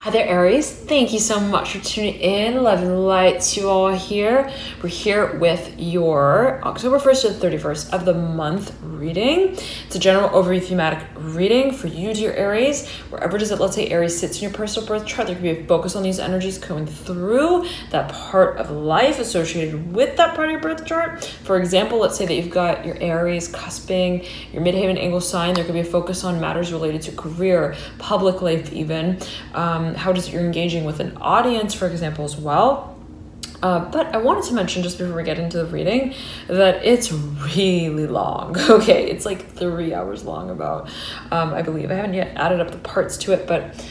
Hi there, Aries. Thank you so much for tuning in. Love and light to you all here. We're here with your October 1st to the 31st of the month reading. It's a general overview thematic reading for you, dear Aries. Wherever it is that, let's say, Aries sits in your personal birth chart, there could be a focus on these energies coming through that part of life associated with that part of your birth chart. For example, let's say that you've got your Aries cusping your midheaven angle sign. There could be a focus on matters related to career, public life even. How does you're engaging with an audience, for example, as well. But I wanted to mention just before we get into the reading that it's really long. Okay, it's like 3 hours long about, I believe. I haven't yet added up the parts to it, but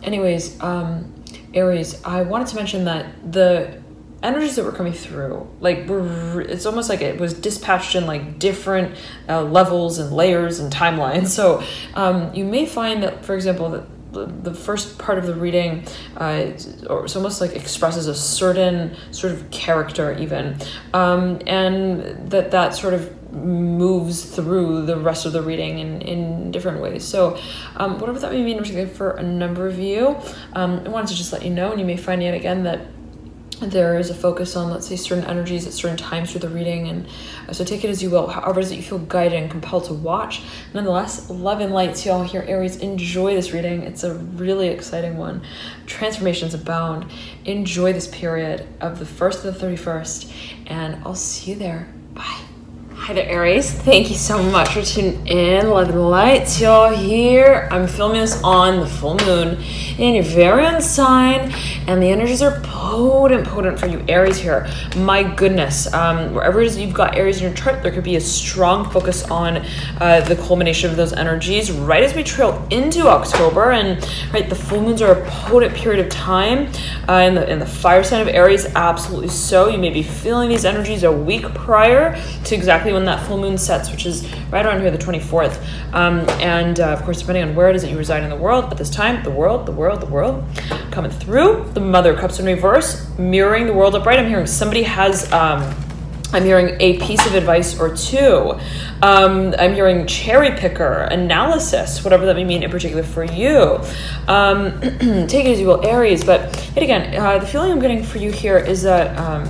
anyways, Aries, I wanted to mention that the energies that were coming through, like it's almost like it was dispatched in like different levels and layers and timelines. So you may find that, for example, that the first part of the reading it's almost like expresses a certain sort of character even, and that sort of moves through the rest of the reading in different ways. So whatever that may mean for a number of you, I wanted to just let you know, and you may find yet again that there is a focus on, let's say, certain energies at certain times through the reading, and so take it as you will. However it is that you feel guided and compelled to watch. Nonetheless, love and light to y'all here, Aries. Enjoy this reading. It's a really exciting one. Transformations abound. Enjoy this period of the 1st to the 31st, and I'll see you there. Bye. Hi there, Aries. Thank you so much for tuning in. Love and light to y'all here. I'm filming this on the full moon in your very own sign, and the energies are potent for you, Aries here. My goodness, wherever it is you've got Aries in your chart, there could be a strong focus on the culmination of those energies right as we trail into October. And right, the full moons are a potent period of time in the fire sign of Aries. Absolutely so. You may be feeling these energies a week prior to exactly when that full moon sets, which is right around here, the 24th. Of course, depending on where it is that you reside in the world, but this time, the world coming through. The Mother of Cups in reverse, mirroring the world upright. I'm hearing somebody has, I'm hearing a piece of advice or two. I'm hearing cherry picker, analysis, whatever that may mean in particular for you. Take it as you will, Aries. But yet again, the feeling I'm getting for you here is that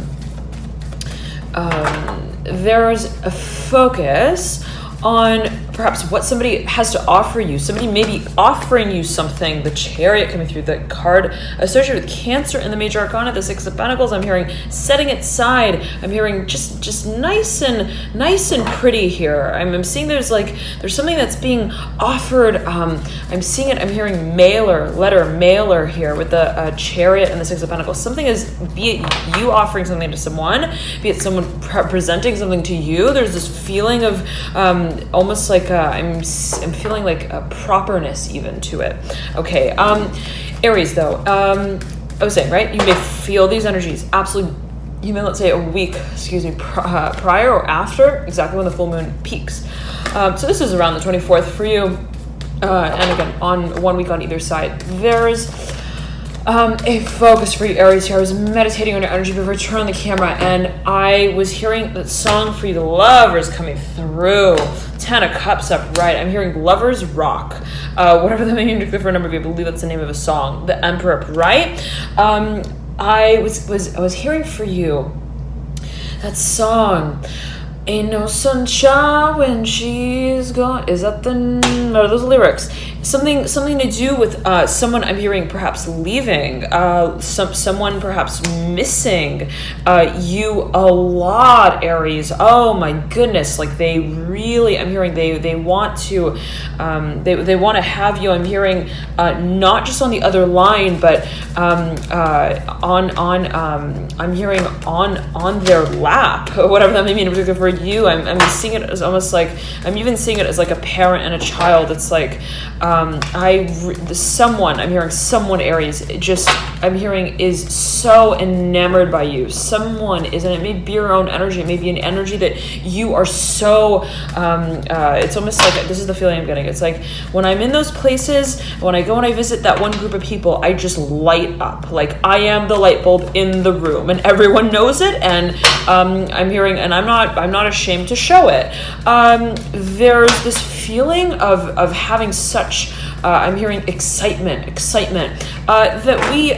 there's a focus on perhaps what somebody has to offer you. Somebody may be offering you something. The Chariot coming through, the card associated with Cancer in the Major Arcana, the Six of Pentacles. I'm hearing setting it aside. I'm hearing just nice and pretty here. I'm seeing there's something that's being offered. I'm seeing it. I'm hearing mailer here with the Chariot and the Six of Pentacles. Something is, be it you offering something to someone, be it someone presenting something to you. There's this feeling of almost like I'm feeling like a properness even to it. Okay, Aries though, I was saying, right, you may feel these energies absolutely, you may, let's say, a week, prior or after exactly when the full moon peaks. So this is around the 24th for you, and again, on 1 week on either side. There's a focus for you, Aries here. I was meditating on your energy before I turned on the camera, and I was hearing that song for you, the Lovers, coming through. 10 of Cups upright. I'm hearing Lovers Rock. Whatever that may mean for a number of you, I believe that's the name of a song. The Emperor upright. I was hearing for you that song. Ain't no sunshine when she's gone. Is that are those lyrics? Something to do with someone I'm hearing perhaps leaving, someone perhaps missing you a lot, Aries. Oh my goodness, like they really, I'm hearing they want to they want to have you. I'm hearing not just on the other line, but I'm hearing on their lap, whatever that may mean in particular for you. I'm seeing it as almost like, I'm even seeing it as like a parent and a child. It's like I'm hearing someone, Aries, I'm hearing is so enamored by you. Someone is, and it may be your own energy. It may be an energy that you are so, it's almost like, this is the feeling I'm getting. It's like when I'm in those places, when I go and I visit that one group of people, I just light up. Like I am the light bulb in the room, and everyone knows it. And I'm hearing, and I'm not ashamed to show it. There's this feeling of having such I'm hearing excitement, that we,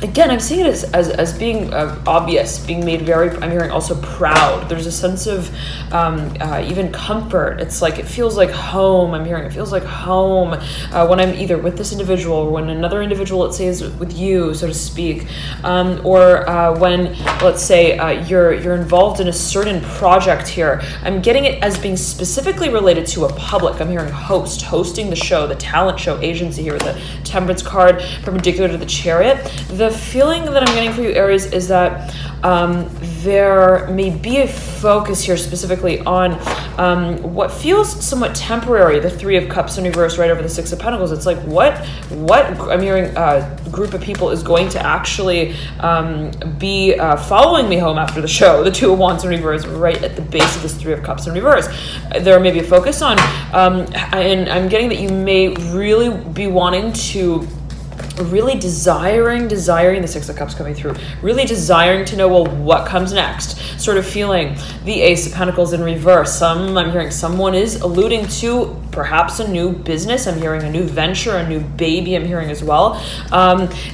again, I'm seeing it as being obvious, being made very, I'm hearing also proud. There's a sense of even comfort. It's like, it feels like home. I'm hearing it feels like home when I'm either with this individual or when another individual, let's say, is with you, so to speak, or when, let's say, you're involved in a certain project here. I'm getting it as being specifically related to a public. I'm hearing hosting the show, the talent show agency here with the Temperance card perpendicular to the Chariot. The feeling that I'm getting for you, Aries, is that there may be a focus here specifically on what feels somewhat temporary, the Three of Cups in reverse right over the Six of Pentacles. It's like, what I'm hearing group of people is going to actually be following me home after the show. The Two of Wands in reverse right at the base of this Three of Cups in reverse. There may be a focus on, and I'm getting that you may really be wanting to, really desiring the Six of Cups coming through, really desiring to know, well, what comes next, sort of feeling the Ace of Pentacles in reverse. I'm hearing someone is alluding to perhaps a new business. I'm hearing a new venture, a new baby. I'm hearing as well.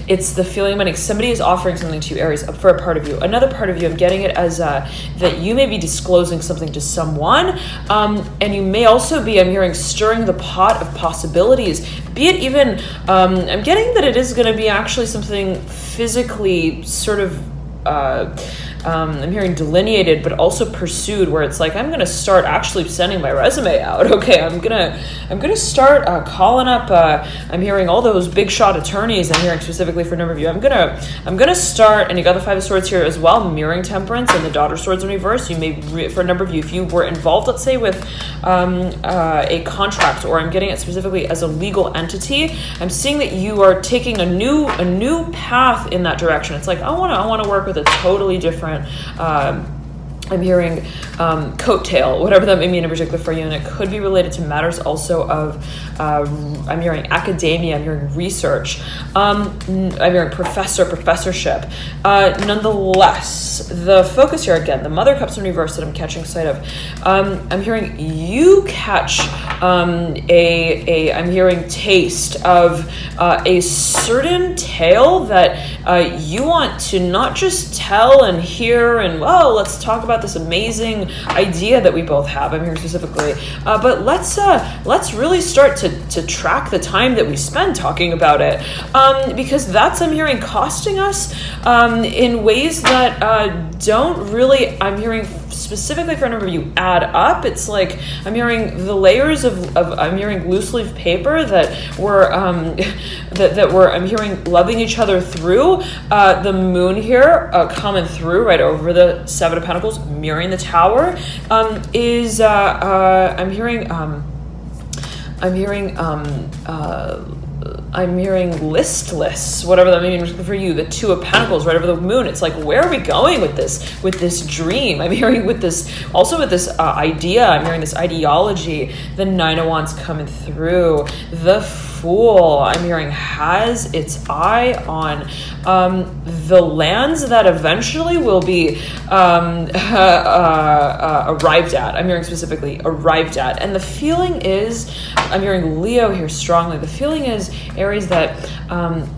It's the feeling when somebody is offering something to you, Aries, for a part of you. Another part of you, I'm getting it as that you may be disclosing something to someone, and you may also be, I'm hearing, stirring the pot of possibilities. Be it even, I'm getting that it is going to be actually something physically sort of, I'm hearing delineated, but also pursued, where it's like, I'm going to start actually sending my resume out. Okay, I'm gonna start calling up. I'm hearing all those big shot attorneys. I'm hearing specifically for a number of you. I'm gonna start, and you got the Five of Swords here as well, mirroring Temperance and the Daughter of Swords in reverse. You may, for a number of you, if you were involved, let's say, with a contract, or I'm getting it specifically as a legal entity, I'm seeing that you are taking a new path in that direction. It's like, I want to work with a totally different. I'm hearing coattail, whatever that may mean in particular for you, and it could be related to matters also of, I'm hearing academia, I'm hearing research, I'm hearing professorship. Nonetheless, the focus here, again, the Mother of Cups in reverse that I'm catching sight of, I'm hearing you catch I'm hearing taste of a certain tale that you want to not just tell and hear and, oh, let's talk about this amazing idea that we both have. I'm hearing specifically, but let's really start to track the time that we spend talking about it, because that's, I'm hearing, costing us in ways that don't really, I'm hearing specifically for a number of you, add up. It's like, I'm hearing the layers of I'm hearing loose leaf paper that we're I'm hearing loving each other through. The moon here coming through right over the Seven of Pentacles, mirroring the Tower, is I'm hearing listless, whatever that means for you. The Two of Pentacles right over the moon. It's like, where are we going with this dream? I'm hearing with this idea. I'm hearing this ideology. The Nine of Wands coming through. The Fool, I'm hearing, has its eye on the lands that eventually will be arrived at. I'm hearing specifically arrived at. And the feeling is, I'm hearing Leo here strongly. The feeling is, Aries, that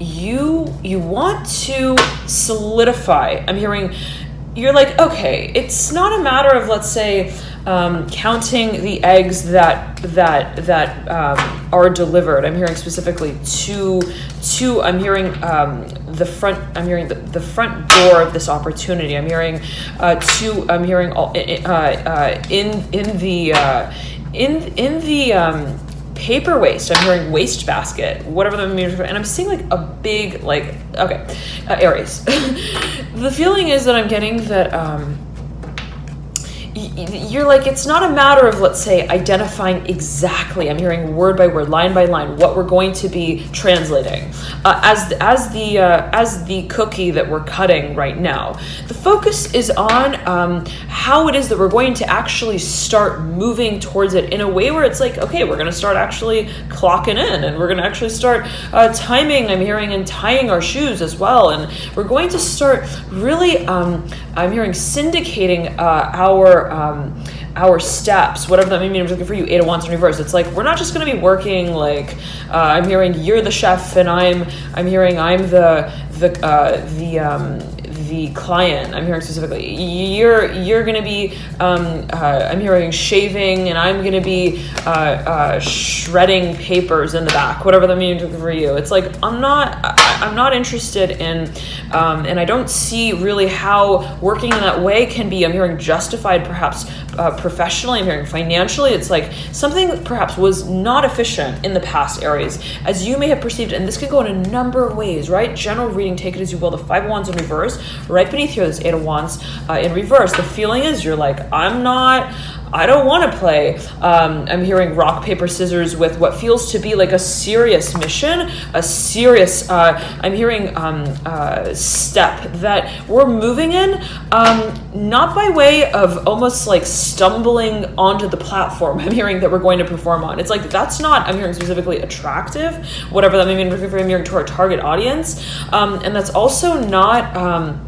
you want to solidify. I'm hearing, you're like, okay, it's not a matter of, let's say, counting the eggs that are delivered. I'm hearing specifically to I'm hearing the front. I'm hearing the front door of this opportunity. I'm hearing I'm hearing in the paper waste. I'm hearing waste basket, whatever that means, and I'm seeing like a big, like, okay, Aries. The feeling is that I'm getting that you're like, it's not a matter of, let's say, identifying exactly, I'm hearing word by word, line by line, what we're going to be translating as the cookie that we're cutting right now. The focus is on how it is that we're going to actually start moving towards it in a way where it's like, okay, we're going to start actually clocking in, and we're going to actually start timing, I'm hearing, and tying our shoes as well, and we're going to start really, I'm hearing, syndicating our our steps, whatever that may mean for you. Eight of Wands in reverse. It's like, we're not just going to be working like, I'm hearing you're the chef and I'm hearing I'm the client. I'm hearing specifically you're going to be I'm hearing shaving, and I'm going to be shredding papers in the back, whatever that means for you. It's like, I'm not interested in and I don't see really how working in that way can be, I'm hearing, justified perhaps professionally. I'm hearing financially. It's like something that perhaps was not efficient in the past, Aries, as you may have perceived. And this could go in a number of ways, right? General reading, take it as you will. The Five of Wands in reverse, right beneath here, this Eight of Wands in reverse. The feeling is you're like, I don't want to play. I'm hearing rock, paper, scissors with what feels to be like a serious mission, a serious, I'm hearing step that we're moving in, not by way of almost like stumbling onto the platform. I'm hearing that we're going to perform on. It's like, that's not, I'm hearing specifically attractive, whatever that may mean. I'm hearing to our target audience. And that's also not,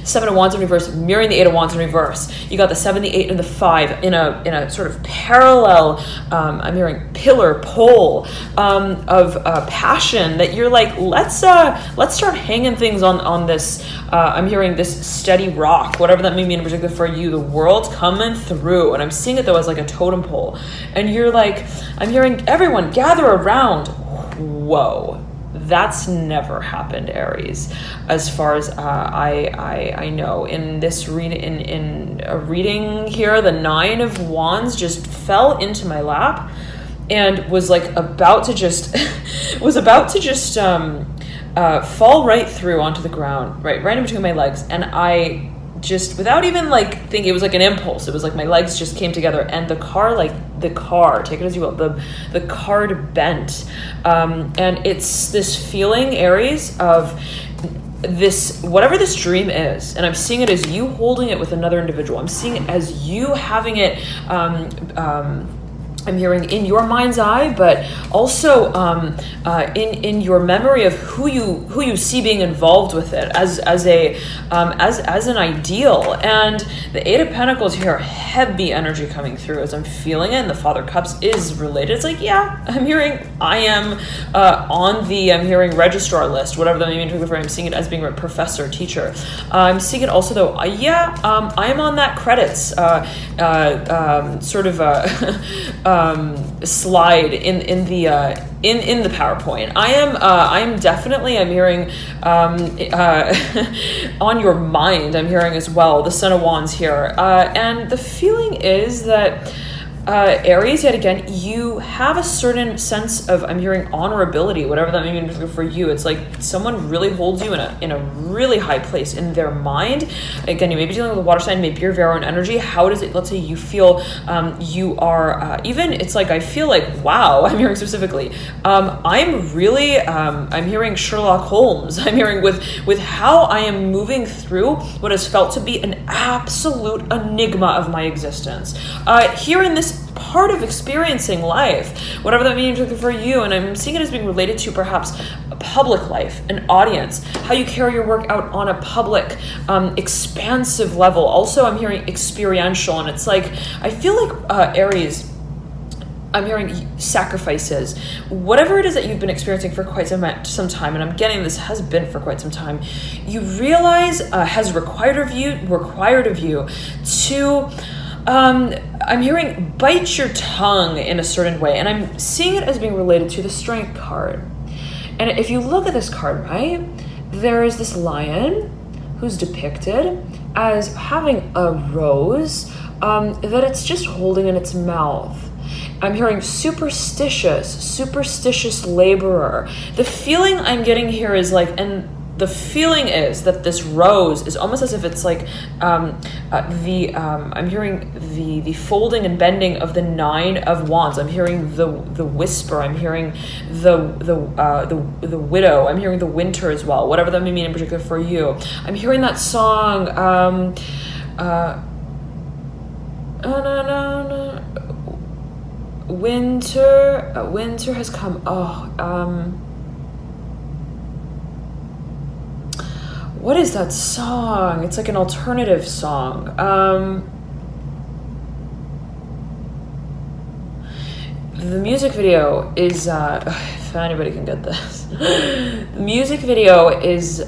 Seven of Wands in reverse, mirroring the Eight of Wands in reverse. You got the 7, the 8, and the 5 in a sort of parallel, I'm hearing pillar, pole of passion that you're like, let's start hanging things on this. I'm hearing this steady rock, whatever that may mean in particular for you. The world's coming through, and I'm seeing it though as like a totem pole. And you're like, I'm hearing everyone gather around. Whoa. That's never happened, Aries, as far as I know. In this in a reading here, the Nine of Wands just fell into my lap and was like about to just fall right through onto the ground, right in between my legs, and I just, without even like thinking, it was like an impulse. It was like my legs just came together, and the car, take it as you will, the card bent, and it's this feeling, Aries, of this, whatever this dream is, and I'm seeing it as you holding it with another individual. I'm seeing it as you having it, I'm hearing in your mind's eye, but also in your memory of who you see being involved with it as an ideal. And the Eight of Pentacles here, heavy energy coming through as I'm feeling it. And the Father of Cups is related. It's like, yeah, I'm hearing I am on the, I'm hearing registrar list, whatever that may mean. I'm seeing it as being a professor, teacher. I'm seeing it also though, I am on that credits sort of slide in the PowerPoint. I'm definitely, I'm hearing on your mind, I'm hearing as well, the Son of Wands here, and the feeling is that Aries, yet again, you have a certain sense of, I'm hearing, honorability, whatever that may mean for you. It's like someone really holds you in a really high place in their mind. Again, you may be dealing with a water sign, maybe you're Virgo energy. How does it, let's say you feel you are, even, it's like, I feel like, wow, I'm hearing specifically, I'm really, I'm hearing Sherlock Holmes. I'm hearing with how I am moving through what has felt to be an absolute enigma of my existence. Here in this part of experiencing life, whatever that means for you, and I'm seeing it as being related to perhaps a public life, an audience, how you carry your work out on a public, expansive level. Also, I'm hearing experiential, and it's like, I feel like Aries, I'm hearing sacrifices, whatever it is that you've been experiencing for quite some time, and I'm getting this has been for quite some time, you realize has required of you to, I'm hearing bite your tongue in a certain way, and I'm seeing it as being related to the Strength card. And if you look at this card, right, there is this lion who's depicted as having a rose that it's just holding in its mouth. I'm hearing superstitious laborer. The feeling I'm getting here is like, and the feeling is that this rose is almost as if it's like I'm hearing the folding and bending of the Nine of Wands. I'm hearing the whisper. I'm hearing the widow. I'm hearing the winter as well. Whatever that may mean in particular for you. I'm hearing that song. Winter has come. What is that song? It's like an alternative song. the music video is, if anybody can get this, the music video is,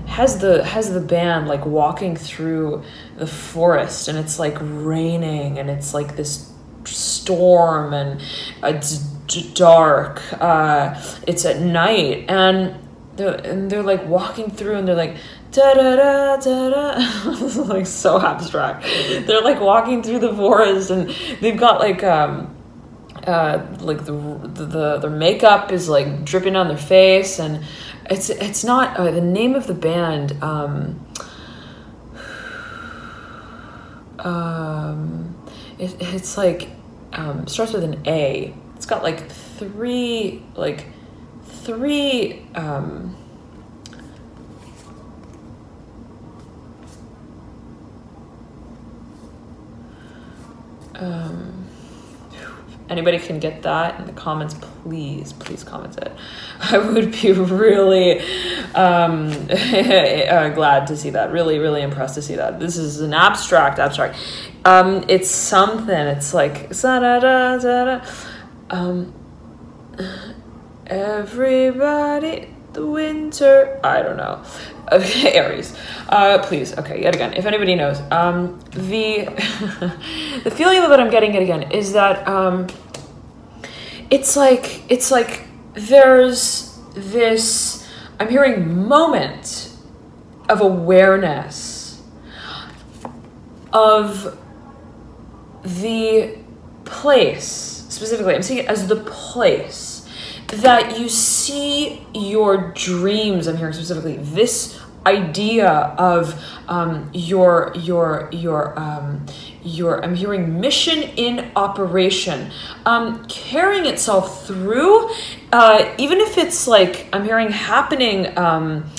has the band like walking through the forest, and it's like raining, and it's like this storm, and it's dark, it's at night, and they're like walking through, and they're like da da da da da, like so abstract. They're like walking through the forest, and they've got like their makeup is like dripping on their face, and it's not the name of the band. It's like starts with an A. It's got like three. Anybody can get that in the comments, please comment it. I would be really glad to see that. Really impressed to see that. This is an abstract. It's something. It's like everybody, the winter. I don't know. Okay, Aries. Please. Okay, yet again, if anybody knows, the the feeling that I'm getting yet again is that it's like there's this, I'm hearing moment of awareness of the place. Specifically, I'm seeing it as the place that you see your dreams. I'm hearing specifically this idea of your I'm hearing mission in operation, carrying itself through, even if it's like I'm hearing happening, I'm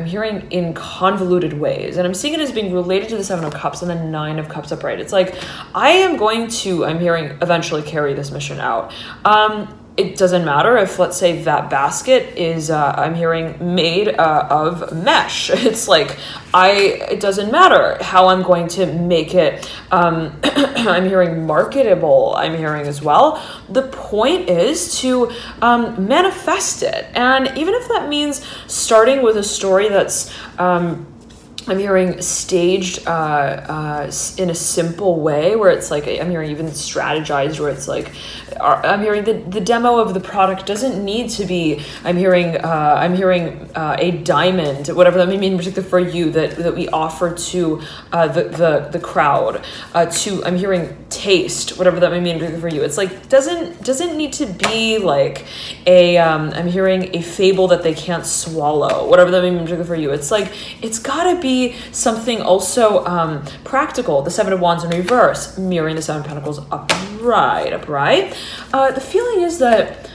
hearing in convoluted ways, and I'm seeing it as being related to the Seven of Cups and the Nine of Cups upright. It's like I am going to, I'm hearing, eventually carry this mission out. It doesn't matter if, let's say, that basket is, I'm hearing, made of mesh. It's like, it doesn't matter how I'm going to make it, I'm hearing marketable, I'm hearing as well. The point is to manifest it. And even if that means starting with a story that's, I'm hearing staged in a simple way, where it's like, I'm hearing even strategized, where it's like, I'm hearing the demo of the product doesn't need to be, I'm hearing a diamond, whatever that may mean, particularly for you, that we offer to the crowd, to, I'm hearing taste, whatever that may mean, particularly for you. It's like, doesn't need to be like I'm hearing a fable that they can't swallow, whatever that may mean, particularly for you. It's like, it's gotta be something also practical. The Seven of Wands in reverse, mirroring the Seven of Pentacles upright. The feeling is that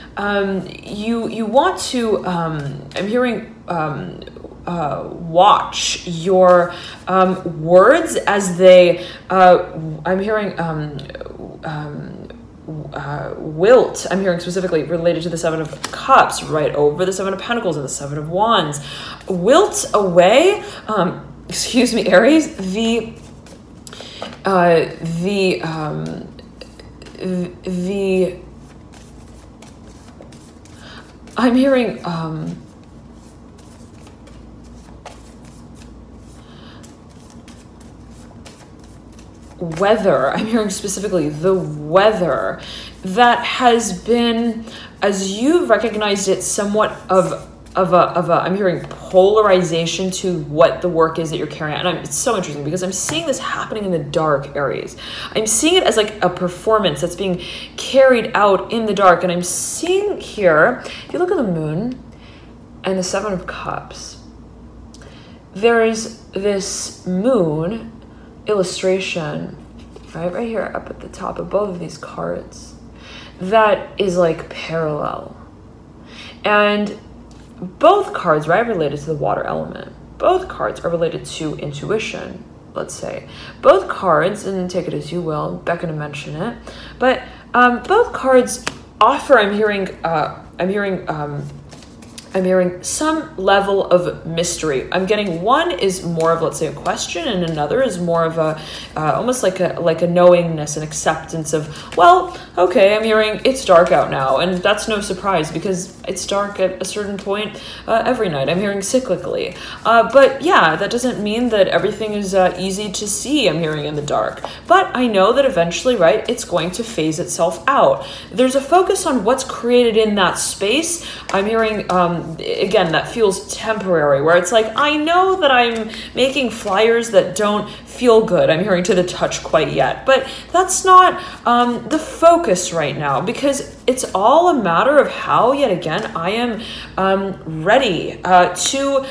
you want to, I'm hearing, watch your words as they, I'm hearing, wilt. I'm hearing specifically related to the Seven of Cups, right over the Seven of Pentacles and the Seven of Wands. Wilt away, excuse me, Aries, the I'm hearing weather. I'm hearing specifically the weather that has been, as you've recognized it, somewhat of a I'm hearing polarization to what the work is that you're carrying out. And it's so interesting because I'm seeing this happening in the dark, Aries. I'm seeing it as like a performance that's being carried out in the dark. And I'm seeing here, if you look at the moon and the Seven of Cups, there is this moon illustration right here up at the top of both of these cards that is like parallel, and both cards, right, related to the water element. Both cards are related to intuition, let's say. Both cards, and take it as you will, Becca to mention it, but both cards offer, I'm hearing I'm hearing some level of mystery. I'm getting one is more of, let's say, a question, and another is more of a almost like a knowingness and acceptance of, well, okay, I'm hearing it's dark out now, and that's no surprise because it's dark at a certain point every night. I'm hearing cyclically, but yeah, that doesn't mean that everything is easy to see. I'm hearing in the dark, but I know that eventually, right, it's going to phase itself out. There's a focus on what's created in that space. I'm hearing again, that feels temporary, where it's like, I know that I'm making flyers that don't feel good, I'm hearing, to the touch quite yet, but that's not the focus right now, because it's all a matter of how, yet again, I am ready to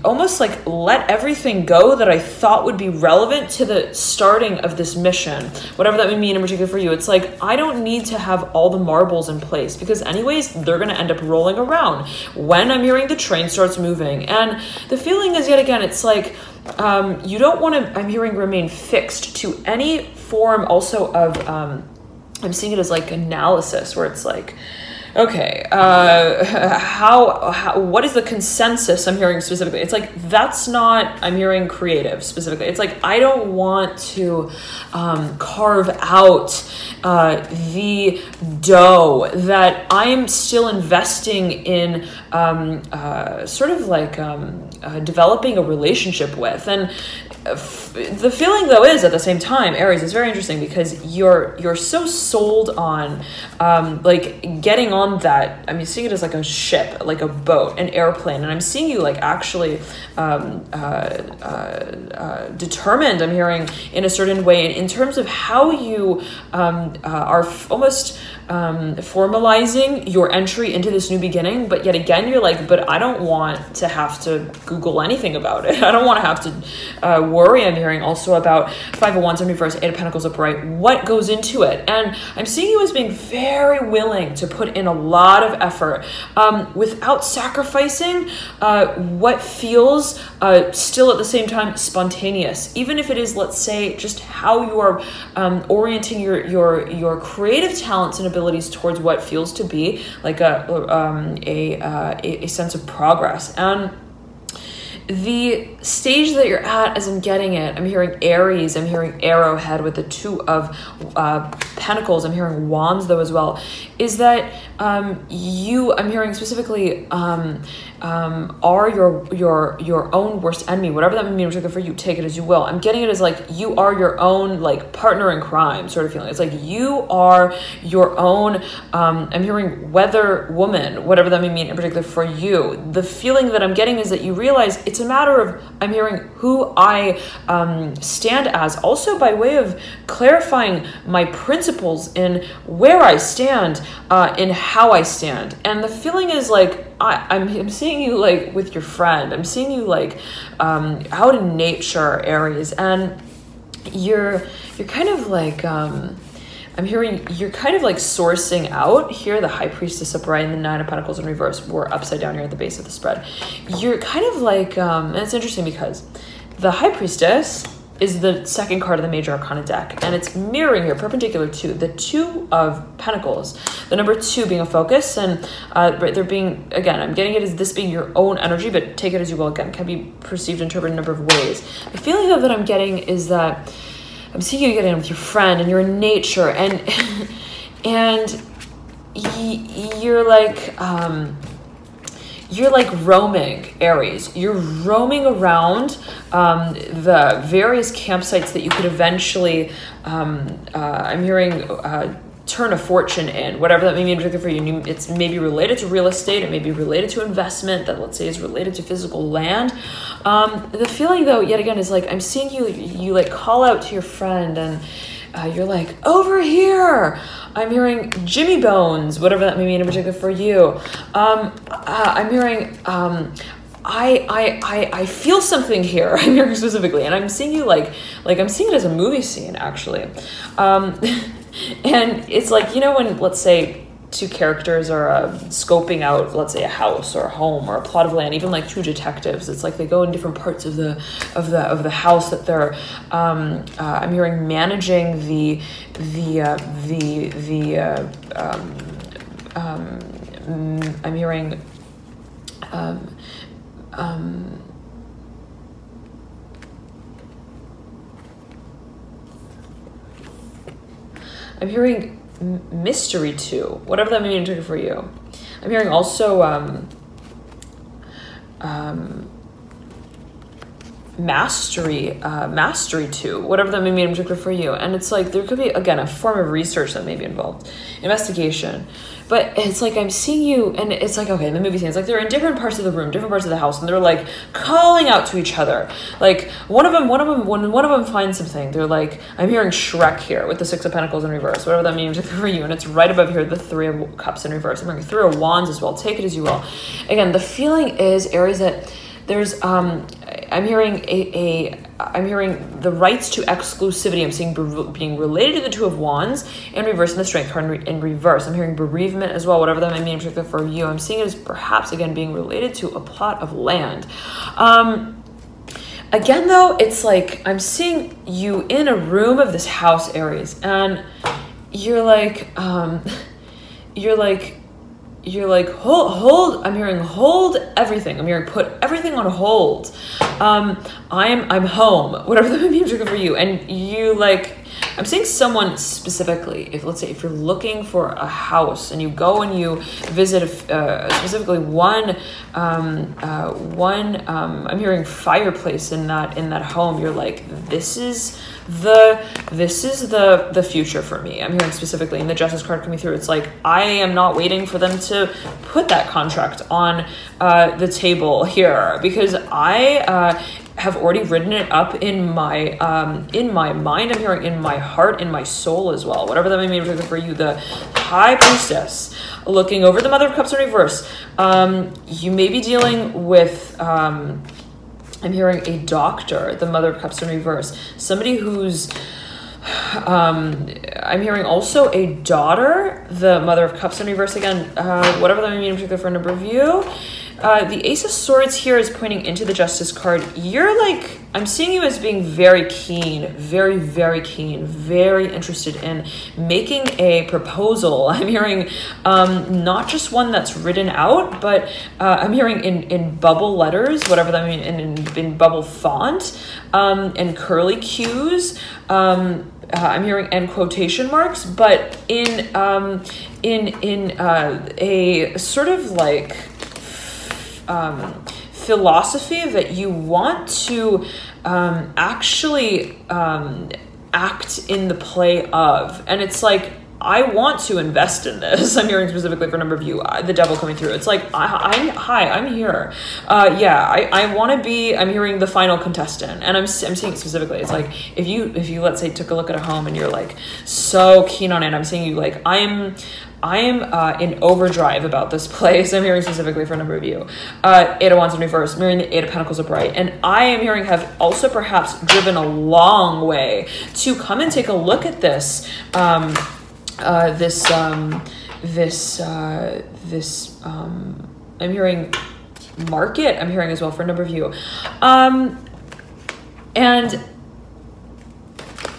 almost like let everything go that I thought would be relevant to the starting of this mission, whatever that may mean in particular for you. It's like, I don't need to have all the marbles in place, because anyways, they're going to end up rolling around when I'm hearing the train starts moving. And the feeling is, yet again, it's like, you don't want to, I'm hearing, remain fixed to any form also of, I'm seeing it as like analysis, where it's like, okay, what is the consensus I'm hearing specifically? It's like, that's not, I'm hearing creative specifically. It's like, I don't want to carve out the dough that I'm still investing in sort of like developing a relationship with. And the feeling, though, is at the same time, Aries, is very interesting, because you're so sold on like getting on that. I mean, seeing it as like a ship, like a boat, an airplane, and I'm seeing you like actually determined, I'm hearing, in a certain way, in terms of how you are almost formalizing your entry into this new beginning. But yet again, you're like, but I don't want to have to Google anything about it. I don't want to have to worry. I'm hearing also about 5 of Wands in reverse, 8 of Pentacles upright, what goes into it. And I'm seeing you as being very willing to put in a lot of effort without sacrificing what feels still at the same time spontaneous, even if it is, let's say, just how you are orienting your creative talents and abilities towards what feels to be like a sense of progress. And the stage that you're at, as I'm getting it, I'm hearing Aries, I'm hearing arrowhead with the 2 of Pentacles, I'm hearing Wands though as well, is that I'm hearing specifically are your own worst enemy, whatever that may mean for you, take it as you will. I'm getting it as like, you are your own like partner in crime sort of feeling. It's like, you are your own, I'm hearing weather woman, whatever that may mean in particular for you. The feeling that I'm getting is that you realize it's a matter of, I'm hearing, who I stand as, also by way of clarifying my principles in where I stand, in how I stand. And the feeling is like, I'm seeing you like with your friend. I'm seeing you like out in nature, Aries, and you're kind of like I'm hearing you're kind of like sourcing out here the High Priestess upright and the 9 of Pentacles in reverse. We're upside down here at the base of the spread. You're kind of like and it's interesting because the High Priestess is the second card of the Major Arcana deck, and it's mirroring here, perpendicular to the 2 of Pentacles, the number 2 being a focus, and they're being, again, I'm getting it as this being your own energy, but take it as you will. Again, can be perceived and interpreted in a number of ways. The feeling though that I'm getting is that I'm seeing you getting with your friend, and you're in nature, and and you're like roaming, Aries. You're roaming around the various campsites that you could eventually, I'm hearing, turn a fortune in, whatever that may mean for you. It's maybe related to real estate, it may be related to investment that, let's say, is related to physical land. The feeling though, yet again, is like, I'm seeing you like call out to your friend, and you're like, over here. I'm hearing Jimmy Bones, whatever that may mean in particular for you. I'm hearing, I feel something here. I'm hearing specifically, and I'm seeing you like I'm seeing it as a movie scene, actually. And it's like, you know, when, let's say, 2 characters are scoping out, let's say, a house or a home or a plot of land, even like 2 detectives. It's like they go in different parts of the house that they're I'm hearing managing I'm hearing I'm hearing mystery too, whatever that may mean for you. I'm hearing also mastery too, whatever that may mean in particular for you. And it's like there could be, again, a form of research that may be involved, investigation. But it's like I'm seeing you, and it's like, okay, in the movie scene, it's like they're in different parts of the room, different parts of the house, and they're like calling out to each other. Like when one of them finds something, they're like, I'm hearing Shrek here with the Six of Pentacles in reverse, whatever that means for you, and it's right above here, the Three of Cups in reverse. I'm hearing Three of Wands as well. Take it as you will. Again, the feeling is, Aries, that there's I'm hearing I'm hearing the rights to exclusivity. I'm seeing being related to the Two of Wands in reverse, and the Strength card in reverse. I'm hearing bereavement as well, whatever that may mean in particular for you. I'm seeing it as perhaps, again, being related to a plot of land. Again, though, it's like I'm seeing you in a room of this house, Aries, and you're like hold. I'm hearing hold everything. I'm hearing put everything on hold. I'm home, whatever that means for you. And you like, I'm seeing someone specifically, if let's say if you're looking for a house and you go and you visit specifically one I'm hearing fireplace in that home. You're like, this is the future for me. I'm hearing specifically, and the Justice card coming through. It's like, I am not waiting for them to put that contract on the table here, because I have already written it up in my mind. I'm hearing in my heart, in my soul as well. Whatever that may mean for you. The High Priestess looking over the Mother of Cups in reverse. You may be dealing with I'm hearing a doctor, the Mother of Cups in reverse. Somebody who's, I'm hearing also a daughter, the Mother of Cups in reverse again, whatever that may mean in particular for a number of you. The Ace of Swords here is pointing into the Justice card. You're like, I'm seeing you as being very keen, very, very keen, very interested in making a proposal. I'm hearing not just one that's written out, but I'm hearing in bubble letters, whatever that means, in bubble font, and curly cues. I'm hearing and quotation marks, but in a sort of like philosophy that you want to actually act in the play of. And it's like, I want to invest in this. I'm hearing specifically for a number of you, the Devil coming through. It's like, hi, I'm here. I want to be, I'm hearing the final contestant. And I'm seeing it specifically. It's like, if you, let's say, took a look at a home and you're like, so keen on it, I'm seeing you like, I am in overdrive about this place. I'm hearing specifically for a number of you. Eight of Wands in reverse. I'm hearing the Eight of Pentacles upright. And I am hearing have also perhaps driven a long way to come and take a look at this. I'm hearing market. I'm hearing as well for a number of you. And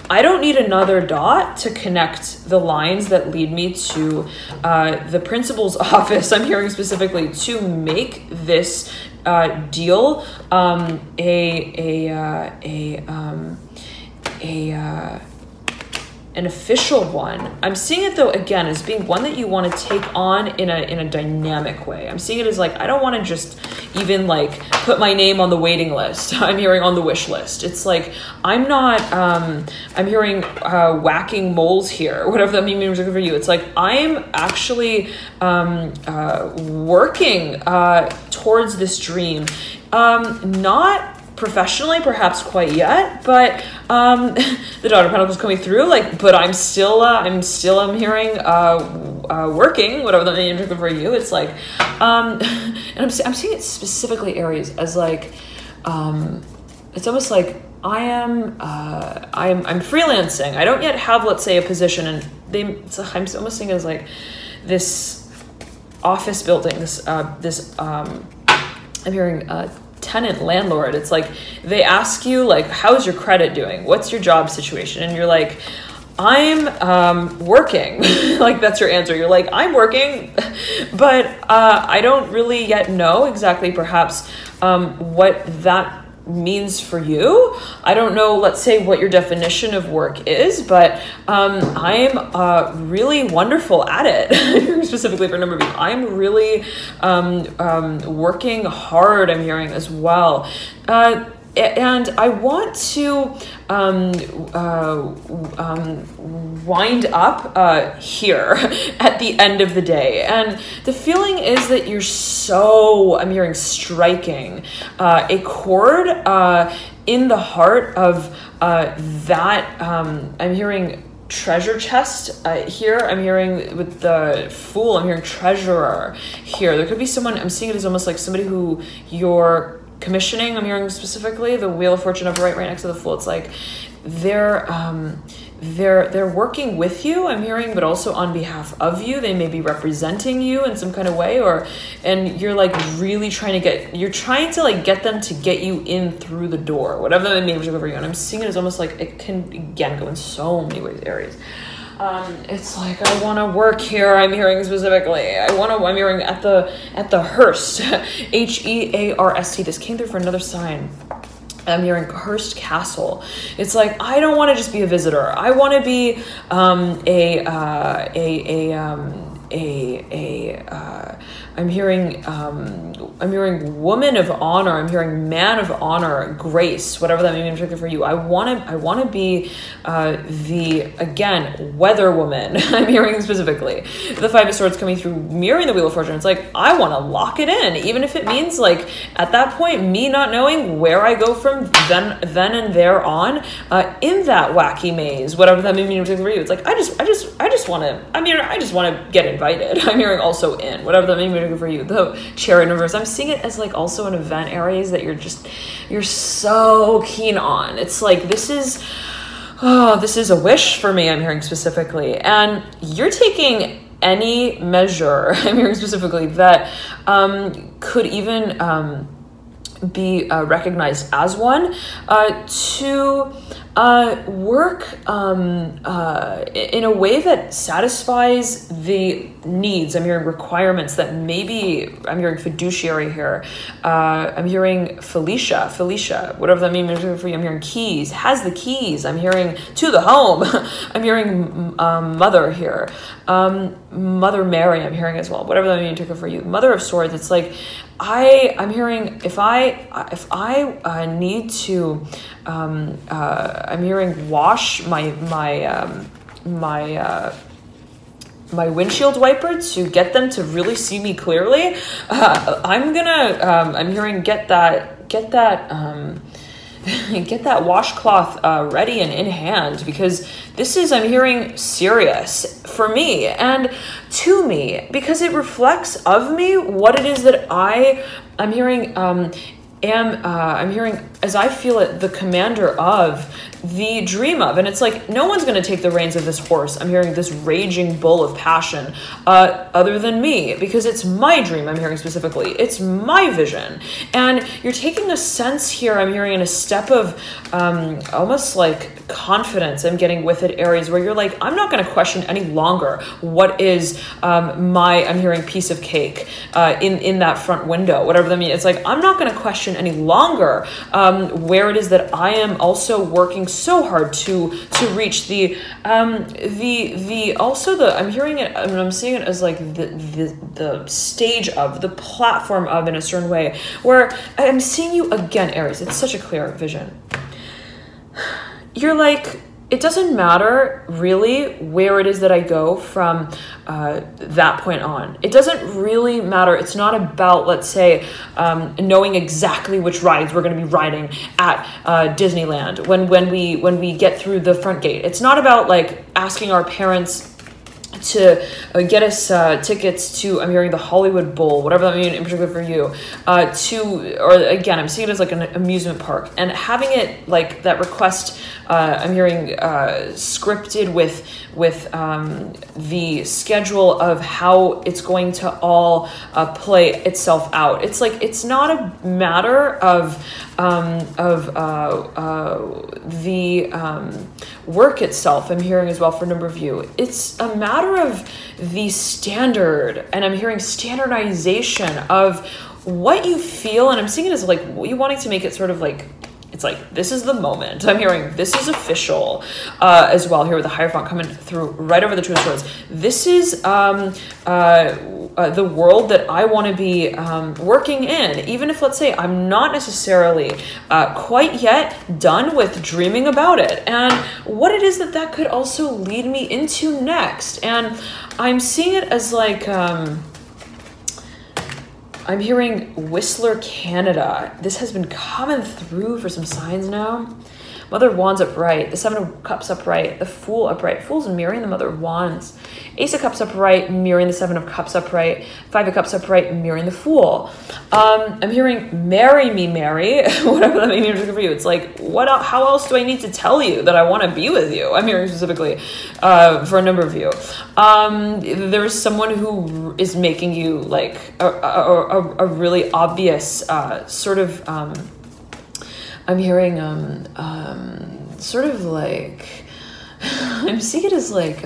I don't need another dot to connect the lines that lead me to the principal's office. I'm hearing specifically to make this deal an official one. I'm seeing it though again as being one that you want to take on in a dynamic way. I'm seeing it as like, I don't want to just even like put my name on the waiting list. I'm hearing on the wish list. It's like, I'm not I'm hearing whacking moles here, whatever that means for you. It's like, I'm actually working towards this dream, not professionally perhaps quite yet, but the Daughter of Pentacles coming through, like, but I'm still I'm hearing working, whatever that means for you. It's like and I'm seeing it specifically, Aries, as like it's almost like I'm freelancing. I don't yet have, let's say, a position, and I'm almost seeing it as like this office building, I'm hearing tenant landlord. It's like they ask you like, how's your credit doing, what's your job situation, and you're like, I'm working. Like, that's your answer. You're like, I'm working, but I don't really yet know exactly perhaps what that means for you. I don't know, let's say, what your definition of work is, but I'm really wonderful at it. Specifically for a number of you, I'm really working hard, I'm hearing as well. And I want to wind up here at the end of the day. And the feeling is that you're so, I'm hearing, striking a chord in the heart of that, I'm hearing treasure chest here. I'm hearing with the Fool, I'm hearing treasurer here. There could be someone, I'm seeing it as almost like somebody who you're commissioning. I'm hearing specifically the Wheel of Fortune upright right next to the Fool. It's like they're working with you, I'm hearing, but also on behalf of you. They may be representing you in some kind of way, and you're like really trying to like get them to get you in through the door, whatever that means for you. And I'm seeing it as almost like it can again go in so many ways, Aries. It's like, I want to work here. I'm hearing specifically. I'm hearing at the Hearst, Hearst. This came through for another sign. I'm hearing Hearst Castle. It's like, I don't want to just be a visitor. I want to be I'm hearing woman of honor. I'm hearing man of honor, grace, whatever that may mean for you. I want to be the, again, weather woman. I'm hearing specifically the Five of Swords coming through, mirroring the Wheel of Fortune. It's like, I want to lock it in, even if it means like at that point me not knowing where I go from then and there on in that wacky maze, whatever that may mean for you. It's like, I just want to get invited. I'm hearing also in, whatever that may mean for you. The Chariot in reverse, I'm seeing it as like also an event, Aries, that you're so keen on. It's like, this is a wish for me, I'm hearing specifically. And you're taking any measure, I'm hearing specifically, that could even be recognized as one to work in a way that satisfies the needs. I'm hearing requirements that maybe, I'm hearing fiduciary here. I'm hearing Felicia, whatever that means for you. I'm hearing keys, has the keys. I'm hearing to the home. I'm hearing mother here. Mother Mary, I'm hearing as well, whatever that means for you. Mother of Swords, it's like, I'm hearing if I need to I'm hearing wash my windshield wiper to get them to really see me clearly. I'm gonna I'm hearing get that washcloth ready and in hand, because this is, I'm hearing, serious for me and to me, because it reflects of me what it is that I'm hearing I'm hearing, as I feel it, the commander of, the dream of. And it's like, no one's going to take the reins of this horse. I'm hearing this raging bull of passion other than me, because it's my dream. I'm hearing specifically, it's my vision. And you're taking a sense here, I'm hearing, in a step of almost like confidence I'm getting with it, Aries, where you're like, I'm not going to question any longer what is I'm hearing piece of cake in that front window, whatever that means. It's like, I'm not going to question any longer where it is that I am also working so hard to reach I'm hearing it, I'm seeing it as like the stage of, the platform of, in a certain way, where I'm seeing you again, Aries. It's such a clear vision. You're like, it doesn't matter really where it is that I go from that point on. It doesn't really matter. It's not about, let's say, knowing exactly which rides we're going to be riding at Disneyland when we get through the front gate. It's not about like asking our parents to get us tickets to, I'm hearing the Hollywood Bowl, whatever that means in particular for you, or again, I'm seeing it as like an amusement park, and having it like that request, I'm hearing scripted with the schedule of how it's going to all play itself out. It's like, it's not a matter of the work itself, I'm hearing as well for a number of you. It's a matter of the standard, and I'm hearing standardization of what you feel, and I'm seeing it as like you wanting to make it sort of like, it's like, this is the moment. I'm hearing this is official as well here with the Hierophant coming through right over the Two of Swords. This is the world that I want to be working in, even if, let's say, I'm not necessarily quite yet done with dreaming about it, and what it is that could also lead me into next. And I'm seeing it as like, I'm hearing Whistler, Canada. This has been coming through for some signs now. Mother of Wands upright, the Seven of Cups upright, the Fool upright. Fool's mirroring the Mother of Wands. Ace of Cups upright, mirroring the Seven of Cups upright. Five of Cups upright, mirroring the Fool. I'm hearing marry me, Mary, whatever that means for you. It's like, how else do I need to tell you that I want to be with you? I'm hearing specifically for a number of you. There's someone who is making you like a really obvious sort of, I'm hearing sort of like, I'm seeing it as like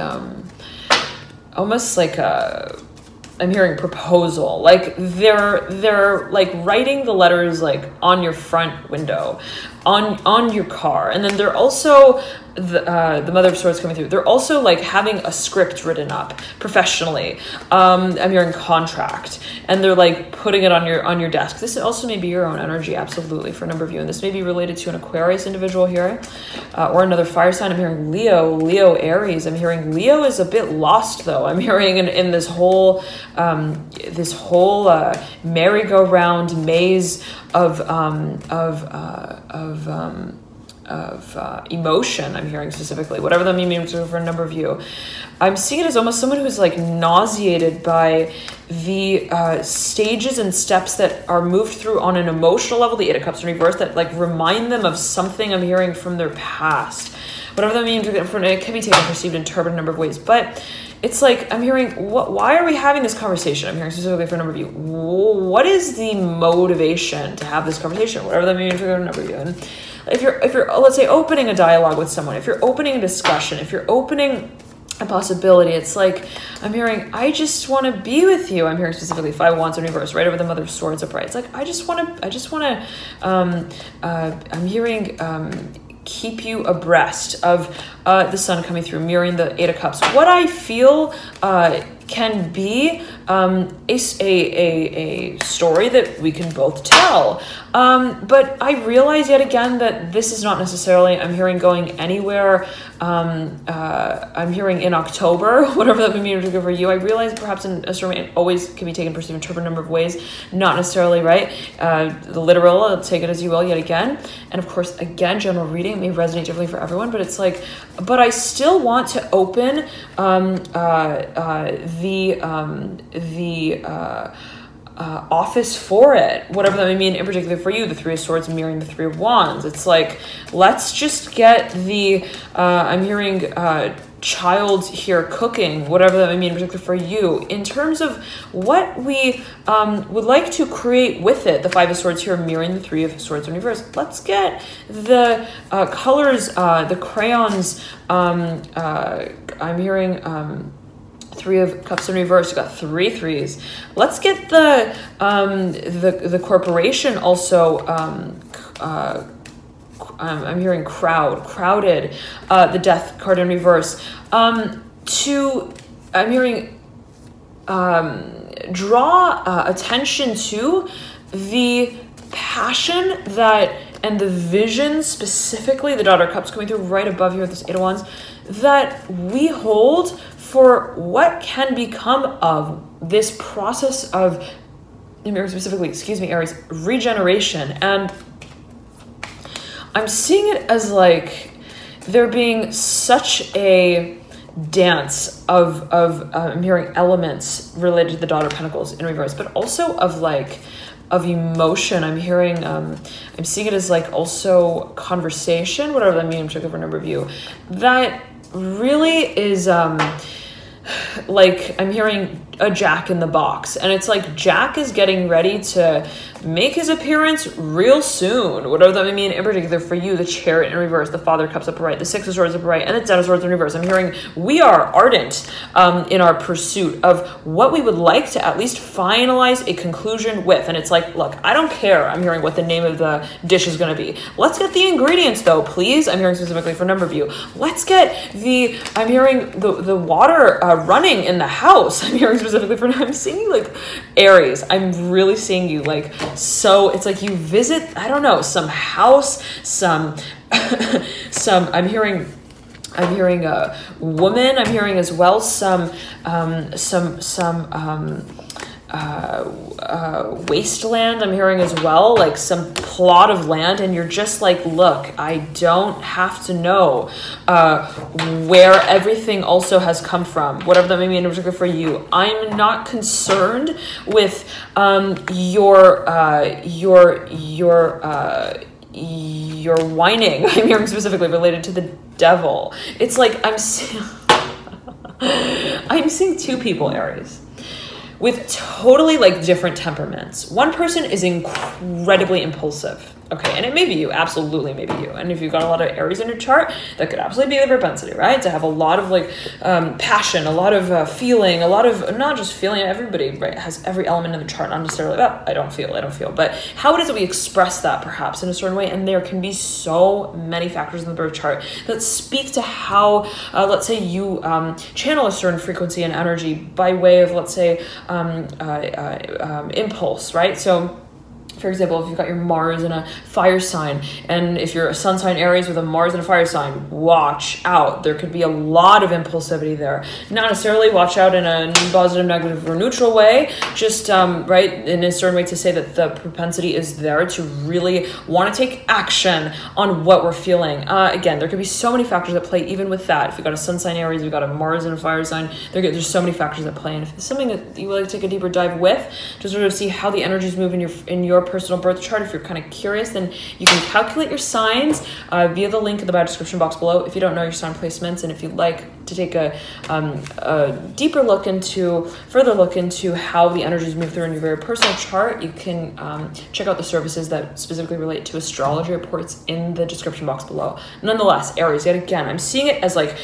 almost like I'm hearing proposal, like they're like writing the letters like on your front window, on your car, and then they're also the Mother of Swords coming through. They're also like having a script written up professionally. I'm hearing contract, and they're like putting it on your desk. This also may be your own energy, absolutely, for a number of you, and this may be related to an Aquarius individual here, or another fire sign. I'm hearing Leo, Aries. I'm hearing Leo is a bit lost though. I'm hearing in this whole merry-go-round maze of emotion. I'm hearing specifically, whatever that means for a number of you. I'm seeing it as almost someone who's like nauseated by the stages and steps that are moved through on an emotional level, the Eight of Cups in reverse, that like remind them of something I'm hearing from their past. Whatever that means, it can be taken, perceived, interpreted a number of ways, but it's like, I'm hearing, why are we having this conversation? I'm hearing specifically for a number of you. What is the motivation to have this conversation? Whatever that means for a number of you. And if you're, let's say, opening a dialogue with someone, if you're opening a discussion, if you're opening a possibility, it's like, I'm hearing, I just want to be with you. I'm hearing specifically Five of Wands in reverse, right over the Mother of Swords upright. It's like, I just want to, I'm hearing, keep you abreast of the Sun coming through, mirroring the Eight of Cups. What I feel can be a story that we can both tell. But I realize yet again that this is not necessarily, I'm hearing going anywhere. I'm hearing in October, whatever that would mean for you. I realize perhaps in astronomy it always can be taken, perceived, interpreted a number of ways, not necessarily right. The literal, take it as you will yet again. And of course, again, general reading may resonate differently for everyone, but it's like, but I still want to open the office for it, whatever that may mean in particular for you. The Three of Swords mirroring the Three of Wands. It's like, let's just get the I'm hearing child here cooking, whatever that may mean in particular for you, in terms of what we would like to create with it. The Five of Swords here mirroring the Three of Swords in reverse. Let's get the colors, the crayons. I'm hearing Three of Cups in reverse. You got three threes. Let's get the corporation also. I'm hearing crowded. The Death card in reverse. I'm hearing draw attention to the passion that and the vision, specifically the Daughter of Cups coming through right above here with this Eight of Wands, that we hold for what can become of this process of, specifically, Aries, regeneration. And I'm seeing it as like there being such a dance of I'm hearing elements related to the Daughter of Pentacles in reverse, but also of like of emotion. I'm hearing I'm seeing it as like also conversation, whatever that means. Check over a number of you. That really is like I'm hearing a Jack in the box, and it's like Jack is getting ready to make his appearance real soon. Whatever that may mean in particular for you, the Chariot in reverse, the Father of Cups upright, the Six of Swords upright, and the Ten of Swords in reverse. I'm hearing we are ardent in our pursuit of what we would like to at least finalize a conclusion with. And it's like, look, I don't care. I'm hearing what the name of the dish is going to be. Let's get the ingredients though, please. I'm hearing specifically for a number of you. Let's get I'm hearing the water running in the house. I'm hearing specifically for, I'm seeing like Aries. I'm really seeing you like, so it's like you visit, I don't know, some house, some I'm hearing a woman. I'm hearing as well some wasteland. I'm hearing as well like some plot of land, and you're just like, look, I don't have to know where everything also has come from, whatever that may mean in particular for you. I'm not concerned with your whining. I'm hearing specifically related to the devil. It's like I'm seeing two people, Aries, with totally like different temperaments. One person is incredibly impulsive. Okay, and it may be you, absolutely may be you. And if you've got a lot of Aries in your chart, that could absolutely be the propensity, right? To have a lot of like passion, a lot of feeling, a lot of, not just feeling, everybody, right, has every element in the chart, not necessarily, oh, I don't feel, but how it is that we express that perhaps in a certain way. And there can be so many factors in the birth chart that speak to how, let's say you channel a certain frequency and energy by way of, let's say, impulse, right? So, for example, if you've got your Mars in a fire sign, and if you're a sun sign Aries with a Mars in a fire sign, watch out. There could be a lot of impulsivity there. Not necessarily watch out in a positive, negative, or neutral way, just, right, in a certain way to say that the propensity is there to really want to take action on what we're feeling. Again, there could be so many factors that play even with that. If you've got a sun sign Aries, you've got a Mars in a fire sign, there's so many factors that play. And if it's something that you would like to take a deeper dive with, to sort of see how the energies move in your personal birth chart, if you're kind of curious, then you can calculate your signs via the link in the bio description box below if you don't know your sign placements. And if you'd like to take a further look into how the energies move through in your very personal chart, you can check out the services that specifically relate to astrology reports in the description box below. Nonetheless, Aries, yet again, I'm seeing it as like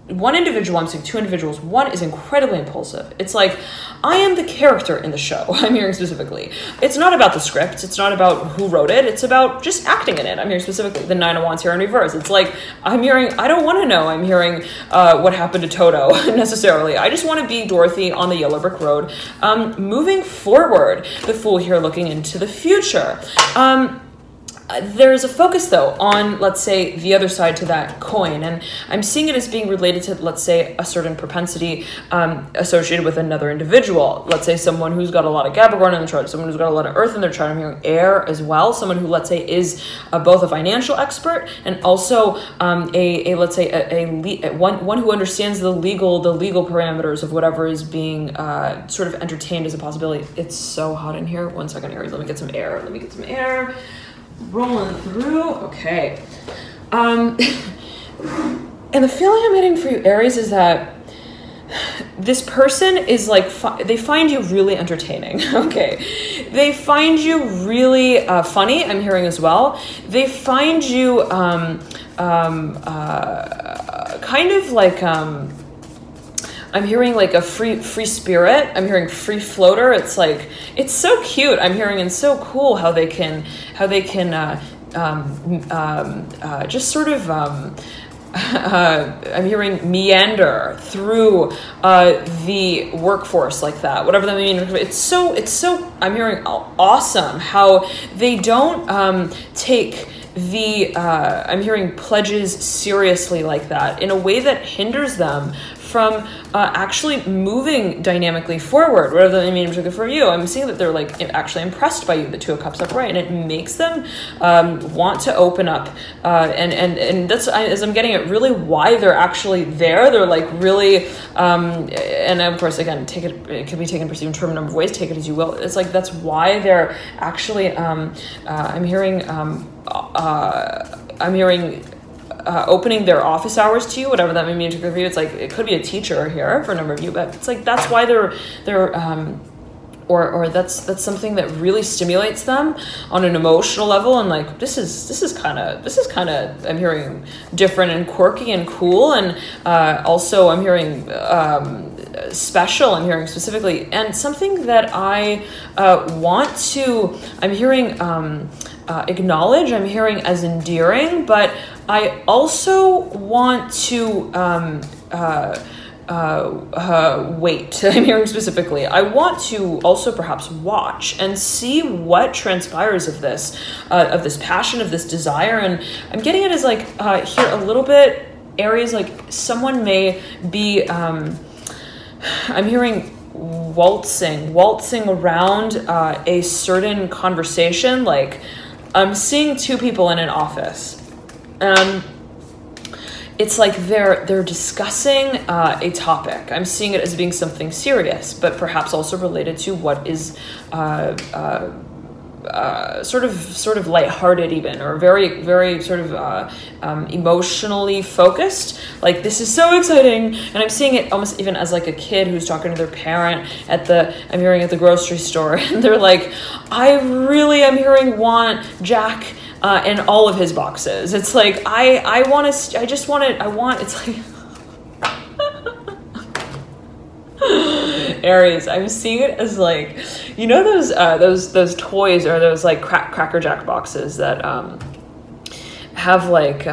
one individual. I'm seeing two individuals. One is incredibly impulsive. It's like, I am the character in the show. I'm hearing specifically. It's not about the script. It's not about who wrote it. It's about just acting in it. I'm hearing specifically the Nine of Wands here in reverse. It's like, I'm hearing, I don't want to know. I'm hearing what happened to Toto necessarily. I just want to be Dorothy on the yellow brick road. Moving forward, the Fool here looking into the future. There's a focus, though, on, let's say, the other side to that coin. And I'm seeing it as being related to, let's say, a certain propensity associated with another individual. Let's say someone who's got a lot of Capricorn in the chart, someone who's got a lot of Earth in their chart. I'm hearing air as well. Someone who, let's say, is both a financial expert and also one who understands the legal parameters of whatever is being sort of entertained as a possibility. It's so hot in here. 1 second, Aries. Let me get some air. Rolling through. Okay. And the feeling I'm getting for you, Aries, is that this person is like, they find you really entertaining. Okay. They find you really funny, I'm hearing as well. They find you kind of like, I'm hearing like a free spirit. I'm hearing free floater. It's like, it's so cute. I'm hearing, and so cool how they can just sort of, I'm hearing meander through the workforce like that, whatever that means. It's so, I'm hearing awesome how they don't take the, I'm hearing pledges seriously like that in a way that hinders them from actually moving dynamically forward, whatever that means for you. I'm seeing that they're like actually impressed by you, the Two of Cups upright, and it makes them want to open up. And that's, as I'm getting it, really why they're actually there. They're like really, and of course, again, it can be taken perceived in a number of ways. Take it as you will. It's like that's why they're actually. I'm hearing. Opening their office hours to you, whatever that may mean for you. It's like it could be a teacher here for a number of you, but it's like that's why they're or that's something that really stimulates them on an emotional level, and like this is kind of I'm hearing different and quirky and cool, and also I'm hearing special. I'm hearing specifically, and something that I want to. I'm hearing. Acknowledge, I'm hearing as endearing, but I also want to wait. I'm hearing specifically. I want to also perhaps watch and see what transpires of this passion, of this desire, and I'm getting it as like here a little bit, Aries, like someone may be. I'm hearing waltzing around a certain conversation, like. I'm seeing two people in an office. It's like they're discussing a topic. I'm seeing it as being something serious, but perhaps also related to what is sort of lighthearted even, or very, very sort of emotionally focused. Like, this is so exciting. And I'm seeing it almost even as like a kid who's talking to their parent I'm hearing at the grocery store, and they're like, I'm hearing Jack in all of his boxes. It's like, it's like, Aries, I'm seeing it as like, you know, those toys, or those like Cracker Jack boxes that have like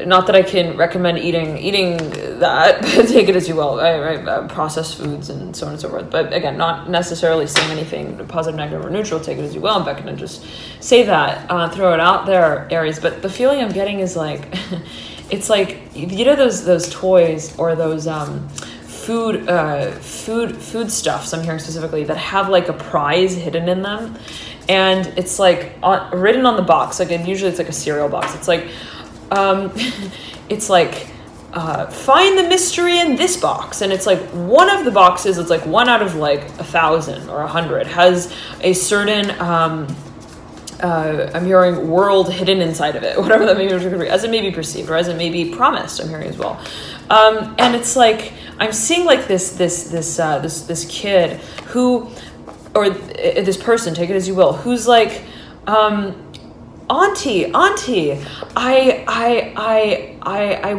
not that I can recommend eating that, but take it as you will, right? Processed foods and so on and so forth. But again, not necessarily saying anything positive, negative, or neutral. Take it as you will. I'm not going to just say that, throw it out there, Aries. But the feeling I'm getting is like, it's like, you know, those toys or those food stuffs, I'm hearing specifically, that have like a prize hidden in them. And it's like written on the box, like, and usually it's like a cereal box. It's like, find the mystery in this box. And it's like one of the boxes, it's like 1 out of like 1,000 or 100 has a certain, I'm hearing world hidden inside of it, whatever that may be, as it may be perceived or as it may be promised, I'm hearing as well. And it's like, I'm seeing like this kid who, or this person, take it as you will, who's like, Auntie, I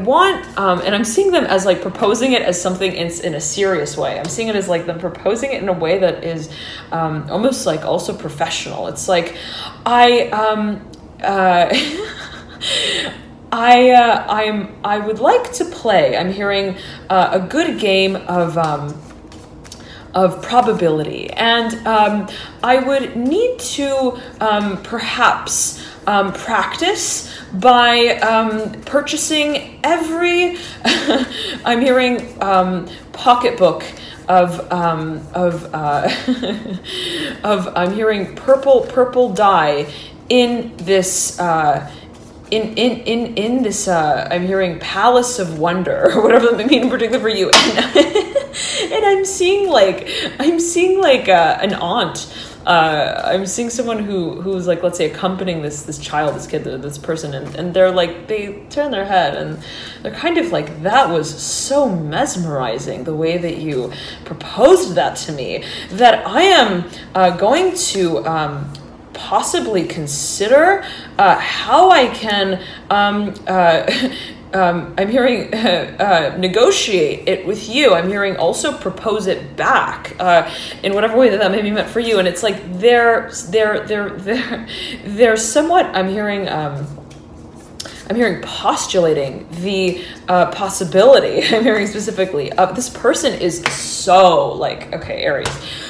want, and I'm seeing them as like proposing it as something in a serious way. I'm seeing it as like them proposing it in a way that is almost like also professional. It's like, I would like to play. I'm hearing a good game of probability, and I would need to perhaps practice by purchasing every I'm hearing pocketbook of I'm hearing purple dye in this in this I'm hearing Palace of Wonder, or whatever that may mean in particular for you, and I'm seeing like an aunt. I'm seeing someone who's like, let's say, accompanying this child, this kid, this person, and they're like, they turn their head and they're kind of like, that was so mesmerizing, the way that you proposed that to me, that I am going to possibly consider how I can I'm hearing negotiate it with you. I'm hearing also propose it back in whatever way that may be meant for you. And it's like they're somewhat, I'm hearing postulating the possibility. I'm hearing specifically this person is so like, okay, Aries,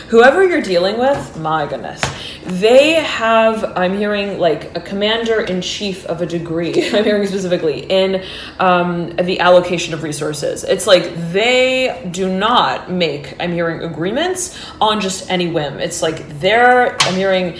whoever you're dealing with, my goodness, they have, I'm hearing like a commander-in-chief of a degree, I'm hearing specifically, in the allocation of resources. It's like they do not make, I'm hearing, agreements on just any whim. It's like I'm hearing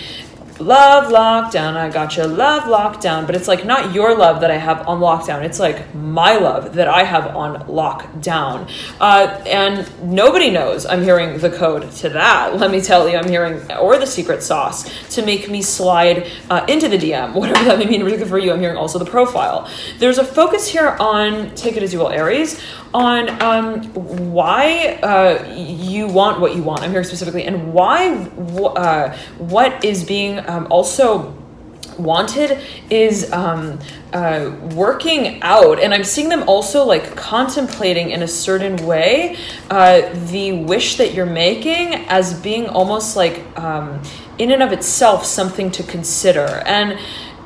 love lockdown, I got you, love lockdown, but it's like not your love that I have on lockdown, it's like my love that I have on lockdown. And nobody knows, I'm hearing, the code to that, let me tell you, I'm hearing, or the secret sauce to make me slide into the DM, whatever that may mean particularly for you. I'm hearing also the profile. There's a focus here on, take it as you will, Aries, on why you want what you want. I'm hearing specifically, and why what is being also wanted is working out. And I'm seeing them also like contemplating in a certain way the wish that you're making as being almost like in and of itself something to consider. And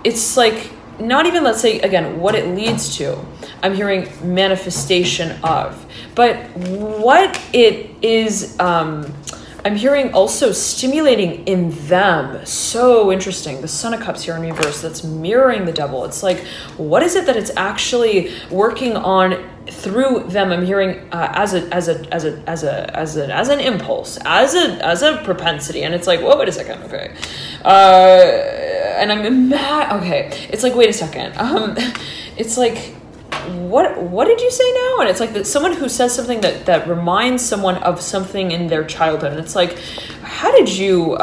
it's like not even, let's say, again, what it leads to. I'm hearing manifestation of, but what it is, I'm hearing also stimulating in them. So interesting. The Son of Cups here in reverse, that's mirroring the Devil. It's like, what is it that it's actually working on through them? I'm hearing as an impulse, as a propensity, and it's like, whoa, wait a second, okay. And I'm okay. It's like, wait a second. It's like, what did you say now? And it's like that someone who says something that reminds someone of something in their childhood. And it's like, how did you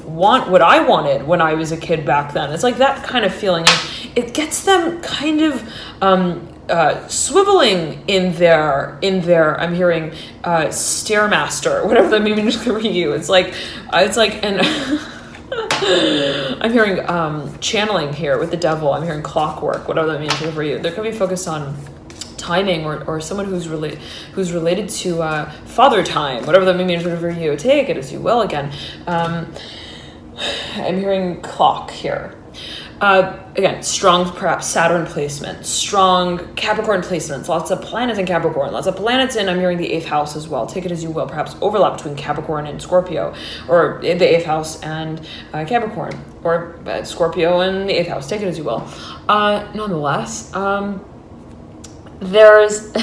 want what I wanted when I was a kid back then? It's like that kind of feeling. It gets them kind of swiveling in their I'm hearing stairmaster, whatever that means for you. It's like and I'm hearing channeling here with the Devil. I'm hearing clockwork, whatever that means for you. There could be focus on timing or someone who's related to father time, whatever that means for you. Take it as you will. Again, I'm hearing clock here. Again, strong perhaps Saturn placement, strong Capricorn placements, lots of planets in Capricorn, lots of planets in, I'm hearing the 8th house as well. Take it as you will, perhaps overlap between Capricorn and Scorpio, or the 8th house and Capricorn, or Scorpio and the 8th house. Take it as you will. Nonetheless, there's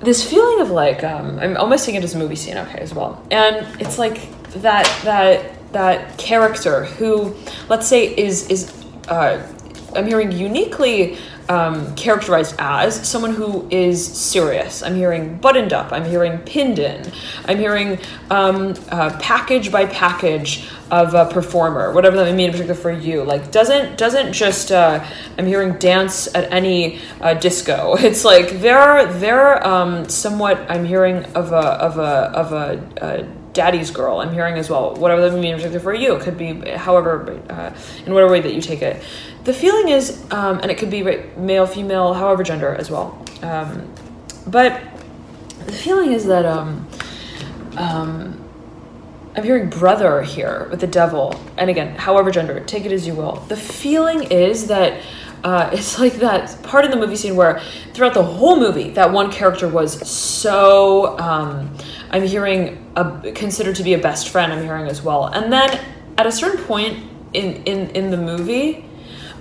this feeling of like, I'm almost seeing it as a movie scene, okay, as well. And it's like that character who, let's say, is I'm hearing uniquely characterized as someone who is serious. I'm hearing buttoned up. I'm hearing pinned in. I'm hearing package by package of a performer, whatever that may mean in particular for you. Like doesn't just I'm hearing dance at any disco. It's like they're somewhat, I'm hearing of a daddy's girl. I'm hearing as well, whatever that may mean in particular for you. It could be however, in whatever way that you take it. The feeling is, and it could be male, female, however gender as well. But the feeling is that I'm hearing brother here with the Devil. And again, however gender, take it as you will. The feeling is that it's like that part of the movie scene where throughout the whole movie, that one character was so, I'm hearing considered to be a best friend, I'm hearing as well. And then at a certain point in the movie,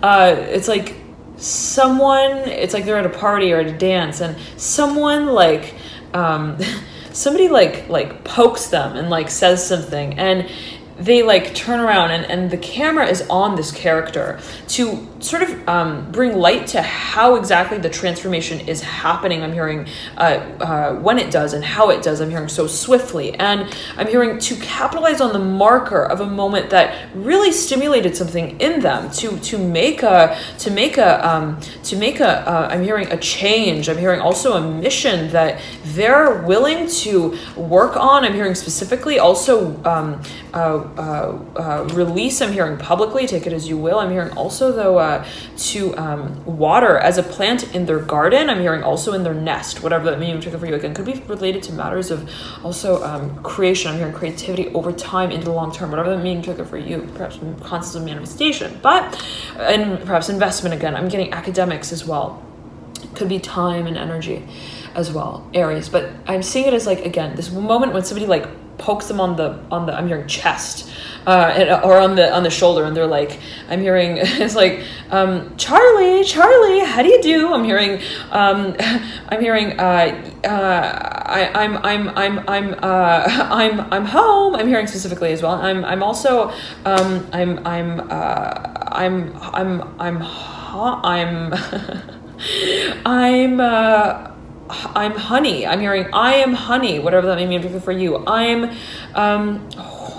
it's like it's like they're at a party or at a dance, and someone like somebody like pokes them and like says something, and they like turn around and the camera is on this character to sort of bring light to how exactly the transformation is happening. I'm hearing when it does and how it does. I'm hearing so swiftly, and I'm hearing to capitalize on the marker of a moment that really stimulated something in them to make a I'm hearing a change. I'm hearing also a mission that they're willing to work on. I'm hearing specifically also release. I'm hearing publicly, take it as you will. I'm hearing also though to water as a plant in their garden. I'm hearing also in their nest, whatever that means for you. Again, could be related to matters of also creation. I'm hearing creativity over time into the long term, whatever that means for you. Perhaps concepts of manifestation, and perhaps investment. Again, I'm getting academics as well. Could be time and energy as well, Aries. But I'm seeing it as like, again, this moment when somebody like pokes them on the I'm hearing chest, or on the shoulder, and they're like, I'm hearing it's like, Charlie, how do you do? I'm hearing I'm home. I'm hearing specifically as well. I'm also I'm honey. I'm hearing I am honey, whatever that may mean for you. I'm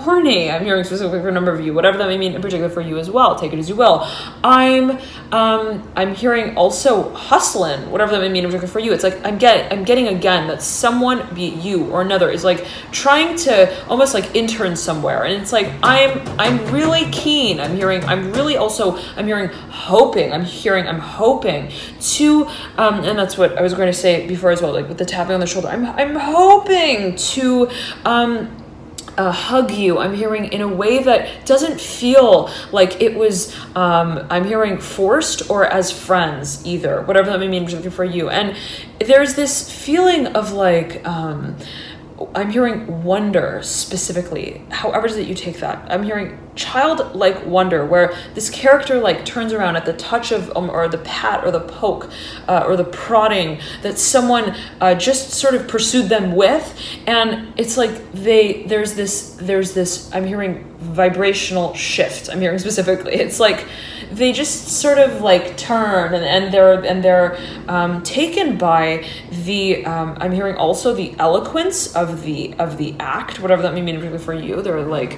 horny. I'm hearing specifically for a number of you, whatever that may mean in particular for you as well. Take it as you will. I'm hearing also hustling, whatever that may mean in particular for you. It's like I'm getting again that someone, be it you or another, is like trying to almost like intern somewhere, and it's like I'm really keen. I'm hearing hoping. I'm hoping to and that's what I was going to say before as well, like with the tapping on the shoulder. I'm hoping to hug you. I'm hearing in a way that doesn't feel like it was I'm hearing forced or as friends either, whatever that may mean for you. And there's this feeling of like I'm hearing wonder specifically, however that you take that. I'm hearing childlike wonder, where this character like turns around at the touch of or the pat or the poke or the prodding that someone just sort of pursued them with, and it's like there's this I'm hearing vibrational shift. I'm hearing specifically, it's like they just sort of like turn and they're taken by the I'm hearing also the eloquence of the act, whatever that may mean particularly for you. They're like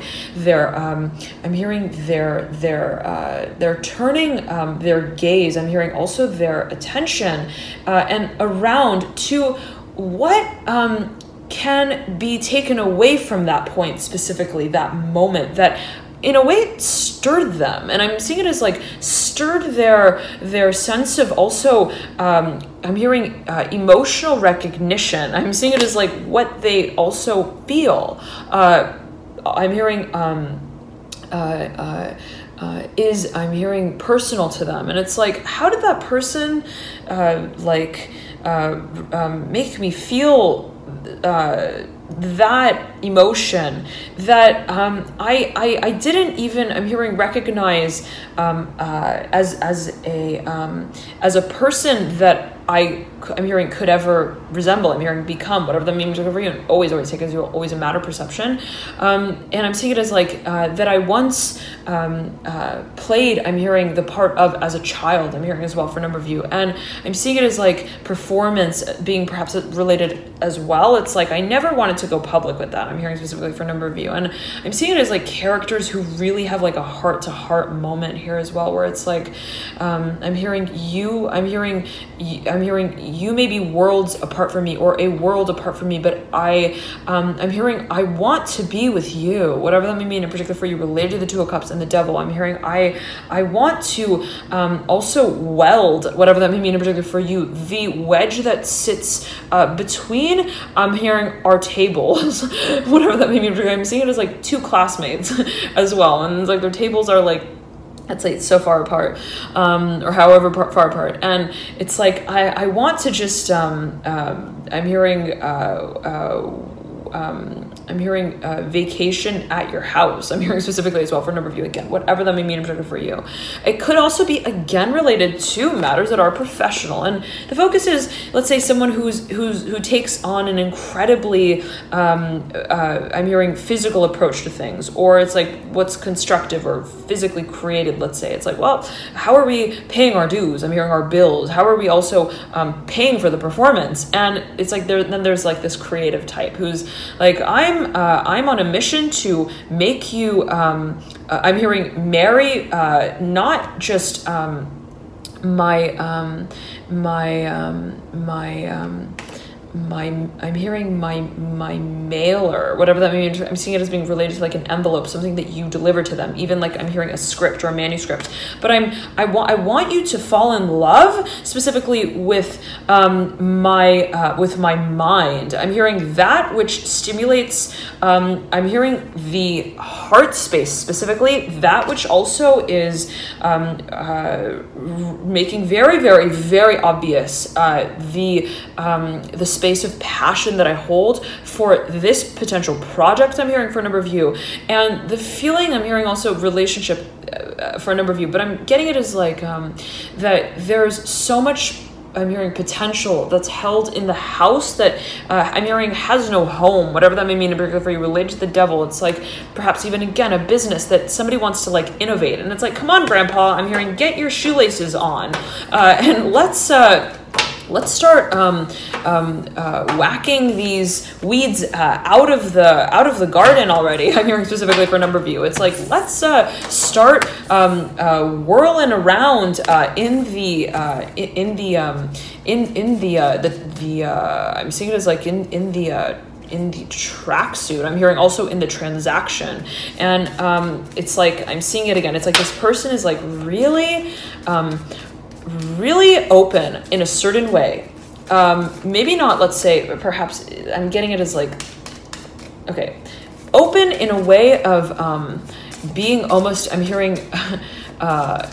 I'm hearing they're turning their gaze. I'm hearing also their attention and around to what can be taken away from that point, specifically that moment that in a way stirred them. And I'm seeing it as like stirred their sense of also I'm hearing emotional recognition. I'm seeing it as like what they also feel. I'm hearing is I'm hearing personal to them, and it's like, how did that person make me feel that emotion that I didn't even I'm hearing recognize as a person that I'm hearing could ever resemble. I'm hearing become, whatever that means for you, and always take it as always a matter of perception. And I'm seeing it as like that I once played, I'm hearing the part of as a child, I'm hearing as well for a number of you. And I'm seeing it as like performance being perhaps related as well. It's like I never wanted to go public with that. I'm hearing specifically for a number of you. And I'm seeing it as like characters who really have like a heart-to-heart moment here as well, where it's like I'm hearing you may be worlds apart from me or a world apart from me, but I'm hearing I want to be with you, whatever that may mean in particular for you, related to the Two of Cups and the Devil. I'm hearing I want to also weld, whatever that may mean in particular for you, the wedge that sits between I'm hearing our tables, whatever that may mean. I'm seeing it as like two classmates as well, and it's like their tables are like, let's say it's so far apart, or however far apart, and it's like I want to just I'm hearing vacation at your house. I'm hearing specifically as well for a number of you, again, whatever that may mean in particular for you. It could also be again related to matters that are professional, and the focus is, let's say, someone who takes on an incredibly I'm hearing physical approach to things, or it's like what's constructive or physically created. Let's say it's like, well, how are we paying our dues? I'm hearing our bills. How are we also paying for the performance? And it's like there's like this creative type who's like, I'm on a mission to make you I'm hearing marry not just I'm hearing my mailer, whatever that means. I'm seeing it as being related to like an envelope, something that you deliver to them. Even like I'm hearing a script or a manuscript. But I want you to fall in love specifically with my mind. I'm hearing that which stimulates. I'm hearing the heart space specifically, that which also is making very, very, very obvious the space of passion that I hold for this potential project I'm hearing for a number of you, and the feeling I'm hearing also relationship for a number of you, but I'm getting it as like that there's so much I'm hearing potential that's held in the house that I'm hearing has no home, whatever that may mean in particular for you, related to the devil. It's like perhaps even again a business that somebody wants to like innovate, and it's like, come on, Grandpa, I'm hearing get your shoelaces on, and let's start whacking these weeds out of the garden already. I'm hearing specifically for a number of you. It's like let's start whirling around in the I'm seeing it as like in the tracksuit. I'm hearing also in the transaction, and it's like I'm seeing it again. It's like this person is like really open in a certain way. Maybe not, let's say, perhaps I'm getting it as like, okay, open in a way of being almost, I'm hearing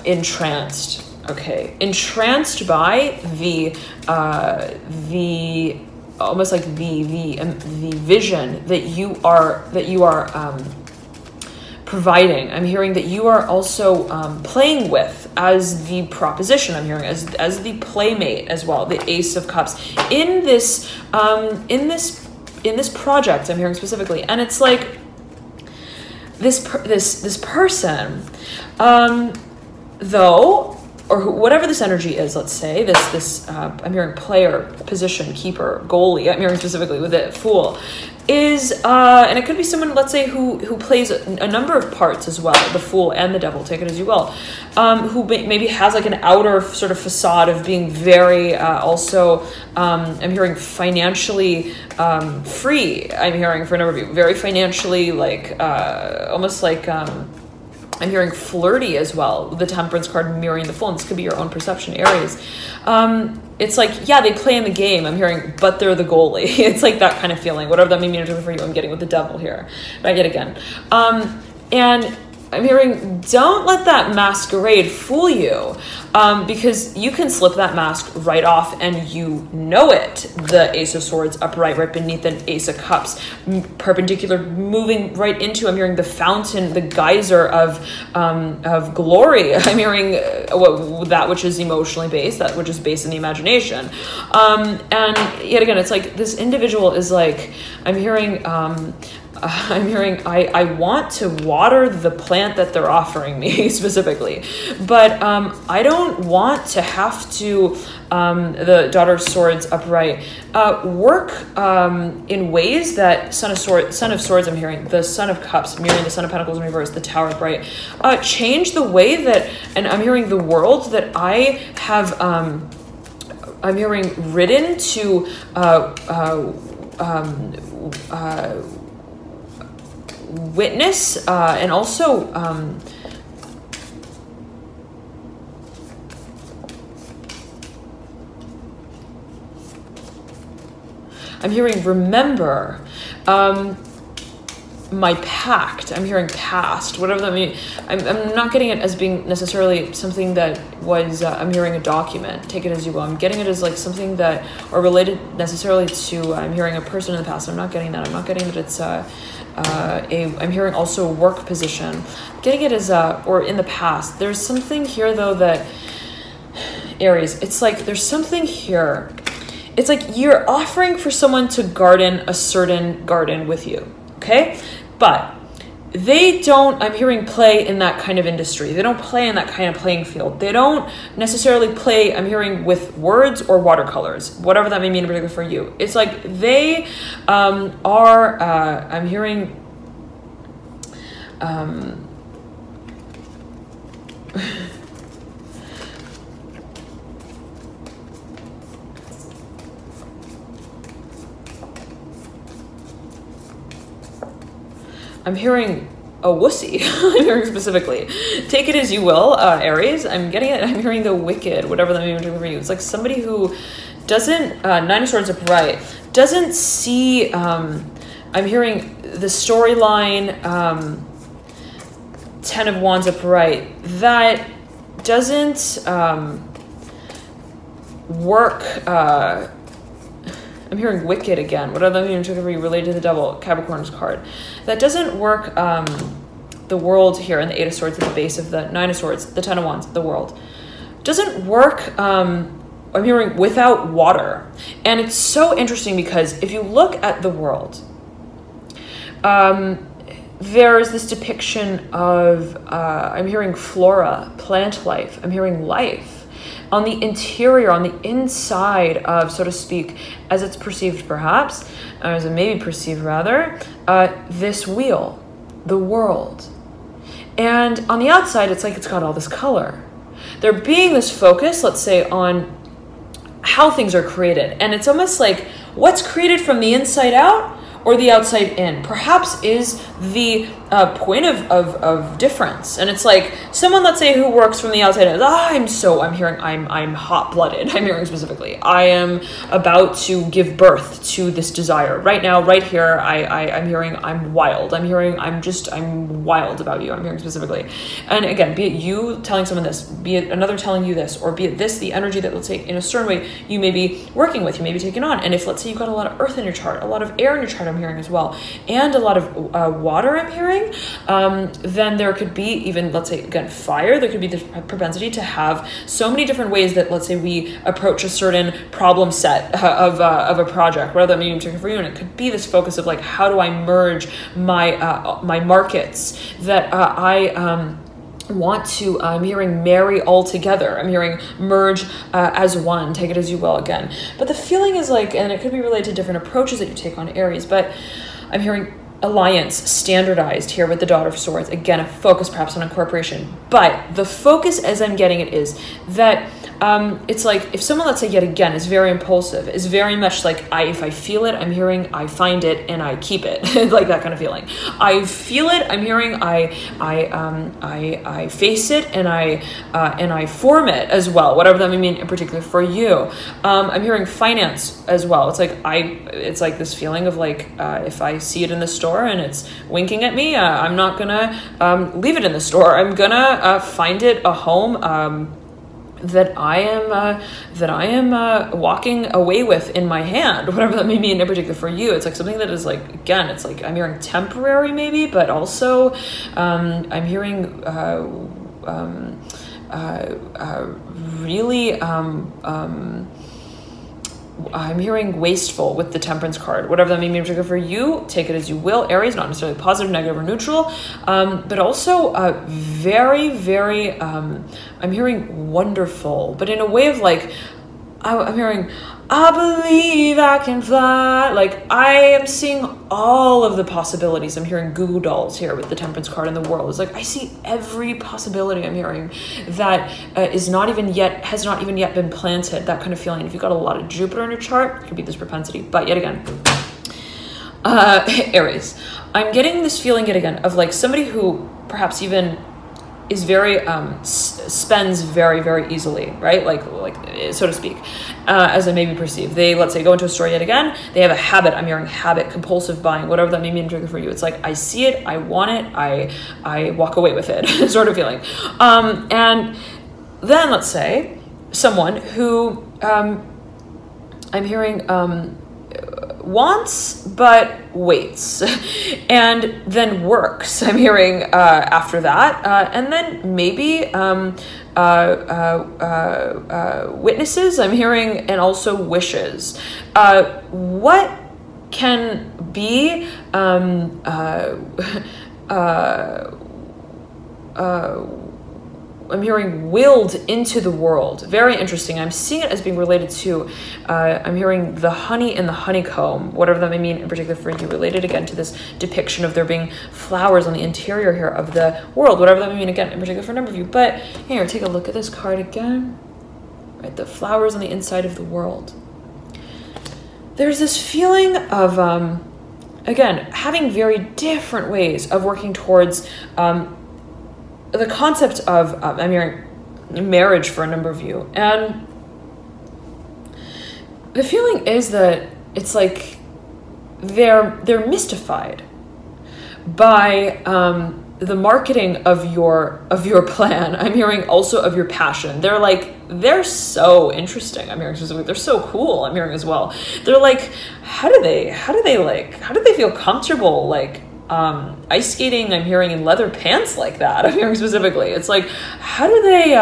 entranced. Okay, entranced by the almost like the vision that you are providing. I'm hearing that you are also playing with as the proposition. I'm hearing as the playmate as well, the Ace of Cups in this project. I'm hearing specifically, and it's like this person, though, or whatever this energy is. Let's say this I'm hearing player, position, keeper, goalie. I'm hearing specifically with it, Fool. Is and it could be someone, let's say, who plays a number of parts as well, the Fool and the Devil, take it as you will, who maybe has like an outer sort of facade of being very also I'm hearing financially free. I'm hearing for a number of you very financially like almost like I'm hearing flirty as well, the Temperance card mirroring the Fool, and this could be your own perception, Aries. It's like, yeah, they play in the game, I'm hearing, but they're the goalie. It's like that kind of feeling, whatever that may mean for you. I'm getting with the Devil here, right, yet again. And I'm hearing, don't let that masquerade fool you, because you can slip that mask right off and you know it. The Ace of Swords upright right beneath an Ace of Cups, perpendicular, moving right into, I'm hearing the fountain, the geyser of glory. I'm hearing that which is emotionally based, that which is based in the imagination. And yet again, it's like this individual is like, I'm hearing I want to water the plant that they're offering me specifically, but I don't want to have to, the Daughter of Swords upright, work in ways that Son of Swords, I'm hearing, the Son of Cups mirroring the Son of Pentacles in reverse, the Tower upright, change the way that, and I'm hearing the world that I have, I'm hearing ridden to witness and also I'm hearing remember my pact. I'm hearing past, whatever that means. I'm not getting it as being necessarily something that was I'm hearing a document, take it as you will. I'm getting it as like something that or related necessarily to I'm hearing a person in the past. I'm not getting that. I'm not getting that it's I'm hearing also a work position. I'm getting it as or in the past. There's something here though that Aries, it's like there's something here. It's like you're offering for someone to garden a certain garden with you, okay? But they don't, I'm hearing, play in that kind of industry. They don't play in that kind of playing field. They don't necessarily play, I'm hearing, with words or watercolors, whatever that may mean in particular for you. It's like they are, I'm hearing, I'm hearing a wussy. I'm hearing specifically. Take it as you will, Aries. I'm getting it. I'm hearing the wicked, whatever that means for you. It's like somebody who doesn't, Nine of Swords upright, doesn't see, I'm hearing the storyline, Ten of Wands upright, that doesn't work. I'm hearing wicked again. What other meaning for you related to the Devil, Capricorn's card? That doesn't work. The world here in the Eight of Swords at the base of the Nine of Swords, the Ten of Wands, the world doesn't work. I'm hearing without water, and it's so interesting because if you look at the world, there's this depiction of I'm hearing flora, plant life. I'm hearing life on the interior, on the inside of, so to speak, as it's perceived perhaps, or as it may be perceived rather, this wheel, the world. And on the outside, it's like it's got all this color. There being this focus, let's say, on how things are created. And it's almost like what's created from the inside out or the outside in, perhaps is the point of difference. And it's like someone, let's say, who works from the outside in, I'm hot-blooded. I'm hearing specifically, I am about to give birth to this desire right now, right here. I'm hearing I'm wild. I'm hearing I'm wild about you. I'm hearing specifically. And again, be it you telling someone this, be it another telling you this, or be it this, the energy that, let's say, in a certain way you may be working with, you may be taking on. And if, let's say, you've got a lot of earth in your chart, a lot of air in your chart, I'm hearing as well, and a lot of water, I'm hearing, then there could be even, let's say, again, fire. There could be the propensity to have so many different ways that, let's say, we approach a certain problem set of a project, whatever that means for you. And it could be this focus of like, how do I merge my markets that I want to, I'm hearing marry all together. I'm hearing merge as one. Take it as you will again. But the feeling is like, and it could be related to different approaches that you take on Aries, but I'm hearing alliance, standardized here with the Daughter of Swords. Again, a focus perhaps on incorporation. But the focus as I'm getting it is that it's like if someone, let's say, yet again, is very impulsive, is very much like, if I feel it, I'm hearing I find it and I keep it. Like that kind of feeling. I feel it, I'm hearing I face it and I form it as well, whatever that may mean in particular for you. I'm hearing finance as well. It's like this feeling of like, if I see it in the store and it's winking at me, I'm not gonna leave it in the store. I'm gonna find it a home that I am walking away with in my hand, whatever that may mean in particular for you. It's like something that is like, again, it's like I'm hearing temporary maybe, but also I'm hearing really I'm hearing wasteful with the Temperance card, whatever that may mean in particular for you. Take it as you will, Aries, not necessarily positive, negative, or neutral, but also very, very, I'm hearing wonderful, but in a way of like, I'm hearing, I believe I can fly. Like I am seeing all of the possibilities. I'm hearing Goo Goo Dolls here with the Temperance card in the world. It's like I see every possibility. I'm hearing that has not even yet been planted. That kind of feeling. If you've got a lot of Jupiter in your chart, it could be this propensity. But yet again, Aries, I'm getting this feeling yet again of like somebody who perhaps even is very spends very, very easily, right? Like so to speak, as it may be perceived. They, let's say, go into a store yet again. They have a habit. I'm hearing habit, compulsive buying, whatever that may mean for you. It's like I see it, I want it, I walk away with it, sort of feeling. And then let's say someone who I'm hearing wants but waits and then works. I'm hearing after that and then maybe witnesses. I'm hearing, and also wishes. What can be I'm hearing willed into the world. Very interesting. I'm seeing it as being related to, I'm hearing the honey and the honeycomb, whatever that may mean in particular for you, related again to this depiction of there being flowers on the interior here of the world, whatever that may mean again in particular for a number of you. But here, take a look at this card again. Right, the flowers on the inside of the world. There's this feeling of again, having very different ways of working towards the concept of, I'm hearing marriage for a number of you. And the feeling is that it's like they're mystified by the marketing of your plan. I'm hearing also of your passion. They're so interesting. I'm hearing specifically, they're so cool. I'm hearing as well. They're like, how do they feel comfortable like ice skating? I'm hearing in leather pants like that. I'm hearing specifically. It's like, how do they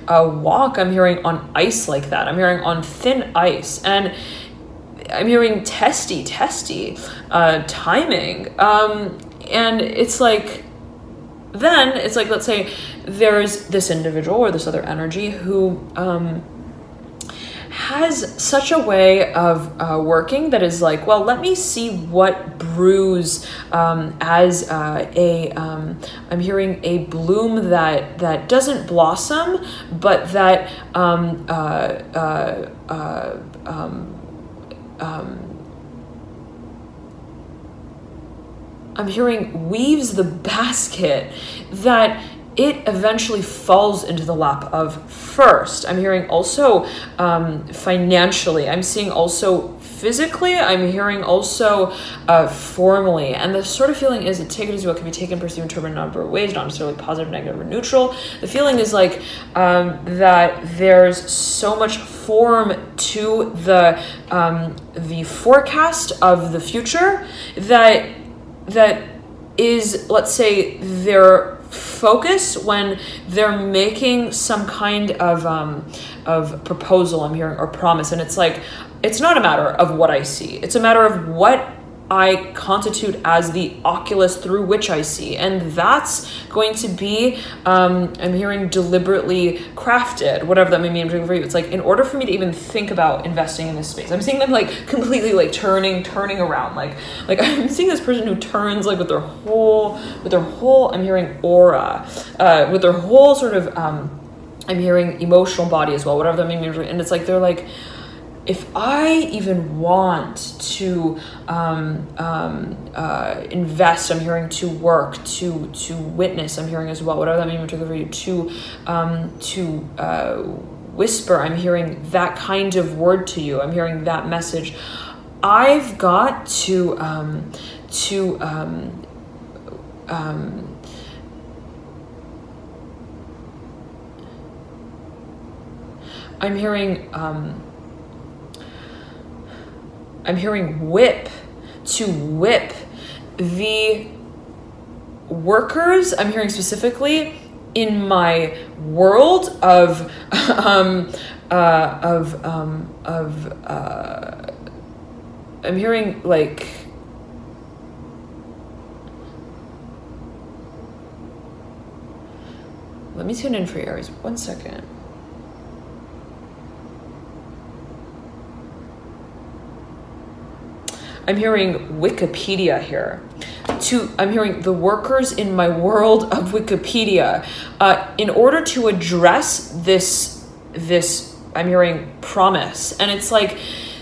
walk? I'm hearing on ice like that. I'm hearing on thin ice, and I'm hearing testy timing. And it's like, then it's like, let's say there's this individual or this other energy who has such a way of working that is like, well, let me see what brews as I'm hearing a bloom that doesn't blossom, but that I'm hearing weaves the basket that it eventually falls into the lap of first. I'm hearing also financially. I'm seeing also physically. I'm hearing also formally. And the sort of feeling is that take it as what can be taken, perceived, interpreted in a number of ways, not necessarily positive, negative, or neutral. The feeling is like that there's so much form to the forecast of the future that is, let's say, their focus when they're making some kind of proposal, I'm hearing, or promise. And it's like, it's not a matter of what I see. It's a matter of what I constitute as the oculus through which I see. And that's going to be, I'm hearing, deliberately crafted, whatever that may mean for you. It's like, in order for me to even think about investing in this space, I'm seeing them like completely like turning around. Like I'm seeing this person who turns like with their whole, I'm hearing aura, with their whole sort of, I'm hearing emotional body as well, whatever that may mean. And it's like, they're like, if I even want to invest, I'm hearing, to work, to witness, I'm hearing as well, whatever that means for you, to whisper, I'm hearing that kind of word to you, I'm hearing that message. I've got to I'm hearing I'm hearing whip, to whip the workers, I'm hearing specifically in my world of I'm hearing like, let me tune in for Aries, 1 second. I'm hearing Wikipedia here. I'm hearing the workers in my world of Wikipedia. In order to address this, I'm hearing promise. And it's like,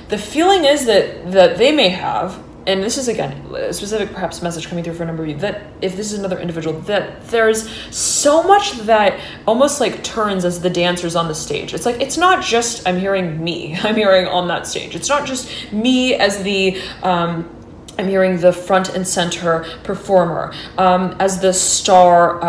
the feeling is that they may have, and this is again a specific perhaps message coming through for a number of you, that if this is another individual, that there's so much that almost like turns as the dancers on the stage. It's like, it's not just, I'm hearing me, I'm hearing on that stage. It's not just me as the, I'm hearing the front and center performer, as the star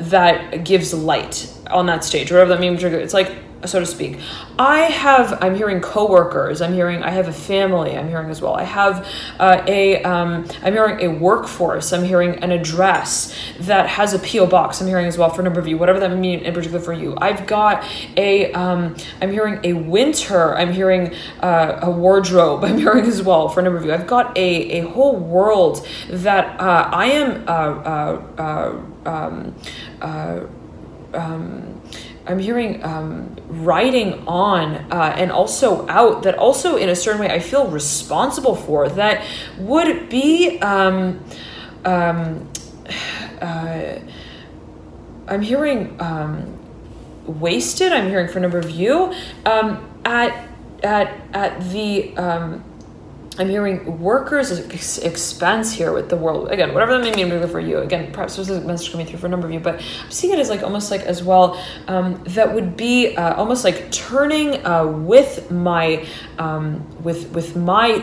that gives light on that stage, whatever that means. It's like, so to speak. I'm hearing coworkers, I have a family, I'm hearing as well. I have I'm hearing a workforce, I'm hearing an address that has a P.O. box, I'm hearing as well for a number of you, whatever that means in particular for you. I've got I'm hearing a winter, I'm hearing a wardrobe, I'm hearing as well for a number of you. I've got a whole world that I am I'm hearing writing on and also out, that also in a certain way I feel responsible for, that would be I'm hearing wasted, I'm hearing for a number of you at the I'm hearing workers' expense here with the world. Again, whatever that may mean for you. Again, perhaps there's a message coming through for a number of you, but I'm seeing it as like almost like as well, that would be almost like turning with my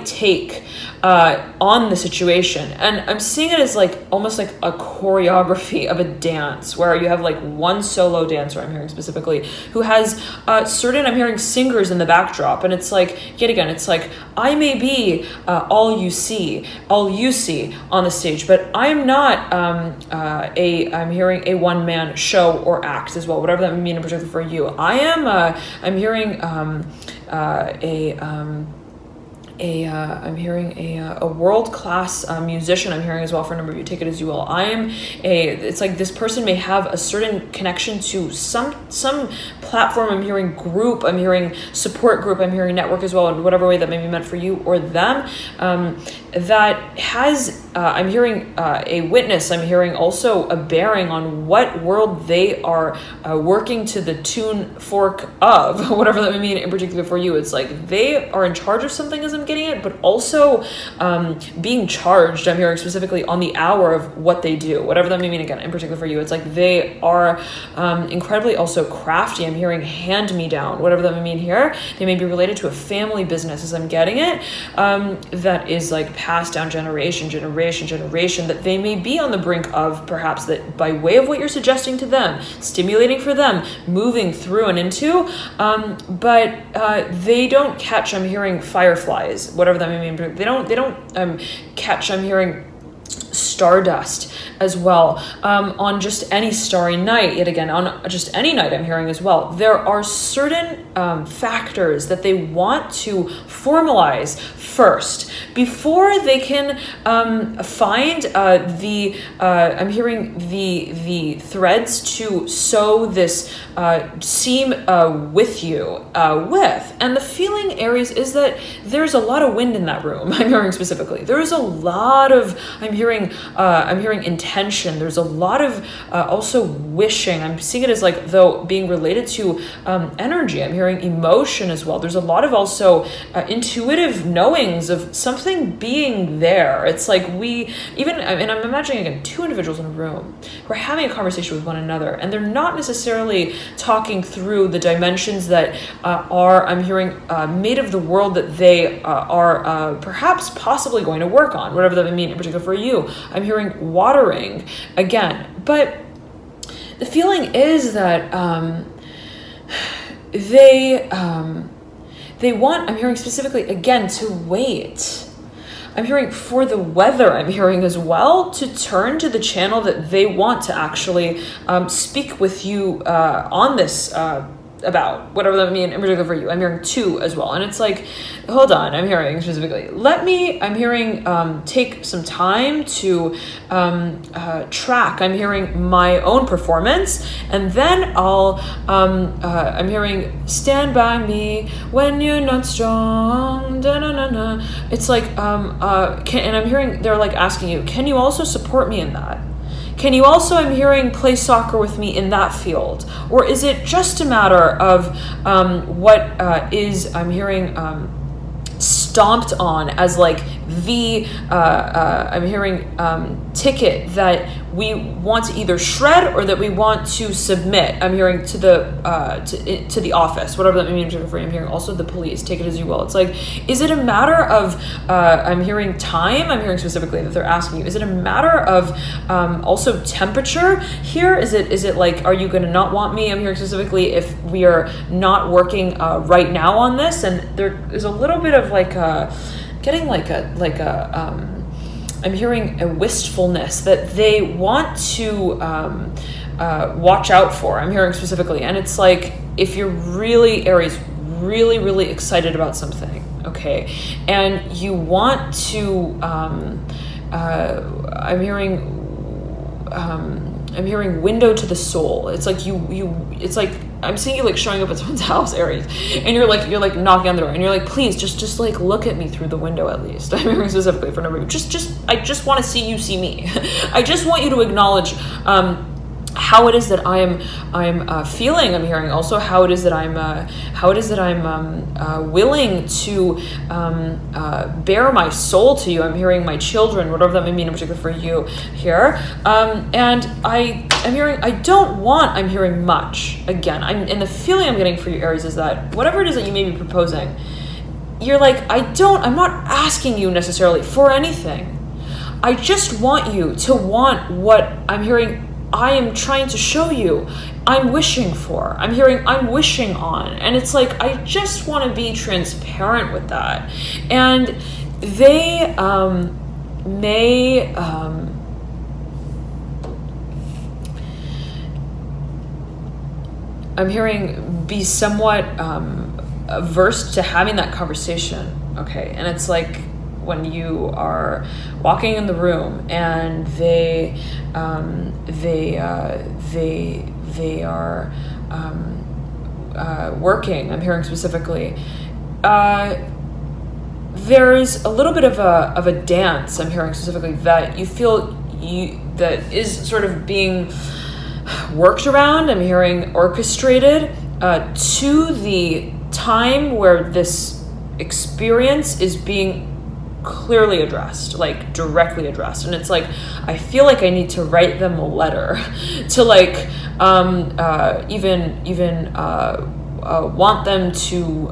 take on the situation. And I'm seeing it as like almost like a choreography of a dance where you have like one solo dancer, I'm hearing specifically, who has certain, I'm hearing singers in the backdrop. And it's like, yet again, it's like, I may be all you see on the stage, but I'm not I'm hearing a one-man show or act as well, whatever that may mean in particular for you. I am I'm hearing I'm hearing a world-class musician. I'm hearing as well for a number of you. Take it as you will. It's like this person may have a certain connection to some platform. I'm hearing group. I'm hearing support group. I'm hearing network as well, in whatever way that may be meant for you or them. That has I'm hearing a witness. I'm hearing also a bearing on what world they are working to the tune fork of, whatever that may mean in particular for you. It's like they are in charge of something as I'm getting it, but also being charged, I'm hearing specifically on the hour of what they do, whatever that may mean again in particular for you. It's like they are incredibly also crafty. I'm hearing hand-me-down, whatever that may mean here. They may be related to a family business as I'm getting it, that is like passed down generation, that they may be on the brink of, perhaps that by way of what you're suggesting to them, stimulating for them, moving through and into, but they don't catch, I'm hearing fireflies, whatever that may mean. They don't catch, I'm hearing stardust as well, on just any starry night. Yet again, on just any night, I'm hearing as well, there are certain factors that they want to formalize first before they can find I'm hearing the threads to sew this seam with you with. And the feeling, Aries, is that there's a lot of wind in that room. I'm hearing specifically there's a lot of I'm hearing intention. There's a lot of also wishing. I'm seeing it as like though being related to energy. I'm hearing emotion as well. There's a lot of also intuitive knowings of something being there. It's like and I'm imagining again two individuals in a room who are having a conversation with one another, and they're not necessarily talking through the dimensions that I'm hearing made of the world that they are perhaps possibly going to work on, whatever that may mean in particular for you. I'm hearing watering again, but the feeling is that they want, I'm hearing specifically again, to wait. I'm hearing for the weather, I'm hearing as well, to turn to the channel that they want to actually speak with you on this about, whatever that means in particular for you. I'm hearing two as well. And it's like, hold on, I'm hearing specifically, I'm hearing take some time to track, I'm hearing my own performance, and then I'm hearing stand by me when you're not strong, da-na-na-na. It's like, and I'm hearing they're like asking you, can you also support me in that? Can you also, I'm hearing, play soccer with me in that field? Or is it just a matter of I'm hearing stomped on as like I'm hearing ticket that we want to either shred or that we want to submit. I'm hearing to the office, whatever that means for you. I'm hearing also the police. Take it as you will. It's like, is it a matter of I'm hearing time? I'm hearing specifically that they're asking you. Is it a matter of also temperature here? Is it like, are you going to not want me? I'm hearing specifically if we are not working right now on this, and there is a little bit of like getting I'm hearing a wistfulness that they want to watch out for. I'm hearing specifically, and it's like, if you're really, Aries, really, really excited about something, okay, and you want to, I'm hearing window to the soul. It's like it's like, I'm seeing you like showing up at someone's house, Aries, and you're like knocking on the door, and you're like, please just like look at me through the window at least. I'm hearing specifically for a number of you. I just want to see you see me. I just want you to acknowledge how it is that I'm feeling. I'm hearing also how it is that I'm willing to bare my soul to you. I'm hearing my children, whatever that may mean in particular for you here. And I'm hearing I don't want. I'm hearing much again. And the feeling I'm getting for you, Aries, is that whatever it is that you may be proposing, you're like, I'm not asking you necessarily for anything. I just want you to want what I'm hearing. I am trying to show you I'm wishing for. I'm hearing I'm wishing on. And it's like, I just want to be transparent with that. And they may I'm hearing be somewhat averse to having that conversation. Okay. And it's like when you are walking in the room and they are working. I'm hearing specifically. There's a little bit of a dance. I'm hearing specifically that you feel that is sort of being worked around. I'm hearing orchestrated to the time where this experience is being clearly addressed, like directly addressed. And it's like, I feel like I need to write them a letter to like even want them to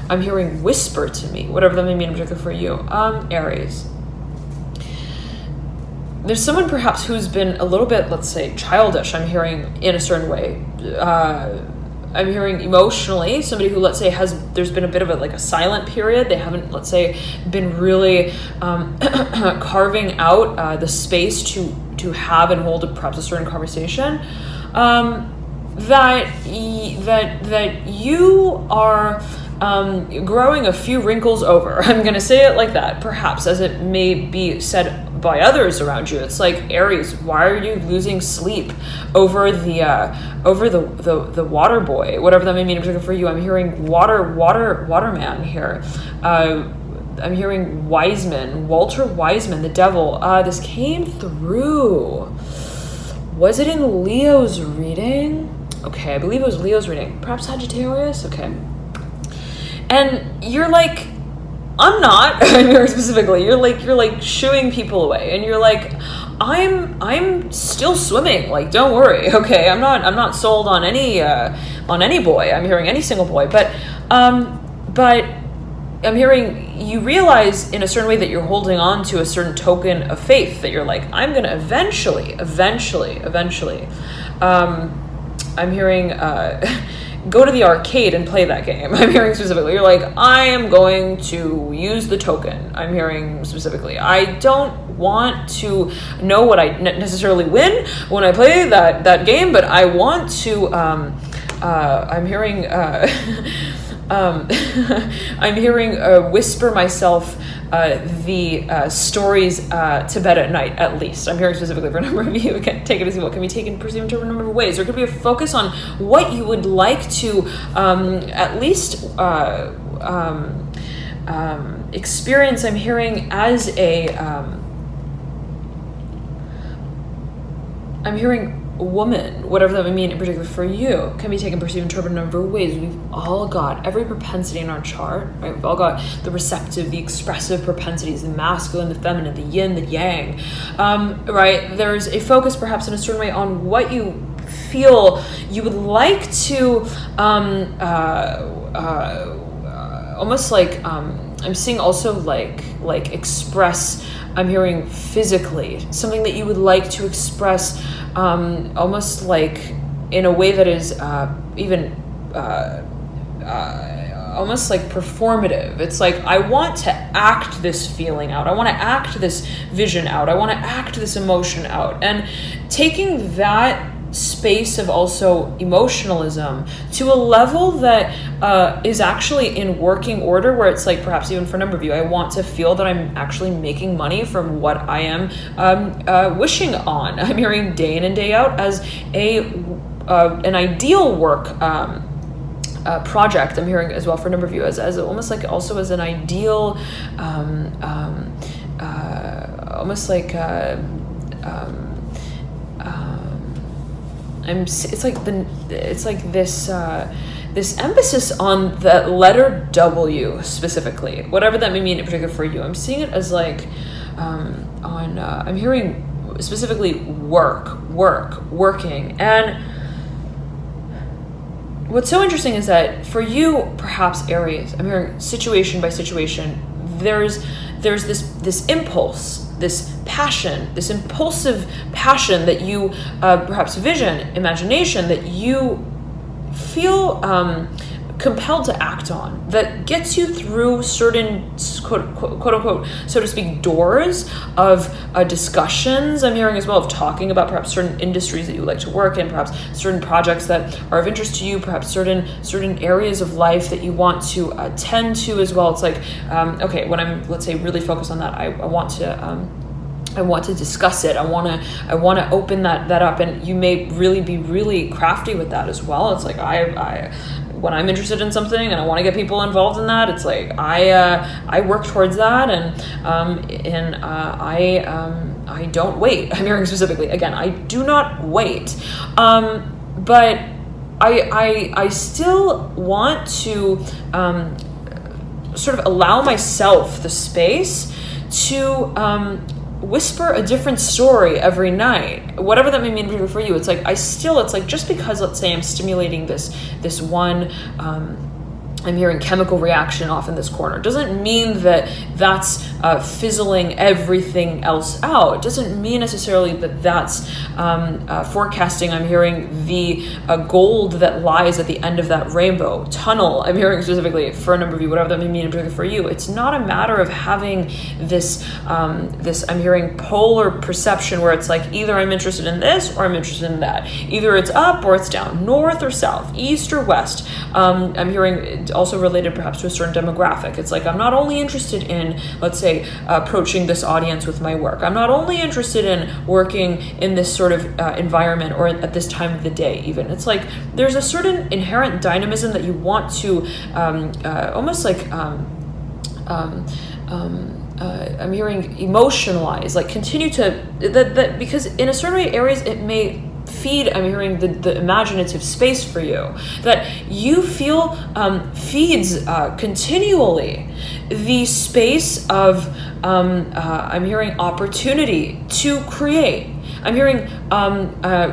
I'm hearing whisper to me, whatever that may mean in particular for you, Aries. There's someone perhaps who's been a little bit, let's say, childish, I'm hearing, in a certain way. I'm hearing emotionally, somebody who, let's say, there's been a bit of a silent period. They haven't, let's say, been really carving out the space to have and hold perhaps a certain conversation. That you are growing a few wrinkles over. I'm going to say it like that, perhaps, as it may be said by others around you. It's like, Aries, why are you losing sleep over the water boy, whatever that may mean in particular for you? I'm hearing waterman here. I'm hearing Wiseman, Walter Wiseman, the devil. This came through. Was it in Leo's reading? Okay, I believe it was Leo's reading. Perhaps Sagittarius? Okay. And you're like, I'm not. You're specifically, you're like shooing people away, and you're like, I'm still swimming. Like, don't worry. Okay, I'm not sold on any boy. I'm hearing any single boy, but I'm hearing you realize in a certain way that you're holding on to a certain token of faith, that you're like, I'm gonna eventually. I'm hearing go to the arcade and play that game. I'm hearing specifically, you're like, I am going to use the token. I'm hearing specifically, I don't want to know what I necessarily win when I play that game, but I want to, I'm hearing, I'm hearing whisper myself the stories to bed at night, at least. I'm hearing specifically for a number of you. We can take it as what can be taken, perceived, interpreted in a number of ways. There could be a focus on what you would like to at least experience. I'm hearing as a I'm hearing woman, whatever that would mean in particular for you, can be taken, perceived, interpreted in a number of ways. We've all got every propensity in our chart, right? We've all got the receptive, the expressive propensities, the masculine, the feminine, the yin, the yang, right? There's a focus perhaps in a certain way on what you feel you would like to almost like I'm seeing also like express. I'm hearing physically something that you would like to express, almost like in a way that is even almost like performative. It's like, I want to act this feeling out. I want to act this vision out. I want to act this emotion out. And taking that space of also emotionalism to a level that is actually in working order, where it's like, perhaps even for a number of you, I want to feel that I'm actually making money from what I am wishing on. I'm hearing day in and day out as an ideal work project, I'm hearing as well for a number of you, as almost like also as an ideal, almost like it's like this emphasis on the letter W specifically, whatever that may mean in particular for you. I'm seeing it as like I'm hearing specifically working. And what's so interesting is that for you, perhaps Aries, I'm hearing situation by situation, there's this impulse, this passion, this impulsive passion that you, perhaps vision, imagination, that you feel compelled to act on, that gets you through certain quote unquote, so to speak, doors of discussions. I'm hearing as well of talking about perhaps certain industries that you like to work in, perhaps certain projects that are of interest to you, perhaps certain areas of life that you want to tend to as well. It's like, okay, when I'm, let's say, really focused on that, I want to discuss it. I want to open that up, and you may really be really crafty with that as well. It's like when I'm interested in something and I want to get people involved in that, it's like I work towards that, and I don't wait. I'm hearing specifically, again, I do not wait, but I still want to sort of allow myself the space to whisper a different story every night, whatever that may mean for you. It's like it's like, just because, let's say, I'm stimulating this one I'm hearing chemical reaction off in this corner, doesn't mean that that's fizzling everything else out. It doesn't mean necessarily that that's forecasting. I'm hearing the gold that lies at the end of that rainbow tunnel. I'm hearing specifically for a number of you, whatever that may mean in particular for you. It's not a matter of having this I'm hearing polar perception where it's like either I'm interested in this or I'm interested in that. Either it's up or it's down, north or south, east or west. I'm hearing also related perhaps to a certain demographic. It's like, I'm not only interested in, let's say, approaching this audience with my work. I'm not only interested in working in this sort of environment or at this time of the day even. It's like there's a certain inherent dynamism that you want to almost like I'm hearing emotionalize, like continue to that because in a certain way, Aries, it may feed, I'm hearing the imaginative space for you, that you feel feeds continually the space of I'm hearing opportunity to create. I'm hearing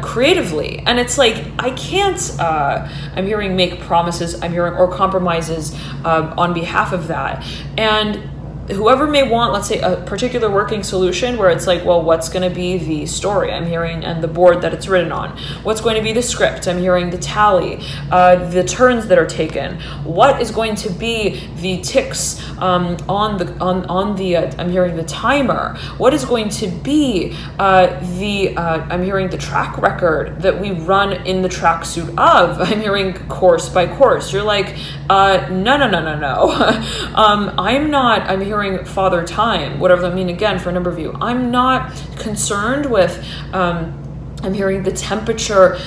creatively, and it's like I can't I'm hearing make promises, I'm hearing, or compromises on behalf of that. And whoever may want, let's say, a particular working solution where it's like, well, what's going to be the story I'm hearing and the board that it's written on? What's going to be the script? I'm hearing the tally, the turns that are taken. What is going to be the ticks on the I'm hearing the timer? What is going to be I'm hearing the track record that we run in the tracksuit of? I'm hearing course by course. You're like, no. I'm not. I'm hearing father time, whatever that means again for a number of you. I'm not concerned with I'm hearing the temperature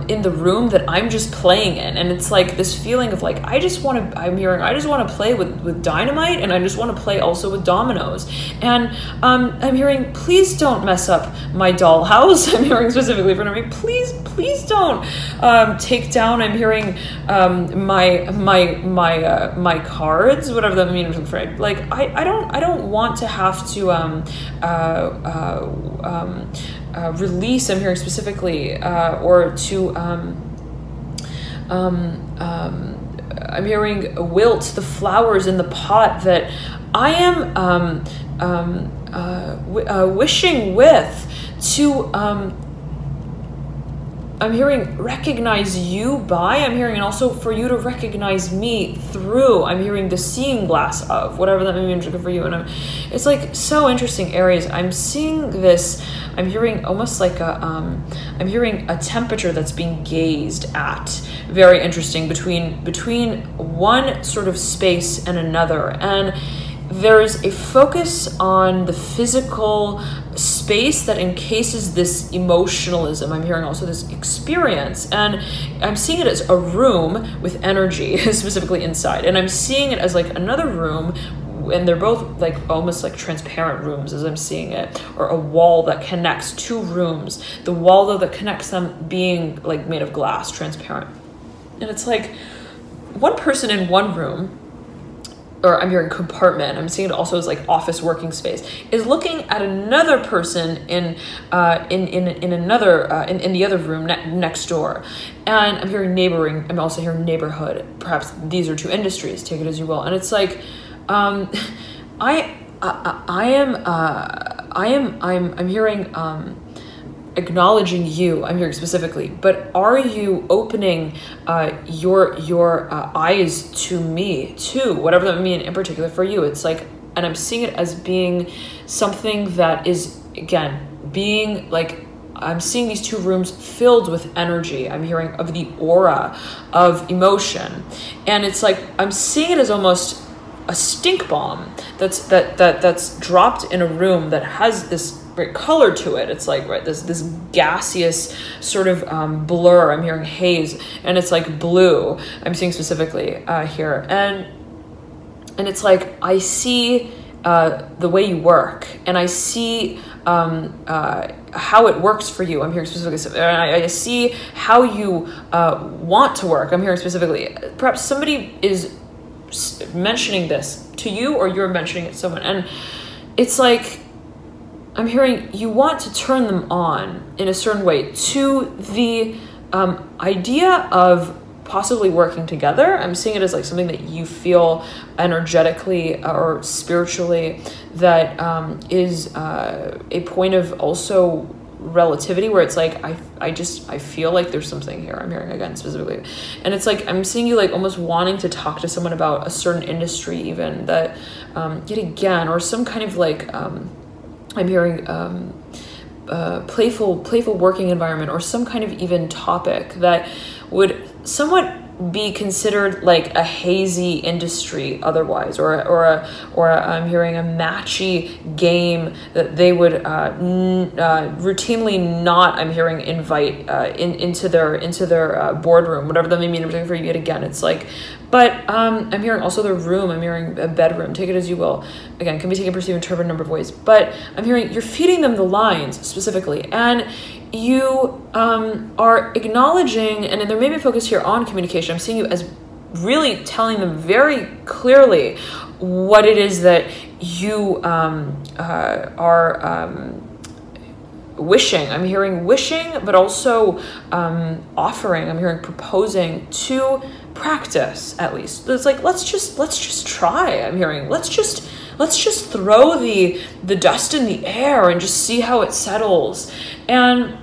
in the room that I'm just playing in, and it's like this feeling of like I just want to play with dynamite, and I just want to play also with dominoes. And I'm hearing, please don't mess up my dollhouse. I'm hearing specifically for me, please don't take down. I'm hearing my cards, whatever that means. Like I don't want to have to release, I'm hearing specifically, or to I'm hearing wilt the flowers in the pot that I am wishing with to I'm hearing recognize you by, I'm hearing, and also for you to recognize me through, I'm hearing the seeing glass of, whatever that may mean for you. And it's like so interesting, Aries. I'm seeing this, I'm hearing almost like I'm hearing a temperature that's being gazed at. Very interesting between one sort of space and another. And there's a focus on the physical space space that encases this emotionalism. I'm hearing also this experience, and I'm seeing it as a room with energy specifically inside, and I'm seeing it as like another room, and they're both like almost like transparent rooms as I'm seeing it, or a wall that connects two rooms, the wall though that connects them being like made of glass, transparent. And it's like one person in one room, or I'm hearing compartment, I'm seeing it also as like office working space, is looking at another person in the other room next door. And I'm hearing neighboring, I'm also hearing neighborhood. Perhaps these are two industries, take it as you will. And it's like, I'm hearing acknowledging you. I'm hearing specifically, but are you opening your eyes to me too? Whatever that means in particular for you. It's like, and I'm seeing it as being something that is, again, being like, I'm seeing these two rooms filled with energy. I'm hearing of the aura of emotion, and it's like I'm seeing it as almost a stink bomb that's dropped in a room that has this great color to it. It's like, right, this gaseous sort of blur. I'm hearing haze, and it's like blue. I'm seeing specifically here, and it's like I see the way you work, and I see how it works for you. I'm hearing specifically, and I see how you want to work. I'm hearing specifically. Perhaps somebody is mentioning this to you, or you're mentioning it to someone, and it's like I'm hearing you want to turn them on in a certain way to the idea of possibly working together. I'm seeing it as like something that you feel energetically or spiritually that is a point of also relativity, where it's like I feel like there's something here. I'm hearing again specifically, and it's like I'm seeing you like almost wanting to talk to someone about a certain industry, even that yet again, or some kind of like I'm hearing playful working environment, or some kind of even topic that would somewhat be considered like a hazy industry otherwise, or I'm hearing a matchy game that they would routinely not, I'm hearing, invite into their boardroom, whatever that may mean for you. Yet again, it's like, but I'm hearing also the room. I'm hearing a bedroom. Take it as you will. Again, can be taken, perceived, interpreted a number of ways. But I'm hearing you're feeding them the lines specifically, and you are acknowledging, and there may be a focus here on communication. I'm seeing you as really telling them very clearly what it is that you are wishing. I'm hearing wishing, but also offering. I'm hearing proposing to practice, at least. It's like, let's just try. I'm hearing let's just throw the dust in the air and just see how it settles. And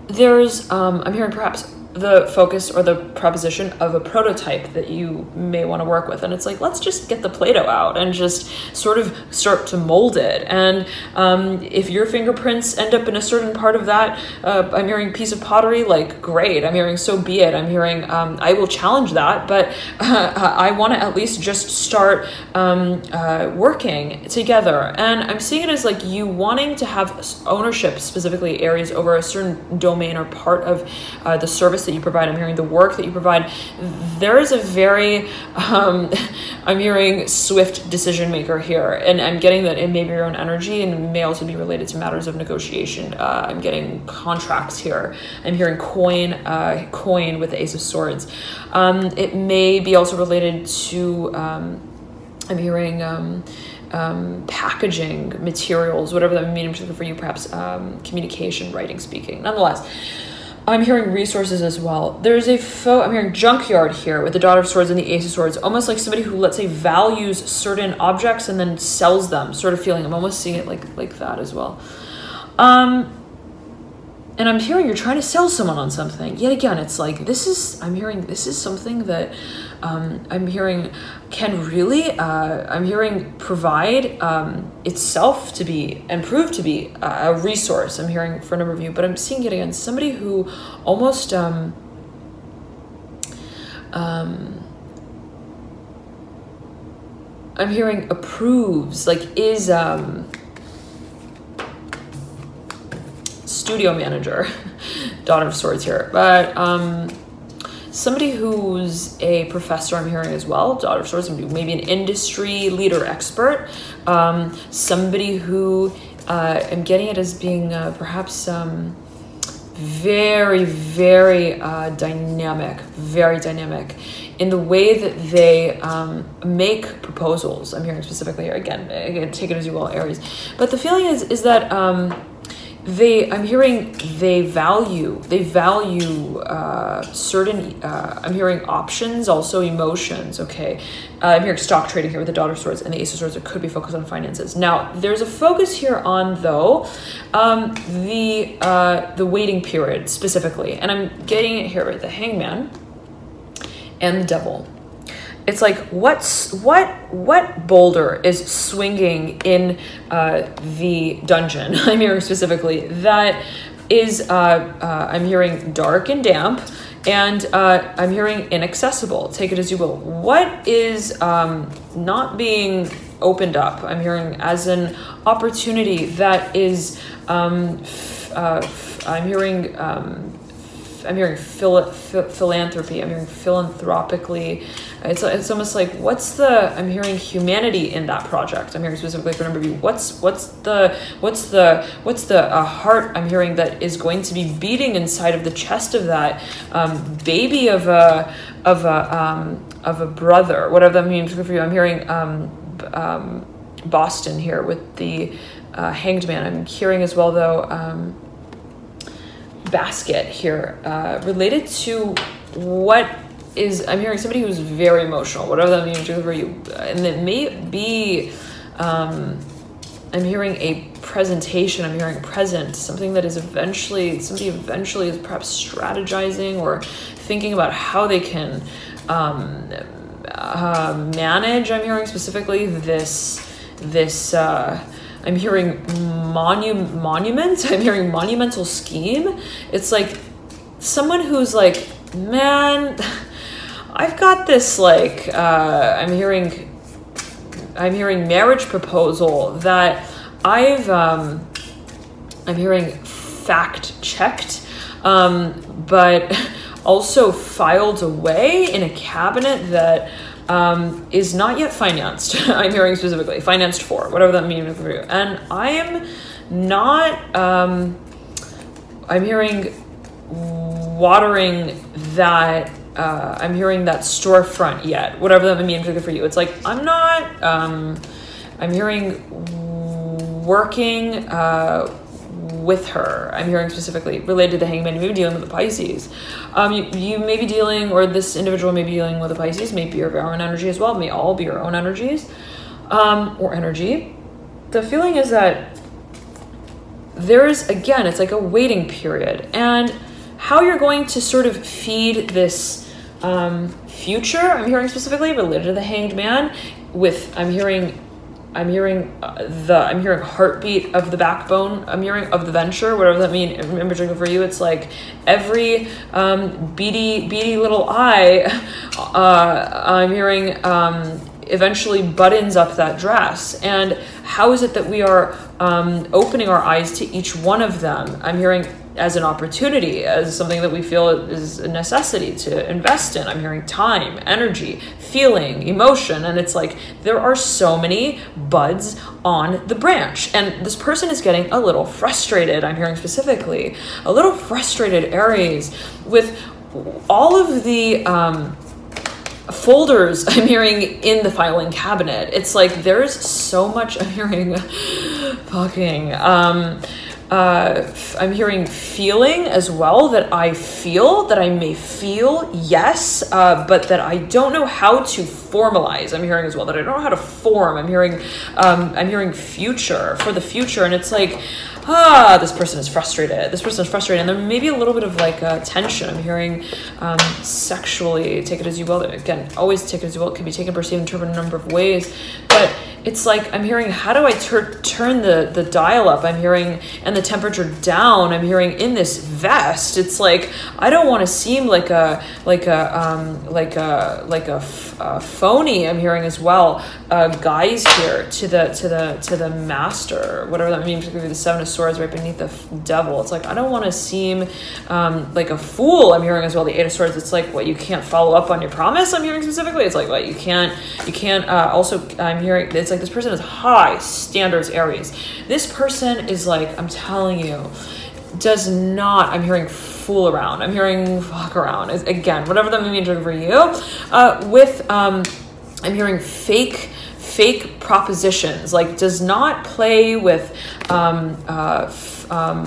there's I'm hearing perhaps the focus or the proposition of a prototype that you may want to work with, and it's like, let's just get the Play-Doh out and just sort of start to mold it. And if your fingerprints end up in a certain part of that I'm hearing piece of pottery, like, great. I'm hearing so be it. I'm hearing I will challenge that, but I want to at least just start working together. And I'm seeing it as like you wanting to have ownership, specifically Aries, over a certain domain or part of the service that you provide. I'm hearing the work that you provide. There is a very I'm hearing swift decision maker here, and I'm getting that it may be your own energy, and it may also be related to matters of negotiation. I'm getting contracts here. I'm hearing coin with the Ace of Swords. It may be also related to I'm hearing packaging materials, whatever that means for you, perhaps communication, writing, speaking. Nonetheless, I'm hearing resources as well. There's I'm hearing junkyard here with the Daughter of Swords and the Ace of Swords, almost like somebody who, let's say, values certain objects and then sells them, sort of feeling. I'm almost seeing it like that as well. And I'm hearing you're trying to sell someone on something. Yet again, it's like, I'm hearing this is something that I'm hearing can really, I'm hearing provide itself to be and prove to be a resource. I'm hearing for a number of you, but I'm seeing it again, somebody who almost, I'm hearing approves, like is, studio manager, Daughter of Swords here, but somebody who's a professor, I'm hearing as well, Daughter of Swords, maybe an industry leader expert, somebody who I'm getting it as being perhaps very, very dynamic in the way that they make proposals. I'm hearing specifically here, again, take it as you will, Aries. But the feeling is that I'm hearing they value certain, I'm hearing options, also emotions, okay? I'm hearing stock trading here with the Daughter of Swords and the Ace of Swords. It could be focused on finances. Now, there's a focus here on, though, the waiting period specifically. And I'm getting it here with the Hangman and the Devil. It's like, what boulder is swinging in the dungeon? I'm hearing specifically that is, I'm hearing dark and damp, and I'm hearing inaccessible. Take it as you will. What is not being opened up? I'm hearing as an opportunity that is, I'm hearing philanthropy. I'm hearing philanthropically. It's almost like, I'm hearing humanity in that project. I'm hearing specifically for a number of you. What's the heart I'm hearing that is going to be beating inside of the chest of that baby of a brother, whatever that means for you. I'm hearing Boston here with the Hanged Man. I'm hearing as well, though, basket here, related to what is, I'm hearing somebody who's very emotional, whatever that means for you. And it may be, I'm hearing a presentation, I'm hearing present, something that is somebody eventually is perhaps strategizing or thinking about how they can manage, I'm hearing specifically this I'm hearing monument. I'm hearing monumental scheme. It's like someone who's like, man, I've got this, like, I'm hearing marriage proposal that I'm hearing fact checked, but also filed away in a cabinet that is not yet financed. I'm hearing specifically financed for, whatever that means for you. And I am not, I'm hearing watering that, I'm hearing that storefront yet, whatever that means for you. It's like, I'm not, I'm hearing working, with her. I'm hearing specifically related to the Hangman. You may be dealing with the Pisces. You may be dealing, or this individual may be dealing with the Pisces, may be your own energy as well, may all be your own energies, or energy. The feeling is that there's, again, it's like a waiting period, and how you're going to sort of feed this future, I'm hearing specifically related to the Hanged Man with, I'm hearing heartbeat of the backbone. I'm hearing of the venture, whatever that means. Remember, for you, it's like every beady little eye. I'm hearing eventually buttons up that dress. And how is it that we are opening our eyes to each one of them? I'm hearing as an opportunity, as something that we feel is a necessity to invest in. I'm hearing time, energy, feeling, emotion, and it's like there are so many buds on the branch, and this person is getting a little frustrated. I'm hearing specifically a little frustrated, Aries, with all of the folders I'm hearing in the filing cabinet. It's like there's so much. I'm hearing fucking I'm hearing feeling as well, that I may feel, yes, but that I don't know how to formalize. I'm hearing as well that I don't know how to form. I'm hearing future, for the future, and it's like, this person is frustrated. This person is frustrated, and there may be a little bit of like tension. I'm hearing sexually, take it as you will. Again, always take it as you will. It can be taken, perceived, interpreted in a number of ways, but it's like I'm hearing, how do I turn the dial up? I'm hearing, and the temperature down. I'm hearing in this vest. It's like I don't want to seem like a phony. I'm hearing as well. Guys here to the master, whatever that means. The Seven of Swords right beneath the Devil. It's like, I don't want to seem like a fool. I'm hearing as well the Eight of Swords. It's like, what, you can't follow up on your promise? I'm hearing specifically. It's like, what, you can't also, I'm hearing, it's like this person has high standards, Aries. This person is like, I'm telling you, does not, I'm hearing fool around. I'm hearing fuck around. Again, whatever that may mean for you. I'm hearing fake propositions, like does not play with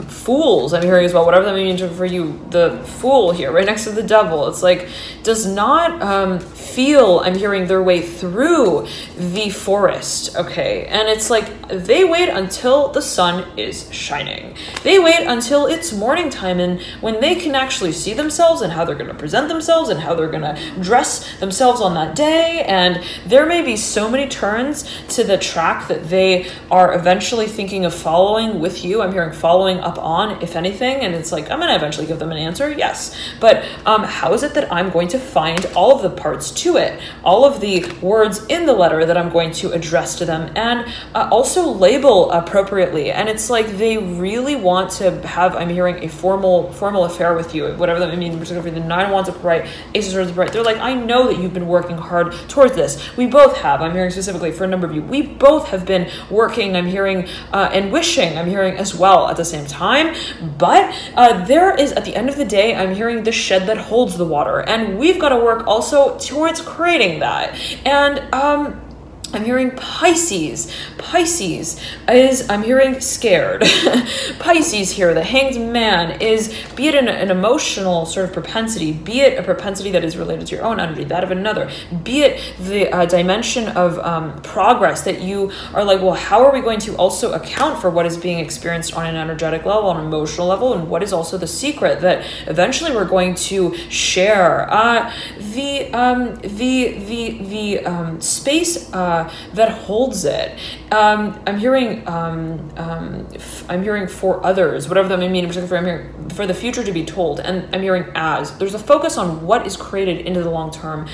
fools. I'm hearing as well, whatever that means for you, the Fool here right next to the Devil. It's like does not feel, I'm hearing, their way through the forest. Okay, and it's like they wait until the sun is shining. They wait until it's morning time, and when they can actually see themselves and how they're going to present themselves and how they're going to dress themselves on that day. And there may be so many turns to the track that they are eventually thinking of following with you. I'm hearing following up on, if anything, and it's like, I'm going to eventually give them an answer, yes. But how is it that I'm going to find all of the parts to it, all of the words in the letter that I'm going to address to them, and also label appropriately? And it's like they really want to have, I'm hearing, a formal affair with you, whatever that means, particularly the Nine of Wands upright, Ace of Swords upright. They're like, I know that you've been working hard towards this. We both have. I'm hearing specifically for a number of you. We both have been working, I'm hearing, and wishing, I'm hearing as well at the same time. But there is, at the end of the day, I'm hearing the shed that holds the water, and we've got to work also towards creating that. And I'm hearing Pisces. Pisces is, I'm hearing, scared. Pisces here, the Hanged Man, is, be it an emotional sort of propensity, be it a propensity that is related to your own energy, that of another, be it the dimension of progress that you are like, well, how are we going to also account for what is being experienced on an energetic level, on an emotional level, and what is also the secret that eventually we're going to share? The space that holds it. I'm hearing for others, whatever that may mean. In particular, I'm hearing for the future to be told, and I'm hearing as there's a focus on what is created into the long term.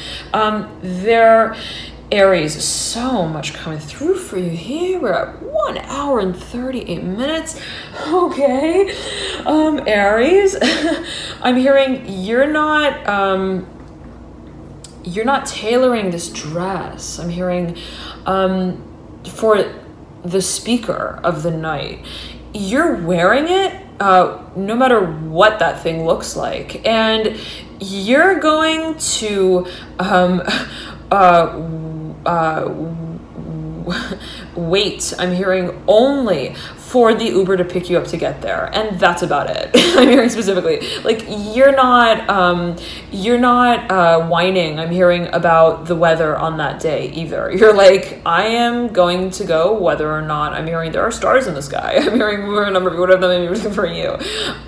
There, Aries, so much coming through for you here. We're at 1 hour and 38 minutes. Okay, Aries, I'm hearing you're not tailoring this dress. I'm hearing for the speaker of the night, you're wearing it no matter what that thing looks like, and you're going to wait, I'm hearing, only for the Uber to pick you up to get there, and that's about it. I'm hearing specifically, like, you're not whining, I'm hearing, about the weather on that day either. You're like, I am going to go whether or not, I'm hearing, there are stars in the sky. I'm hearing a number of whatever that may be for you.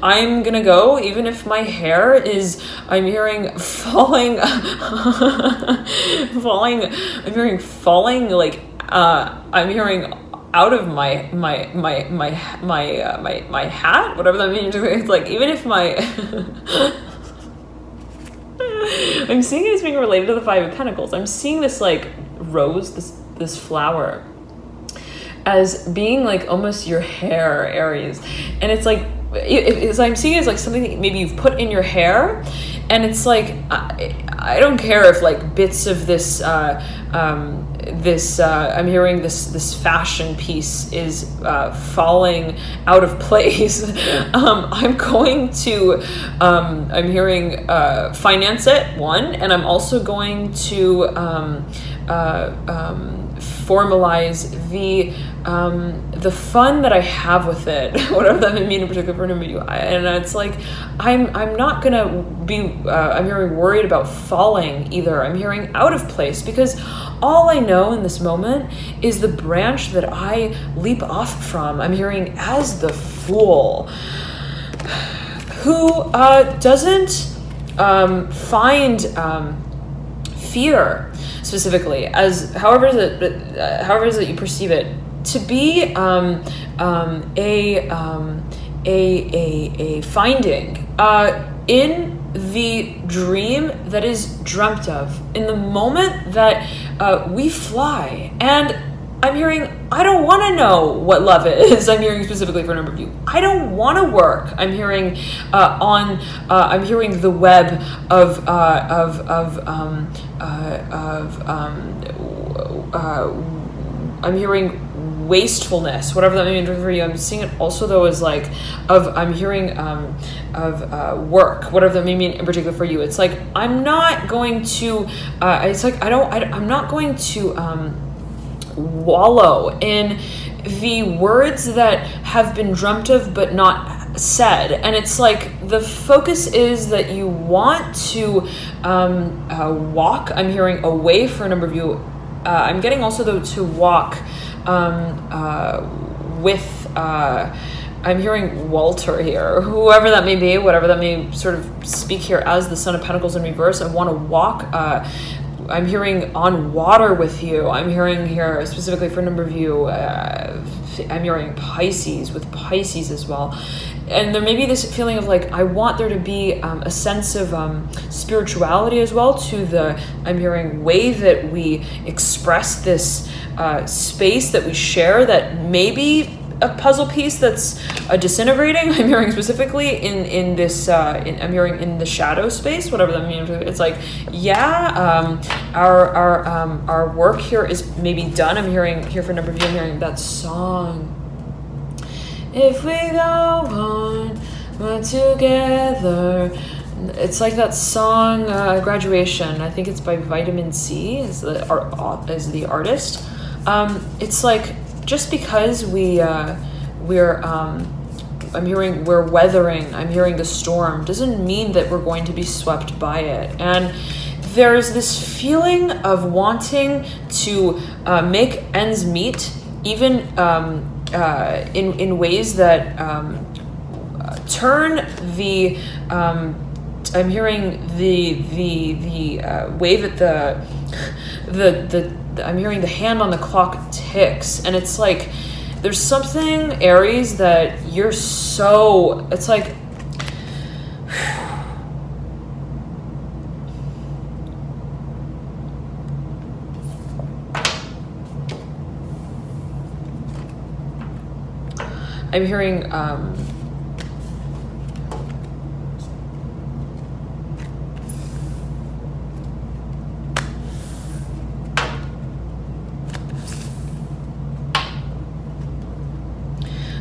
I'm gonna go even if my hair is, I'm hearing, falling I'm hearing falling, like, I'm hearing out of my hat, whatever that means. It's like, even if my I'm seeing it as being related to the Five of Pentacles. I'm seeing this like rose, this flower, as being like almost your hair, Aries, and it's like I'm seeing it as like something that maybe you've put in your hair, and it's like I don't care if like bits of this I'm hearing this fashion piece is falling out of place. I'm going to I'm hearing finance it, one, and I'm also going to formalize the fun that I have with it, whatever that may mean in particular for you. And it's like I'm not gonna be I'm hearing worried about falling either. I'm hearing out of place, because all I know in this moment is the branch that I leap off from. I'm hearing as the Fool, who doesn't find fear specifically as however is that you perceive it to be a finding in the dream that is dreamt of, in the moment that we fly. And I'm hearing, I don't want to know what love is. I'm hearing specifically for a number of you. I don't want to work. I'm hearing I'm hearing the web of I'm hearing wastefulness, whatever that means for you. I'm seeing it also though as like I'm hearing work, whatever that may mean in particular for you. It's like I'm not going to it's like I'm not going to wallow in the words that have been dreamt of but not said. And it's like the focus is that you want to walk, I'm hearing, away for a number of you. I'm getting also though to walk with I'm hearing Walter here, whoever that may be, whatever that may sort of speak here as the Son of Pentacles in reverse. I want to walk I'm hearing on water with you. I'm hearing here specifically for a number of you, I'm hearing Pisces, with Pisces as well. And there may be this feeling of like, I want there to be a sense of spirituality as well to the, I'm hearing, way that we express this space that we share, that maybe a puzzle piece that's disintegrating. I'm hearing specifically in this I'm hearing in the shadow space, whatever that means. It's like, yeah, our work here is maybe done. I'm hearing here for a number of you, I'm hearing that song, if we go on, we're together. It's like that song, Graduation. I think it's by Vitamin C, is the artist. It's like, just because I'm hearing we're weathering, I'm hearing the storm, doesn't mean that we're going to be swept by it. And there's this feeling of wanting to make ends meet, even in ways that turn the I'm hearing the wave at the I'm hearing the hand on the clock ticks, and it's like there's something, Aries, that you're so, it's like I'm hearing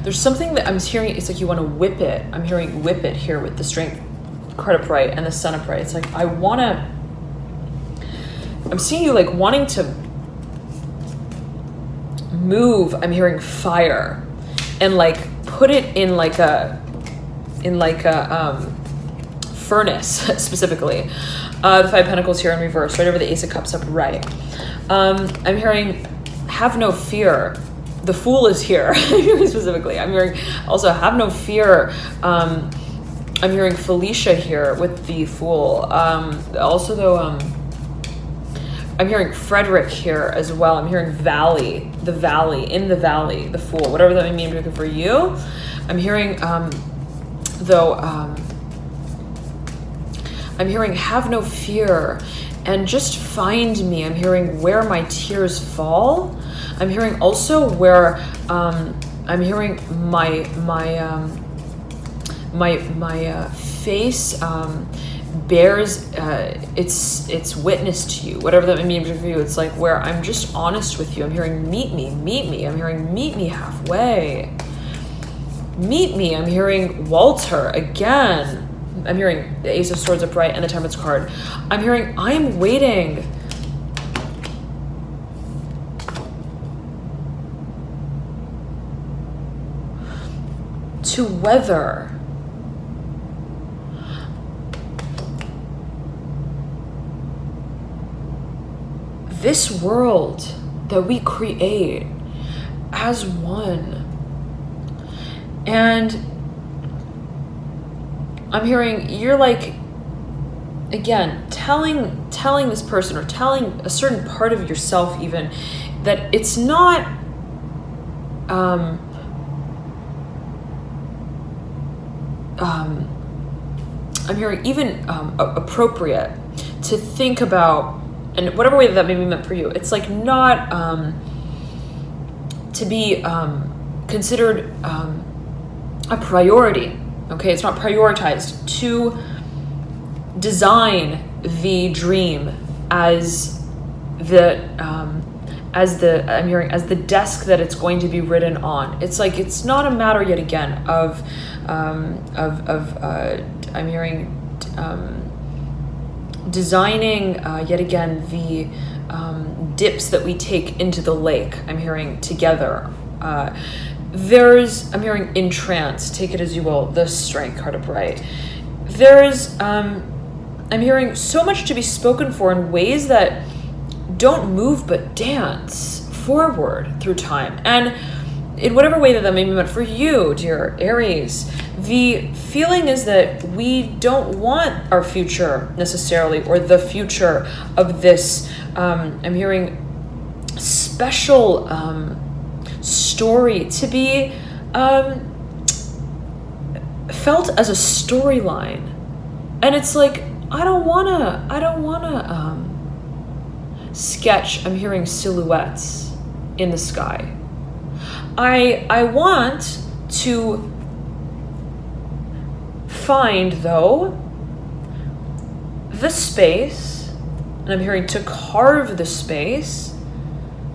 there's something that I'm hearing, it's like you want to whip it. I'm hearing whip it here with the Strength card upright and the Sun upright. It's like I'm seeing you like wanting to move, I'm hearing fire, and like put it in like a furnace specifically. The Five of Pentacles here in reverse, right over the Ace of Cups upright. I'm hearing have no fear. The Fool is here. Specifically, I'm hearing also have no fear. I'm hearing Felicia here with the Fool. Also though, I'm hearing Frederick here as well. I'm hearing Valley, the Valley, in the Valley, the Fool, whatever that may mean for you. I'm hearing though, I'm hearing have no fear and just find me. I'm hearing where my tears fall. I'm hearing also where I'm hearing my face bears its witness to you, whatever that may mean for you. It's like where I'm just honest with you. I'm hearing meet me. I'm hearing meet me halfway. Meet me. I'm hearing Walter again. I'm hearing the Ace of Swords upright and the Temperance card. I'm hearing I'm waiting. To weather this world that we create as one. And I'm hearing you're like, again, telling this person or telling a certain part of yourself even that it's not I'm hearing even appropriate to think about, and whatever way that may be meant for you, it's like not to be considered a priority. Okay, it's not prioritized to design the dream as I'm hearing as the desk that it's going to be written on. It's like it's not a matter yet again of I'm hearing designing yet again the dips that we take into the lake. I'm hearing together. I'm hearing in trance, take it as you will, the Strength card upright. There's, I'm hearing so much to be spoken for in ways that don't move but dance forward through time. And in whatever way that may be meant for you, dear Aries, the feeling is that we don't want our future necessarily, or the future of this, I'm hearing special story to be felt as a storyline. And it's like, I don't wanna sketch, I'm hearing silhouettes in the sky. I want to find, though, the space, and I'm hearing to carve the space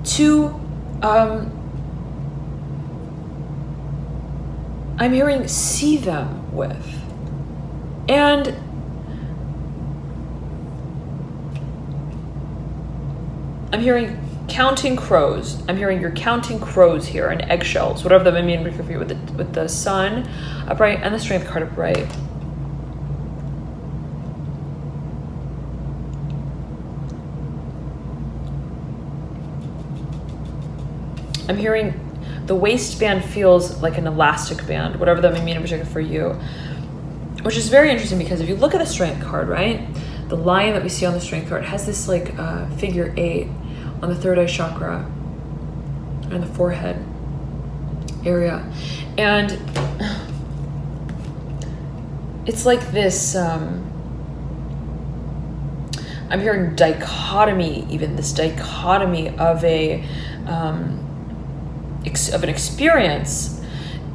to, I'm hearing see them with. And I'm hearing counting crows. I'm hearing you're counting crows here and eggshells, whatever that may mean for you with the sun upright and the Strength card upright. I'm hearing the waistband feels like an elastic band, whatever that may mean in particular for you, which is very interesting because if you look at the Strength card, right, the lion that we see on the Strength card has this like figure 8 on the third eye chakra and the forehead area, and it's like this I'm hearing dichotomy, even this dichotomy of an experience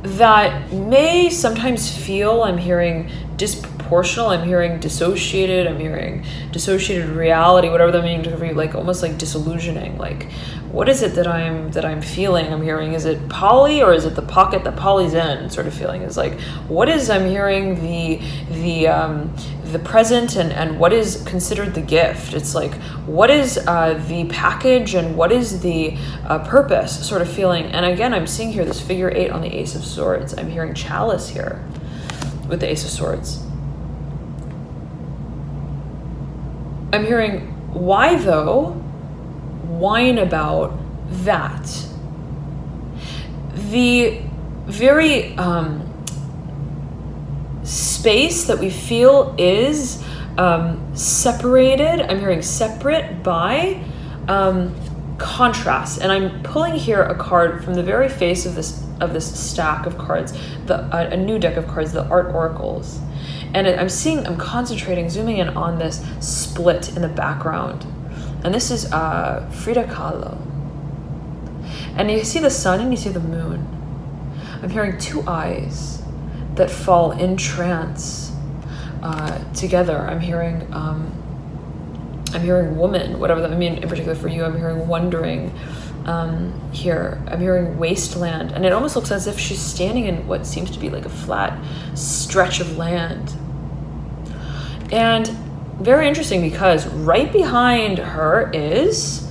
that may sometimes feel, I'm hearing disproportional, I'm hearing dissociated, I'm hearing dissociated reality, whatever that means for you, like almost like disillusioning. Like, what is it that I'm feeling? I'm hearing, is it poly or is it the pocket that poly's in sort of feeling? Is like, what is, I'm hearing the present and what is considered the gift? It's like, what is the package and what is the purpose sort of feeling? And again, I'm seeing here this figure 8 on the Ace of Swords. I'm hearing chalice here with the Ace of Swords. I'm hearing, why though? Whine about that. The very space that we feel is separated, I'm hearing separate by contrast. And I'm pulling here a card from the very face of this stack of cards, a new deck of cards, the Art Oracles. And I'm concentrating, zooming in on this split in the background. And this is Frida Kahlo. And you see the sun and you see the moon. I'm hearing two eyes that fall in trance together. I'm hearing woman, whatever that means in particular for you. I'm hearing wondering here. I'm hearing wasteland. And it almost looks as if she's standing in what seems to be like a flat stretch of land. And very interesting because right behind her is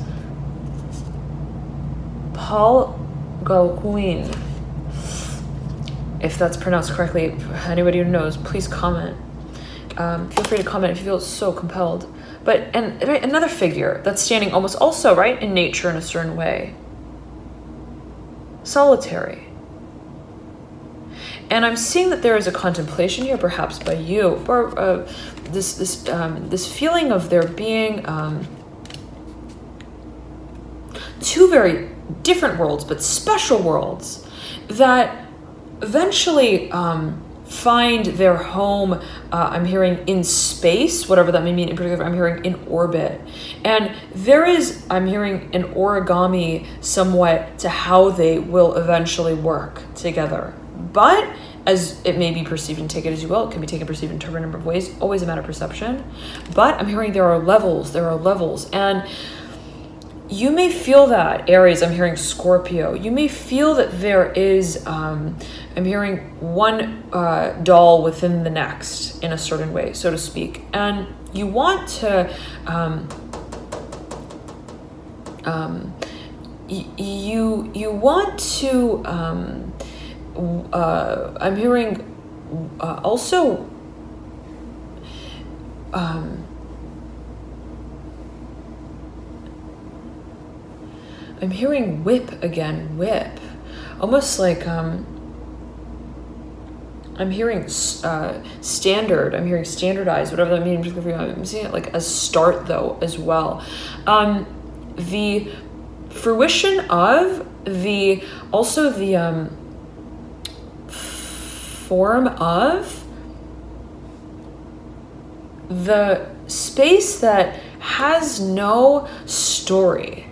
Paul Gauguin. If that's pronounced correctly, anybody who knows, please comment. Feel free to comment if you feel so compelled. But and another figure that's standing almost also right in nature in a certain way. Solitary. And I'm seeing that there is a contemplation here, perhaps by you, or this feeling of there being two very different worlds, but special worlds that eventually find their home, I'm hearing in space, whatever that may mean in particular, I'm hearing in orbit. And there is, I'm hearing an origami somewhat to how they will eventually work together. But as it may be perceived, and take it as you will, it can be taken perceived in a number of ways, always a matter of perception. But I'm hearing there are levels, and you may feel that, Aries, I'm hearing Scorpio. You may feel that there is, I'm hearing one doll within the next in a certain way, so to speak. And you want to, you want to, I'm hearing also, I'm hearing whip again, whip. Almost like, I'm hearing standard, I'm hearing standardized, whatever that means. I'm seeing it like as start though as well. The fruition of the, also the form of the space that has no story.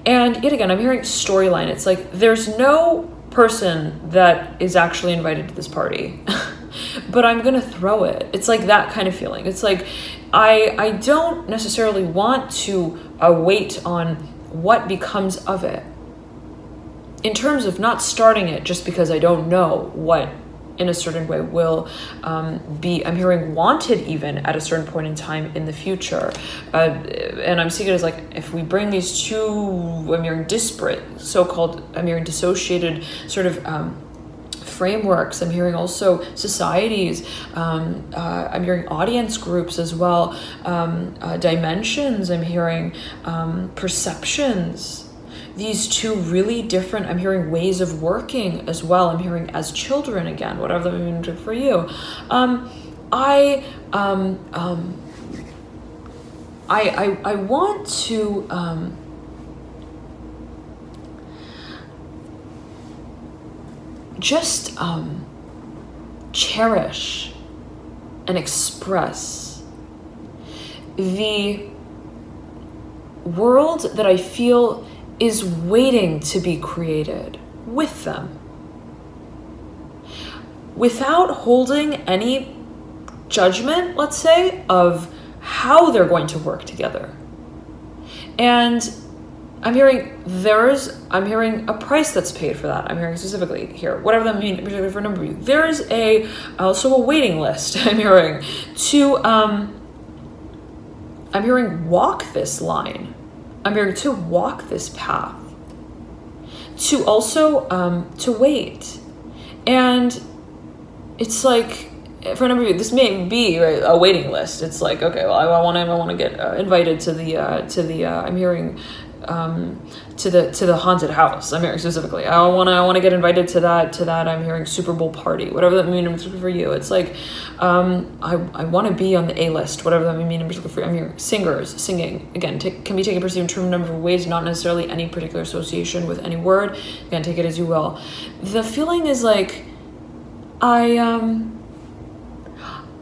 And yet again, I'm hearing storyline. It's like there's no person that is actually invited to this party, but I'm gonna throw it. It's like that kind of feeling. It's like I don't necessarily want to wait on what becomes of it, in terms of not starting it just because I don't know what in a certain way will be, I'm hearing wanted even at a certain point in time in the future. And I'm seeing it as like, if we bring these two, I'm hearing disparate, so-called, I'm hearing dissociated sort of frameworks, I'm hearing also societies, I'm hearing audience groups as well, dimensions, I'm hearing perceptions. These two really different, I'm hearing ways of working as well. I'm hearing as children again, whatever that means for you. I want to just cherish and express the world that I feel is waiting to be created with them, without holding any judgment, let's say, of how they're going to work together. And I'm hearing I'm hearing a price that's paid for that. I'm hearing specifically here, whatever that means, particularly for a number of you. There is also a waiting list, I'm hearing, to, I'm hearing walk this line. I'm hearing to walk this path, to also to wait. And it's like, for a number of you, this may be a waiting list. It's like, okay, well, I want to get invited to the I'm hearing to the haunted house. I'm hearing specifically, I want to get invited to that I'm hearing Super Bowl party, whatever that means for you. It's like, I want to be on the A list, whatever that means for you. I'm hearing singers, singing, again, can be taken perceived in a number of ways, not necessarily any particular association with any word. Again, take it as you will. The feeling is like, I'm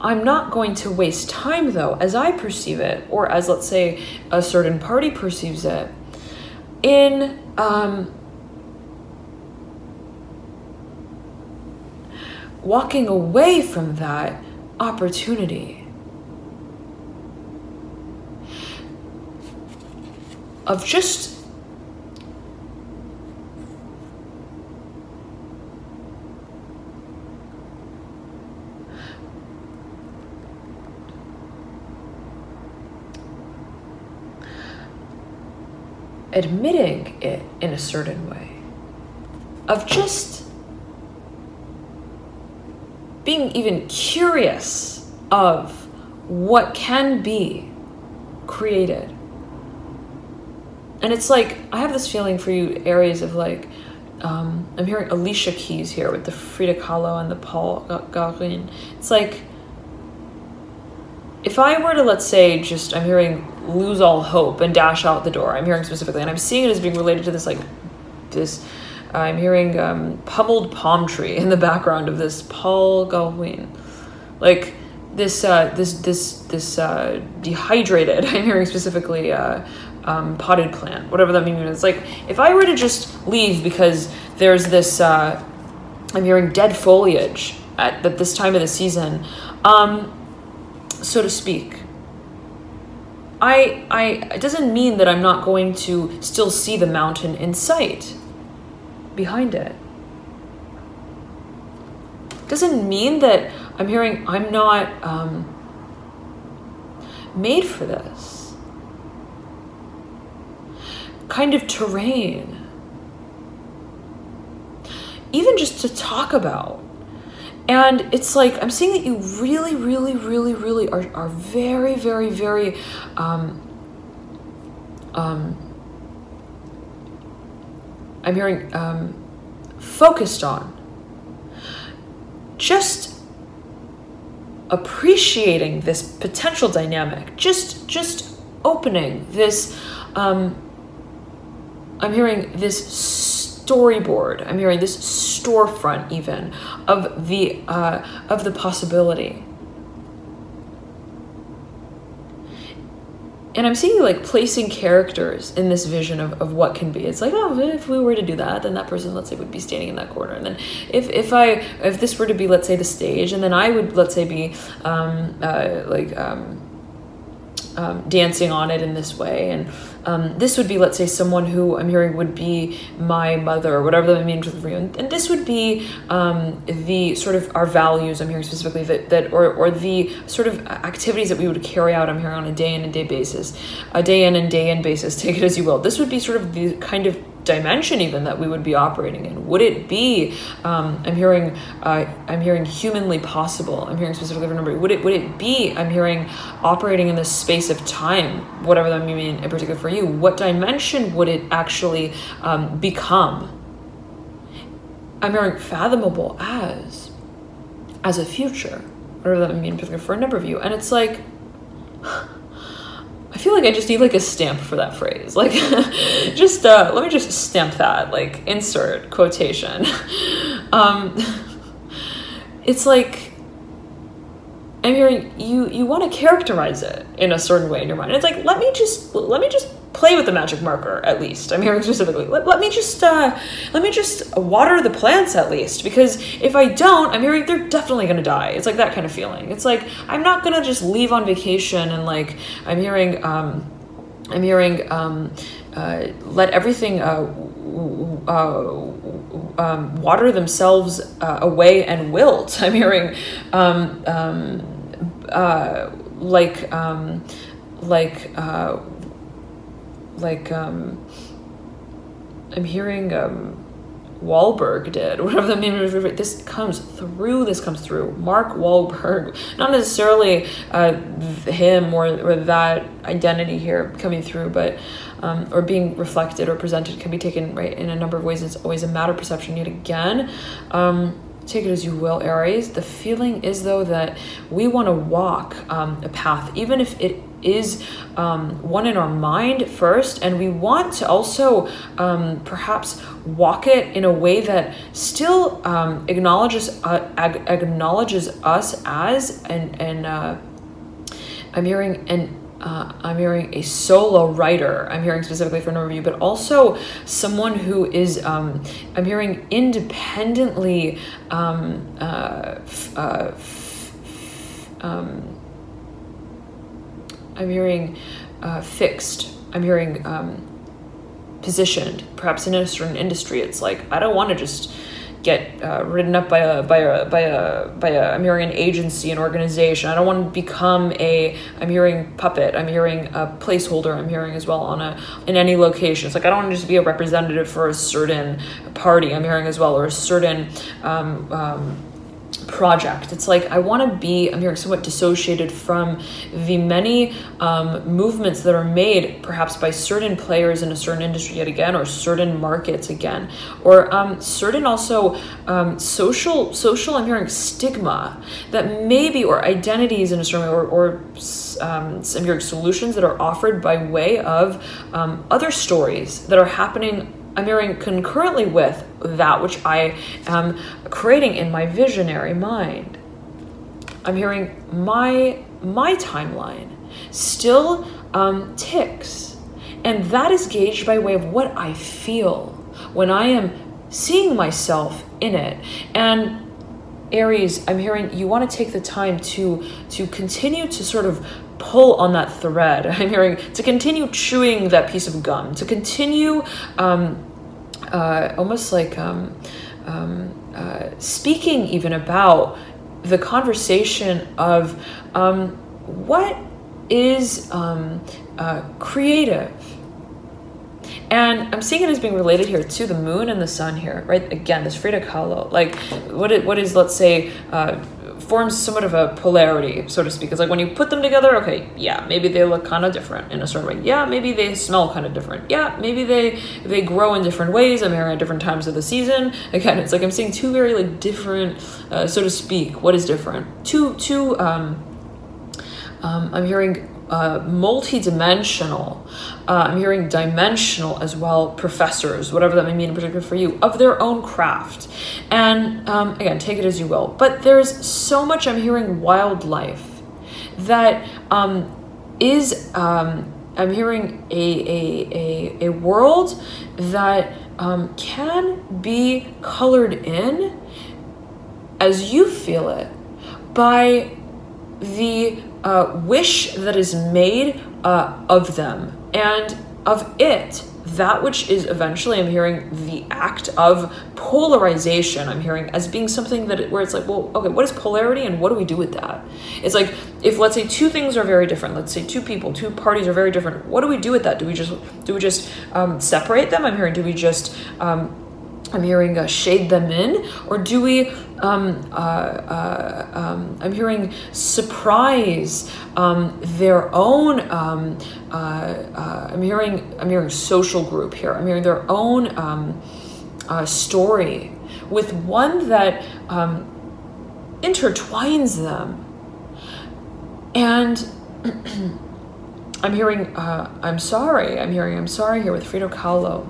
not going to waste time though, as I perceive it, or as, let's say, a certain party perceives it, in walking away from that opportunity of just admitting it in a certain way, of just being even curious of what can be created. And it's like, I have this feeling for you, Aries, of like, I'm hearing Alicia Keys here with the Frida Kahlo and the Paul Gauguin. It's like, if I were to, let's say, just, I'm hearing lose all hope and dash out the door, I'm hearing specifically, and I'm seeing it as being related to this, like, this I'm hearing pummeled palm tree in the background of this Paul Galwin. Like this dehydrated, I'm hearing specifically potted plant, whatever that means. It's like, if I were to just leave because there's this, I'm hearing dead foliage at this time of the season, so to speak, it doesn't mean that I'm not going to still see the mountain in sight behind it. Doesn't mean that I'm hearing I'm not made for this kind of terrain, even just to talk about. And it's like, I'm seeing that you really, really, really, really are very, very, very, I'm hearing focused on just appreciating this potential dynamic, just opening this, I'm hearing this storyboard, I'm hearing this storefront even of the possibility. And I'm seeing you like placing characters in this vision of what can be. It's like, oh, if we were to do that, then that person, let's say, would be standing in that corner. And then if this were to be, let's say, the stage, and then I would, let's say, be dancing on it in this way. And this would be, let's say, someone who I'm hearing would be my mother, or whatever that means for you. And this would be the sort of our values, I'm hearing specifically, or the sort of activities that we would carry out, I'm hearing, on a day in and day basis, a day in and day in basis, take it as you will. This would be sort of the kind of dimension even that we would be operating in. Would it be I'm hearing humanly possible, I'm hearing specifically for number, would it be I'm hearing operating in this space of time, whatever that means in particular for you? What dimension would it actually become? I'm hearing fathomable as a future, whatever that means in particular for a number of you. And it's like, I feel like I just need like a stamp for that phrase. Like, just let me just stamp that, like insert quotation. It's like, I'm hearing you want to characterize it in a certain way in your mind. It's like, let me just play with the magic marker at least. I'm hearing specifically, let me just water the plants at least, because if I don't, I'm hearing they're definitely gonna die. It's like that kind of feeling. It's like, I'm not gonna just leave on vacation and like, I'm hearing let everything water themselves away and wilt. I'm hearing I'm hearing Wahlberg did, whatever that means. This comes through. Mark Wahlberg, not necessarily him or that identity here coming through, but or being reflected or presented, can be taken right in a number of ways. It's always a matter of perception yet again. Take it as you will, Aries. The feeling is, though, that we want to walk a path, even if it is one in our mind first, and we want to also perhaps walk it in a way that still acknowledges us as, and I'm hearing a solo writer, I'm hearing specifically for a number of you, but also someone who is, I'm hearing independently, I'm hearing fixed, I'm hearing positioned, perhaps in a certain industry. It's like, I don't want to just get ridden up by a I'm hearing an agency, an organization. I don't want to become I'm hearing puppet, I'm hearing a placeholder, I'm hearing as well in any location. It's like, I don't want to just be a representative for a certain party, I'm hearing as well, or a certain project. It's like, I want to be, I'm hearing, somewhat dissociated from the many movements that are made perhaps by certain players in a certain industry yet again, or certain markets again, or certain also social I'm hearing stigma that maybe, or identities in a certain way, or I'm hearing solutions that are offered by way of other stories that are happening I'm hearing concurrently with that which I am creating in my visionary mind. I'm hearing my timeline still ticks. And that is gauged by way of what I feel when I am seeing myself in it. And Aries, I'm hearing you want to take the time to continue to sort of pull on that thread. I'm hearing to continue chewing that piece of gum, to continue almost like speaking even about the conversation of what is creative. And I'm seeing it as being related here to the moon and the sun here, right? Again, this Frida Kahlo, like what is, let's say, forms somewhat of a polarity, so to speak. It's like when you put them together, okay, yeah, maybe they look kind of different in a certain way. Yeah, maybe they smell kind of different. Yeah, maybe they grow in different ways. I'm hearing at different times of the season. Again, it's like I'm seeing two very like different, so to speak. What is different? I'm hearing multi-dimensional. I'm hearing dimensional as well, professors, whatever that may mean in particular for you, of their own craft. And again, take it as you will. But there's so much I'm hearing wildlife that is, I'm hearing a world that can be colored in as you feel it by the wish that is made of them and of it, that which is eventually, I'm hearing the act of polarization. I'm hearing as being something that where it's like, well, okay, what is polarity and what do we do with that? It's like, if let's say two things are very different, let's say two people, two parties are very different, what do we do with that? Do we just separate them? I'm hearing, do we just I'm hearing shade them in, or do we I'm hearing surprise their own I'm hearing social group here. I'm hearing their own story with one that intertwines them. And I'm hearing I'm sorry. I'm hearing I'm sorry here with Frida Kahlo.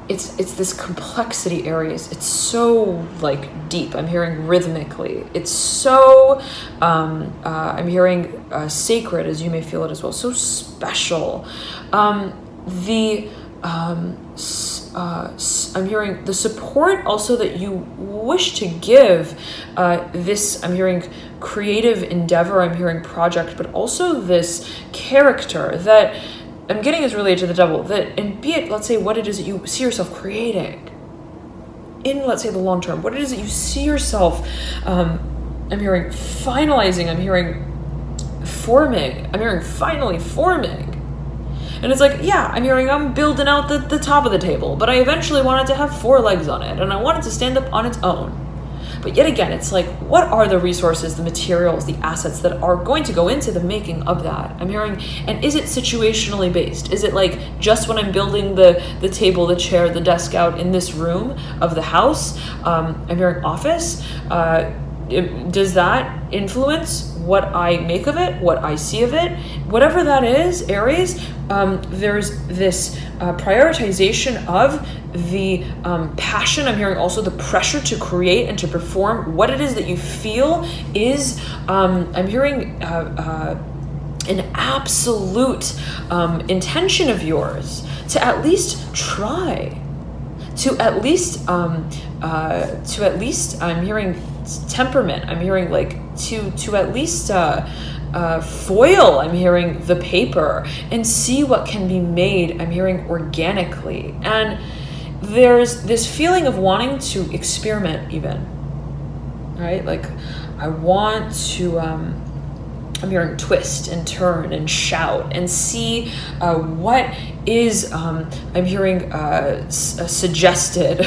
It's this complexity, Aries. It's so like deep. I'm hearing rhythmically. It's so I'm hearing sacred, as you may feel it as well. So special. I'm hearing the support also that you wish to give this, I'm hearing creative endeavor, I'm hearing project, but also this character that I'm getting is related to the devil, that, and be it, let's say, what it is that you see yourself creating in, let's say, the long term, what it is that you see yourself, I'm hearing finalizing, I'm hearing forming, I'm hearing finally forming. And it's like, yeah, I'm hearing I'm building out the top of the table, but I eventually want it to have 4 legs on it, and I want it to stand up on its own. But yet again, it's like, what are the resources, the materials, the assets that are going to go into the making of that? I'm hearing, and is it situationally based? Is it like just when I'm building the table, the chair, the desk out in this room of the house? I'm hearing office. Does that influence what I make of it, what I see of it? Whatever that is, Aries, there's this prioritization of the passion. I'm hearing also the pressure to create and to perform what it is that you feel is, I'm hearing an absolute intention of yours to at least try, to at least I'm hearing temperament. I'm hearing like to at least foil, I'm hearing the paper and see what can be made, I'm hearing organically. And there's this feeling of wanting to experiment even, right? Like I want to, I'm hearing twist and turn and shout and see what is, I'm hearing suggested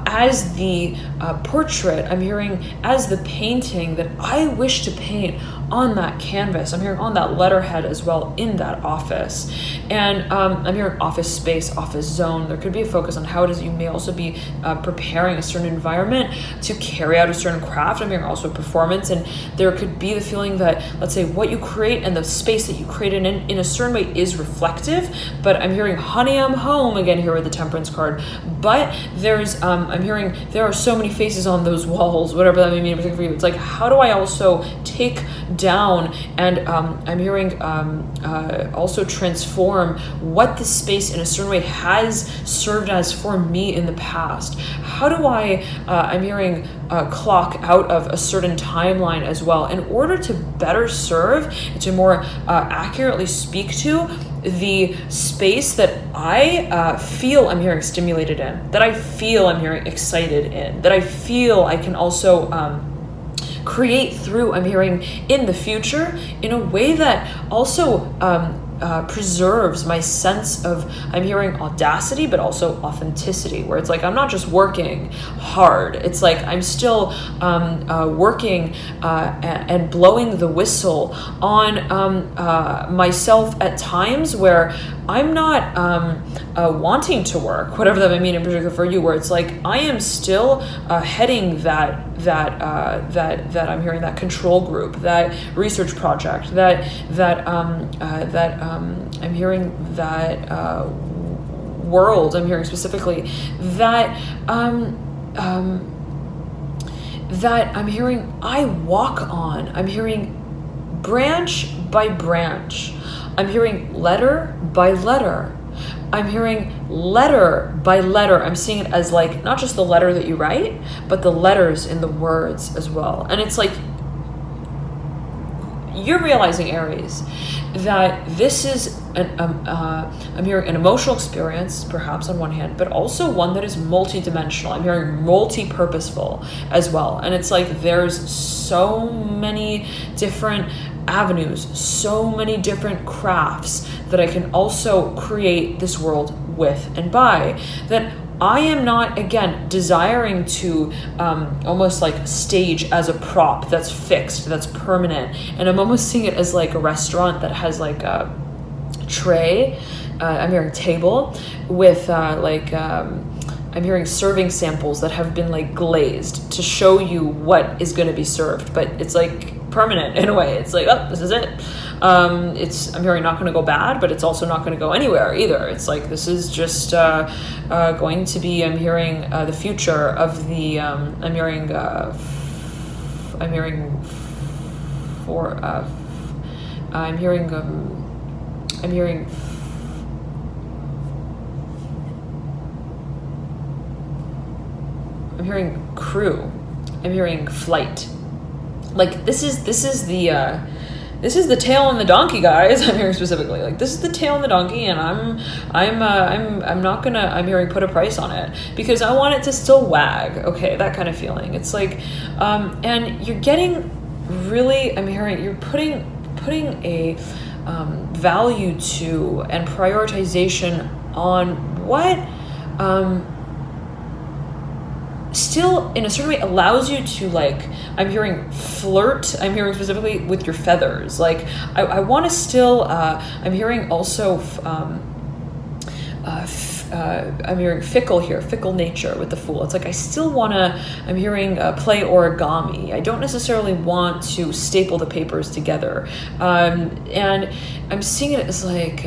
as the portrait, I'm hearing as the painting that I wish to paint on that canvas. I'm hearing on that letterhead as well in that office. And I'm hearing office space, office zone. There could be a focus on how it is you may also be preparing a certain environment to carry out a certain craft. I'm hearing also performance, and there could be the feeling that, let's say, what you create and the space that you create in a certain way is reflective. But I'm hearing honey, I'm home again here with the Temperance card. But there's I'm hearing there are so many faces on those walls, whatever that may mean for you. It's like, how do I also take down and I'm hearing also transform what the space in a certain way has served as for me in the past? How do I I'm hearing clock out of a certain timeline as well in order to better serve and to more accurately speak to the space that I feel I'm hearing stimulated in, that I feel I'm hearing excited in, that I feel I can also create through, I'm hearing, in the future in a way that also preserves my sense of, I'm hearing, audacity, but also authenticity, where it's like I'm not just working hard, it's like I'm still working and blowing the whistle on myself at times where I'm not wanting to work, whatever that may mean in particular for you, where it's like I am still heading that I'm hearing, that control group, that research project, that I'm hearing that world, I'm hearing specifically that that I'm hearing I walk on, I'm hearing branch by branch, I'm hearing letter by letter, I'm hearing letter by letter. I'm seeing it as like not just the letter that you write, but the letters in the words as well. And it's like you're realizing, Aries, that this is I'm hearing an emotional experience, perhaps on one hand, but also one that is multi-dimensional. I'm hearing multi-purposeful as well. And it's like there's so many different avenues, so many different crafts that I can also create this world with and by, that I am not, again, desiring to almost like stage as a prop that's fixed, that's permanent. And I'm almost seeing it as like a restaurant that has like a tray, I'm hearing table with I'm hearing serving samples that have been like glazed to show you what is going to be served, but it's like permanent in a way. It's like, oh, this is it. It's, I'm hearing, not going to go bad, but it's also not going to go anywhere either. It's like, this is just going to be, I'm hearing the future of the, I'm hearing crew, I'm hearing flight. Like this is the tail on the donkey, guys. I'm hearing specifically, like, this is the tail on the donkey, and I'm not gonna, I'm hearing, put a price on it because I want it to still wag. Okay, that kind of feeling. It's like, and you're getting really, I'm hearing, you're putting a value to and prioritization on what still in a certain way allows you to, like, I'm hearing flirt, I'm hearing specifically with your feathers. Like I want to still I'm hearing also I'm hearing fickle here, fickle nature with the Fool. It's like I still want to, I'm hearing play origami. I don't necessarily want to staple the papers together, and I'm seeing it as like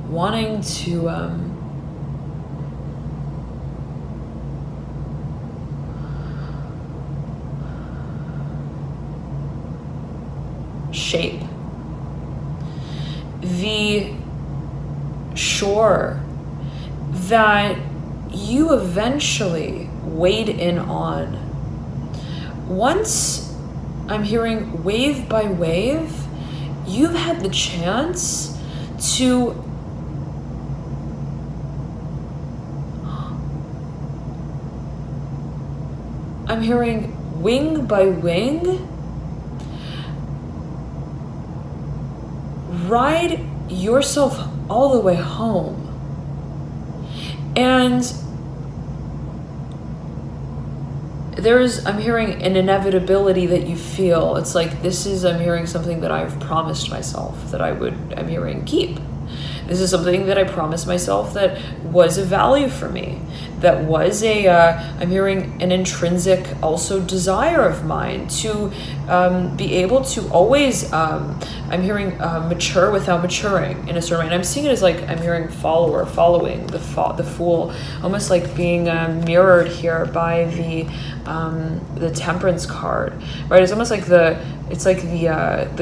wanting to shape the shore that you eventually wade in on. Once, I'm hearing, wave by wave, you've had the chance to I'm hearing wing by wing ride yourself all the way home. And I'm hearing an inevitability that you feel. It's like, I'm hearing something that I've promised myself that I'm hearing keep. This is something that I promised myself that was a value for me, that was I'm hearing an intrinsic also desire of mine to be able to always, I'm hearing mature without maturing in a certain way. And I'm seeing it as like, I'm hearing following the fool, almost like being mirrored here by the Temperance card, right? It's almost like the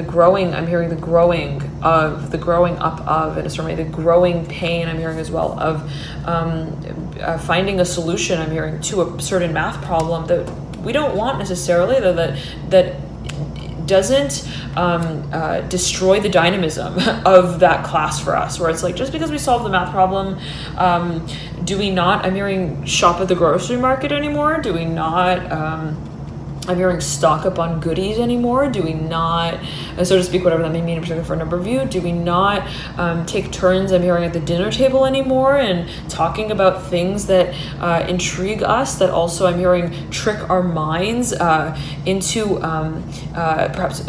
growing, I'm hearing the growing up of, in a certain way, the growing pain I'm hearing as well of finding a solution I'm hearing to a certain math problem that we don't want necessarily, that doesn't destroy the dynamism of that class for us, where it's like, just because we solve the math problem, do we not, I'm hearing, shop at the grocery market anymore? Do we not I'm hearing stock up on goodies anymore? Do we not, so to speak, whatever that may mean in particular for a number of you, do we not take turns, I'm hearing, at the dinner table anymore and talking about things that intrigue us, that also I'm hearing trick our minds into perhaps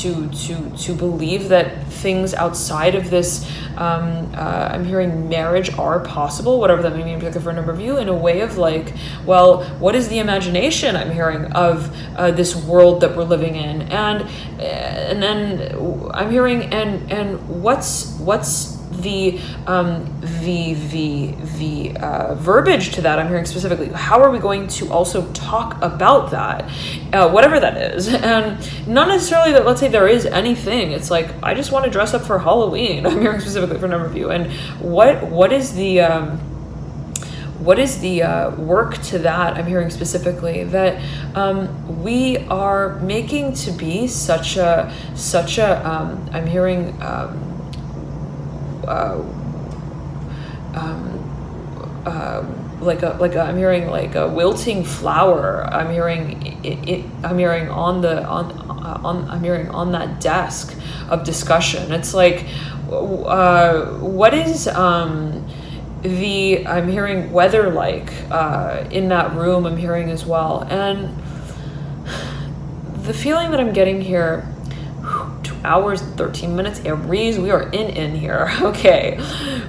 to believe that things outside of this, I'm hearing, marriage are possible, whatever that may mean in particular for a number of you, in a way of like, well, what is the imagination I'm hearing of this world that we're living in, and then I'm hearing, and what's the verbiage to that I'm hearing specifically. How are we going to also talk about that, whatever that is? And not necessarily that, let's say there is anything, it's like, I just want to dress up for Halloween, I'm hearing specifically for a number of you. And what is the work to that I'm hearing specifically, that we are making to be such a I'm hearing I'm hearing like a wilting flower. I'm hearing I'm hearing on that desk of discussion. It's like, what is I'm hearing weather like in that room I'm hearing as well. And the feeling that I'm getting here, 2 hours and 13 minutes, ARIES, we are in here. Okay,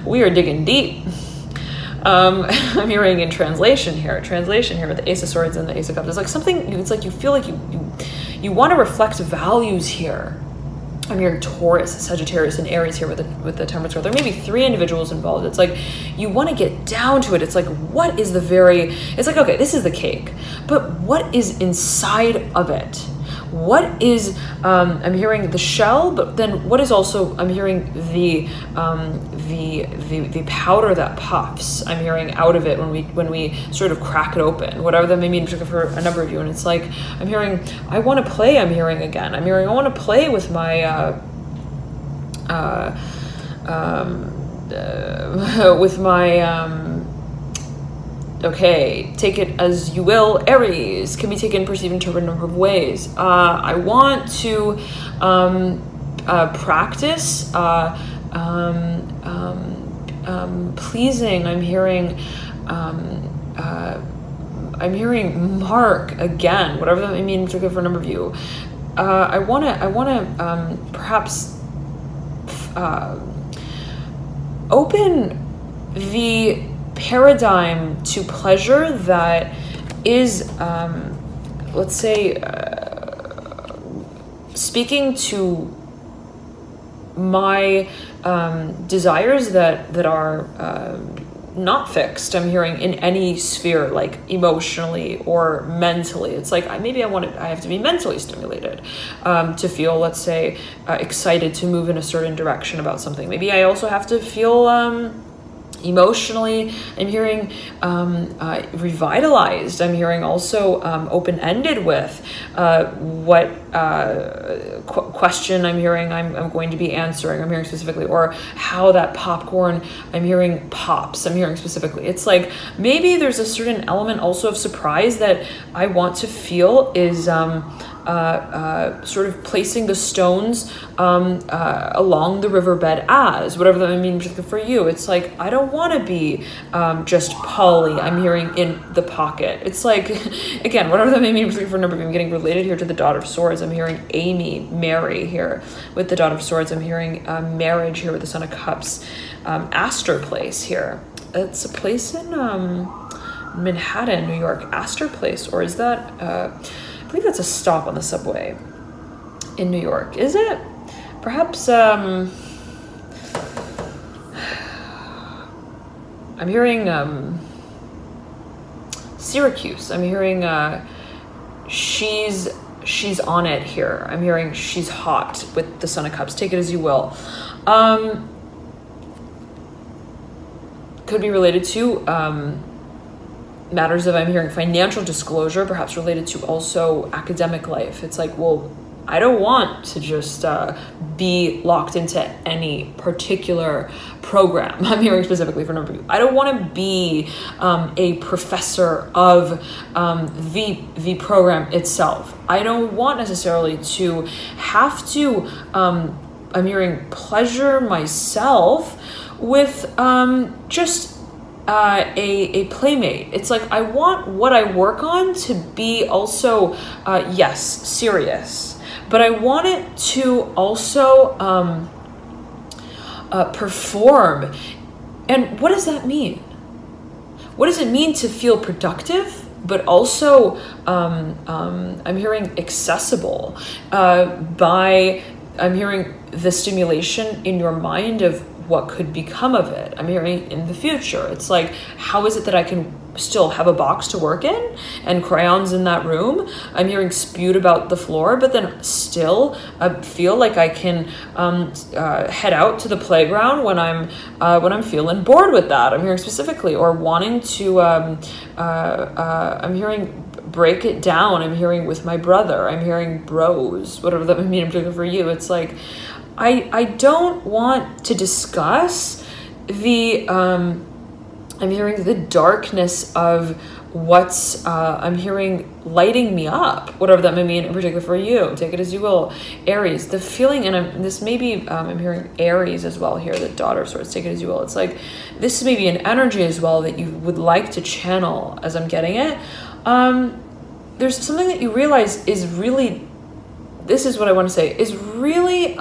we are digging deep. I'm hearing in translation here with the Ace of Swords and the Ace of Cups. It's like something, it's like you feel like you want to reflect values here. I'm hearing Taurus, Sagittarius, and Aries here with the Temperance card. There may be 3 individuals involved. It's like, you want to get down to it. It's like, what is it's like, okay, this is the cake, but what is inside of it? What is, I'm hearing the shell, but then what is also, I'm hearing the powder that puffs, I'm hearing out of it when we sort of crack it open, whatever that may mean for a number of you. And it's like, I'm hearing, I want to play, I'm hearing again. I'm hearing, I want to play with my, okay, take it as you will. Aries can be taken, perceived, interpreted in a number of ways. I want to practice pleasing. I'm hearing mark again, whatever that may mean, particularly for a number of you. I want to perhaps open the paradigm to pleasure that is, let's say, speaking to my desires that are not fixed, I'm hearing, in any sphere, like emotionally or mentally. It's like, I have to be mentally stimulated to feel, let's say, excited to move in a certain direction about something. Maybe I also have to feel emotionally, I'm hearing revitalized. I'm hearing also open-ended with what question I'm hearing I'm going to be answering. I'm hearing specifically, or how that popcorn I'm hearing pops. I'm hearing specifically. It's like, maybe there's a certain element also of surprise that I want to feel is sort of placing the stones along the riverbed as whatever that means for you. It's like, I don't want to be just Polly, I'm hearing, in the pocket. It's like, again, whatever that may mean for a number of you. I'm getting related here to the Daughter of Swords. I'm hearing Amy, Mary here with the Daughter of Swords. I'm hearing marriage here with the Son of Cups. Astor Place here. It's a place in Manhattan, New York. Astor Place, or is that, I believe that's a stop on the subway in New York. Is it? Perhaps, I'm hearing Syracuse. I'm hearing she's on it here. I'm hearing she's hot with the Son of Cups. Take it as you will. Could be related to matters of, I'm hearing, financial disclosure, perhaps related to also academic life. It's like, well, I don't want to just be locked into any particular program. I'm hearing specifically for a number of you. I don't want to be a professor of the program itself. I don't want necessarily to have to, I'm hearing, pleasure myself with just a playmate. It's like, I want what I work on to be also, yes, serious, but I want it to also perform. And what does that mean? What does it mean to feel productive, but also, I'm hearing accessible by, I'm hearing the stimulation in your mind of what could become of it. I'm hearing in the future. It's like, how is it that I can still have a box to work in and crayons in that room? I'm hearing spewed about the floor, but then still feel like I can head out to the playground when I'm feeling bored with that. I'm hearing specifically, or wanting to, I'm hearing break it down. I'm hearing with my brother. I'm hearing bros, whatever that would mean in particular for you. It's like, I don't want to discuss the, I'm hearing the darkness of what's, I'm hearing lighting me up, whatever that may mean in particular for you. Take it as you will. Aries, the feeling, and this may be, I'm hearing Aries as well here, the Daughter of Swords. Take it as you will. It's like, this may be an energy as well that you would like to channel as I'm getting it. There's something that you realize is really, this is what I want to say, is really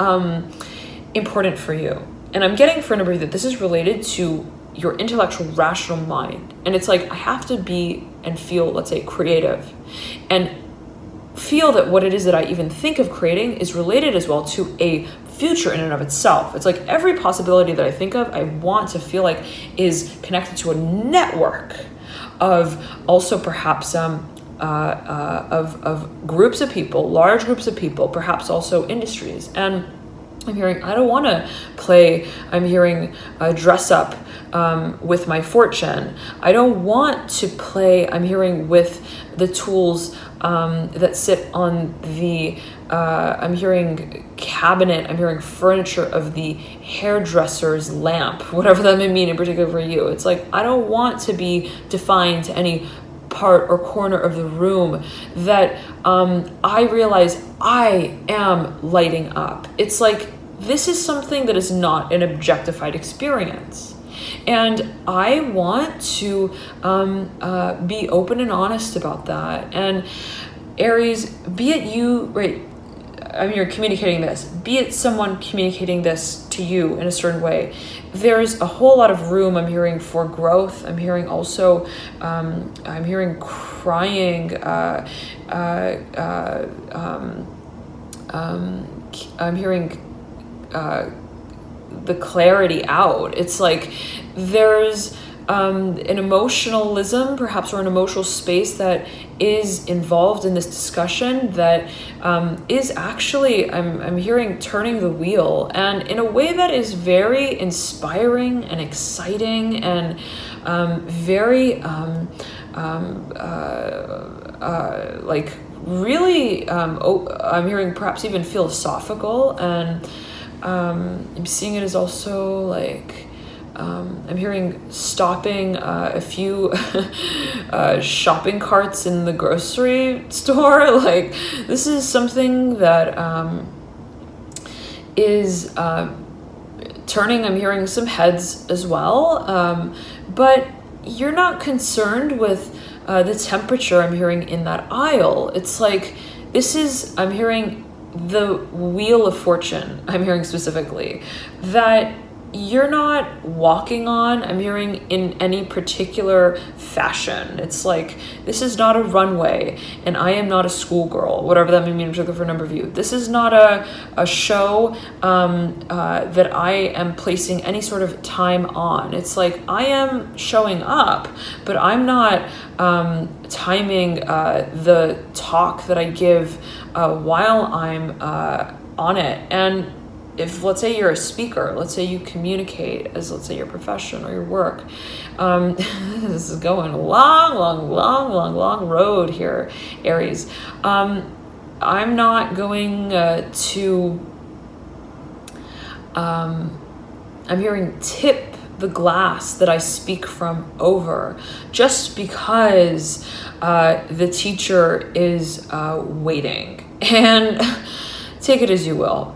important for you. And I'm getting for a number of you that this is related to your intellectual, rational mind. And it's like, I have to be and feel, let's say, creative, and feel that what it is that I even think of creating is related as well to a future in and of itself. It's like every possibility that I think of, I want to feel like is connected to a network of also perhaps of groups of people, large groups of people, perhaps also industries. And I'm hearing, I don't want to play, I'm hearing dress up with my fortune. I don't want to play, I'm hearing, with the tools that sit on the, I'm hearing cabinet, I'm hearing furniture of the hairdresser's lamp, whatever that may mean in particular for you. It's like, I don't want to be defined to any part or corner of the room that I realize I am lighting up. It's like, this is something that is not an objectified experience. And I want to be open and honest about that. And Aries, be it you, right, I mean, you're communicating this, be it someone communicating this to you in a certain way, there's a whole lot of room, I'm hearing, for growth. I'm hearing also, I'm hearing crying, I'm hearing the clarity out. It's like there's an emotionalism, perhaps, or an emotional space that is involved in this discussion that is actually, I'm hearing, turning the wheel, and in a way that is very inspiring and exciting and very like really I'm hearing perhaps even philosophical, and I'm seeing it as also like I'm hearing stopping a few shopping carts in the grocery store. Like, this is something that is turning, I'm hearing some heads as well, but you're not concerned with the temperature I'm hearing in that aisle. It's like, this is, I'm hearing the Wheel of Fortune, I'm hearing specifically, that you're not walking on, I'm hearing, in any particular fashion. It's like, this is not a runway, and I am not a schoolgirl, whatever that may mean for a number of you. This is not a show that I am placing any sort of time on. It's like, I am showing up, but I'm not timing the talk that I give while I'm on it. And if, let's say you're a speaker, let's say you communicate as, let's say, your profession or your work, this is going a long road here, Aries. I'm not going I'm hearing tip the glass that I speak from over, just because the teacher is waiting. And take it as you will.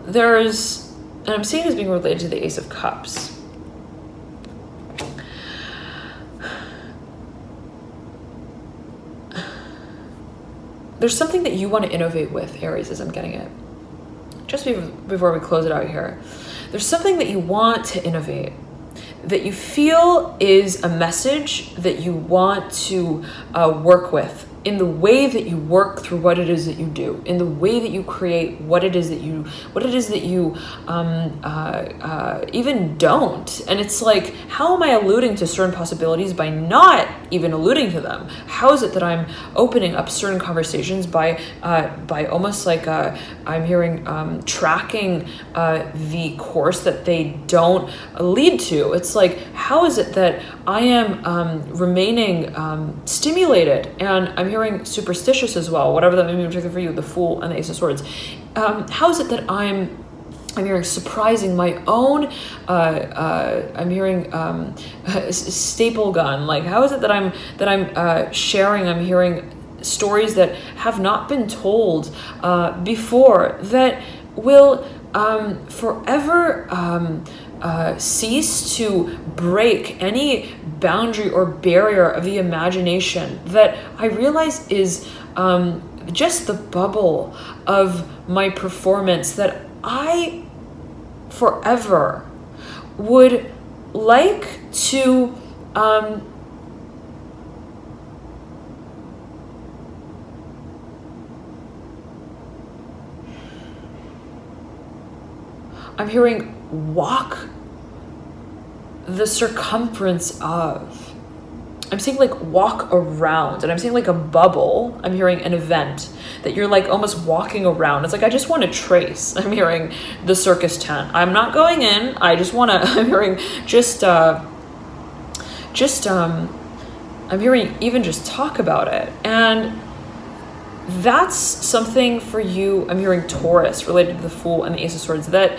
And I'm seeing this being related to the Ace of Cups. There's something that you want to innovate with, Aries, as I'm getting it. Just before we close it out here. There's something that you want to innovate, that you feel is a message that you want to work with, in the way that you work through what it is that you do, in the way that you create what it is that you even don't. And it's like, how am I alluding to certain possibilities by not even alluding to them? How is it that I'm opening up certain conversations by almost like I'm hearing tracking the course that they don't lead to? It's like, how is it that I am remaining stimulated, and I'm hearing superstitious as well, whatever that may mean particularly for you, the Fool and the Ace of Swords. How is it that I'm hearing surprising my own, I'm hearing staple gun. Like, how is it that I'm sharing, I'm hearing stories that have not been told before, that will forever cease to break any boundary or barrier of the imagination, that I realize is just the bubble of my performance, that I forever would like to I'm hearing walk the circumference of. I'm saying like walk around, and I'm saying like a bubble. I'm hearing an event that you're like almost walking around. It's like, I just want to trace. I'm hearing the circus tent. I'm not going in. I just want to, I'm hearing I'm hearing even just talk about it. And that's something for you. I'm hearing Taurus related to the Fool and the Ace of Swords, that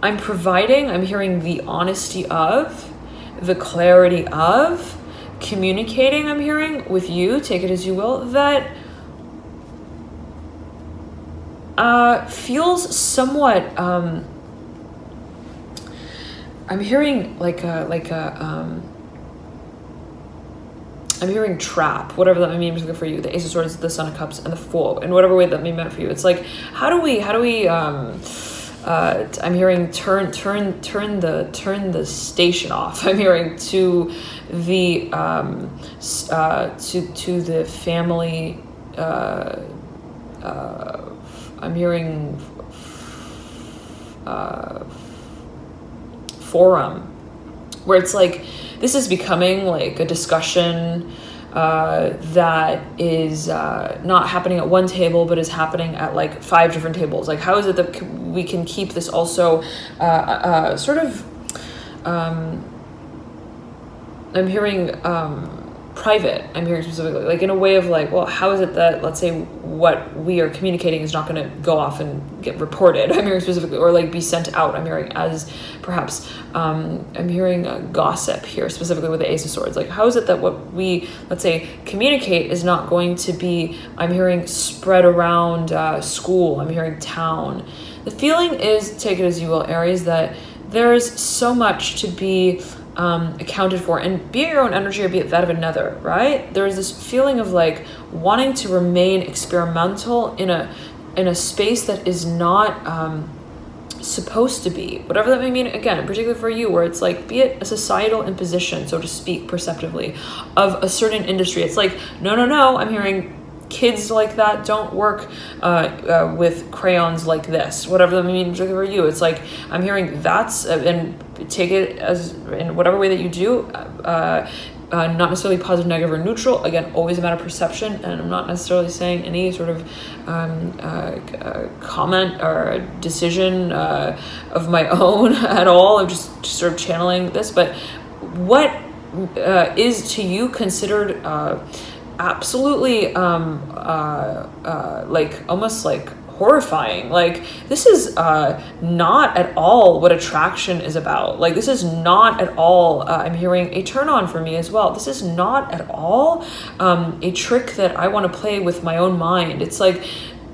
I'm providing, I'm hearing the honesty of, the clarity of, communicating, I'm hearing with you, take it as you will, that feels somewhat, I'm hearing I'm hearing trap, whatever that may mean for you, the Ace of Swords, the Son of Cups, and the Fool, in whatever way that may mean for you. It's like, how do we I'm hearing turn the station off. I'm hearing to the to the family. I'm hearing forum, where it's like, this is becoming like a discussion that is not happening at one table, but is happening at like 5 different tables. Like, how is it that we can keep this also sort of, I'm hearing private. I'm hearing specifically, like in a way of like, well, how is it that, let's say, what we are communicating is not going to go off and get reported? I'm hearing specifically, or like be sent out. I'm hearing as perhaps, I'm hearing gossip here specifically with the Ace of Swords. Like, how is it that what we, let's say, communicate is not going to be, I'm hearing spread around school. I'm hearing town. The feeling is, take it as you will, Aries, that there's so much to be accounted for, and be it your own energy or be it that of another, right? There's this feeling of like wanting to remain experimental in a space that is not supposed to be, whatever that may mean, again, particularly for you, where it's like, be it a societal imposition, so to speak, perceptively, of a certain industry. It's like, no, I'm hearing kids like that don't work with crayons like this, whatever that means for you. It's like, I'm hearing that's, and take it as in whatever way that you do, not necessarily positive, negative, or neutral. Again, always a matter of perception, and I'm not necessarily saying any sort of comment or decision of my own at all. I'm just sort of channeling this, but what is to you considered absolutely like almost like horrifying. Like, this is not at all what attraction is about. Like, this is not at all I'm hearing a turn on for me as well. This is not at all a trick that I want to play with my own mind. It's like,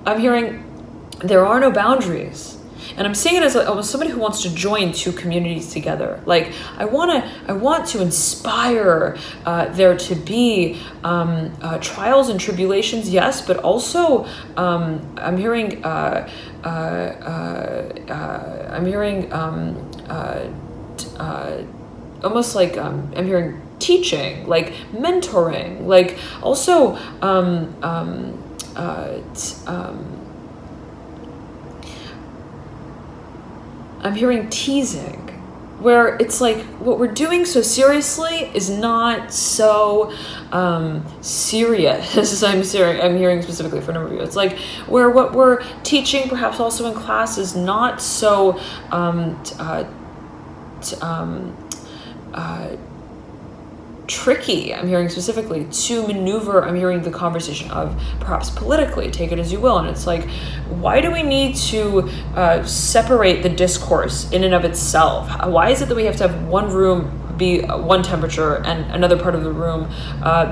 I'm hearing there are no boundaries. And I'm seeing it as almost somebody who wants to join two communities together. Like, I want to inspire there to be trials and tribulations, yes, but also I'm hearing almost like I'm hearing teaching, like mentoring, like also I'm hearing teasing, where it's like what we're doing so seriously is not so serious as I'm hearing specifically for a number of you. It's like where what we're teaching perhaps also in class is not so tricky. I'm hearing specifically to maneuver. I'm hearing the conversation of perhaps politically, take it as you will. And it's like, why do we need to separate the discourse in and of itself? Why is it that we have to have one room be one temperature and another part of the room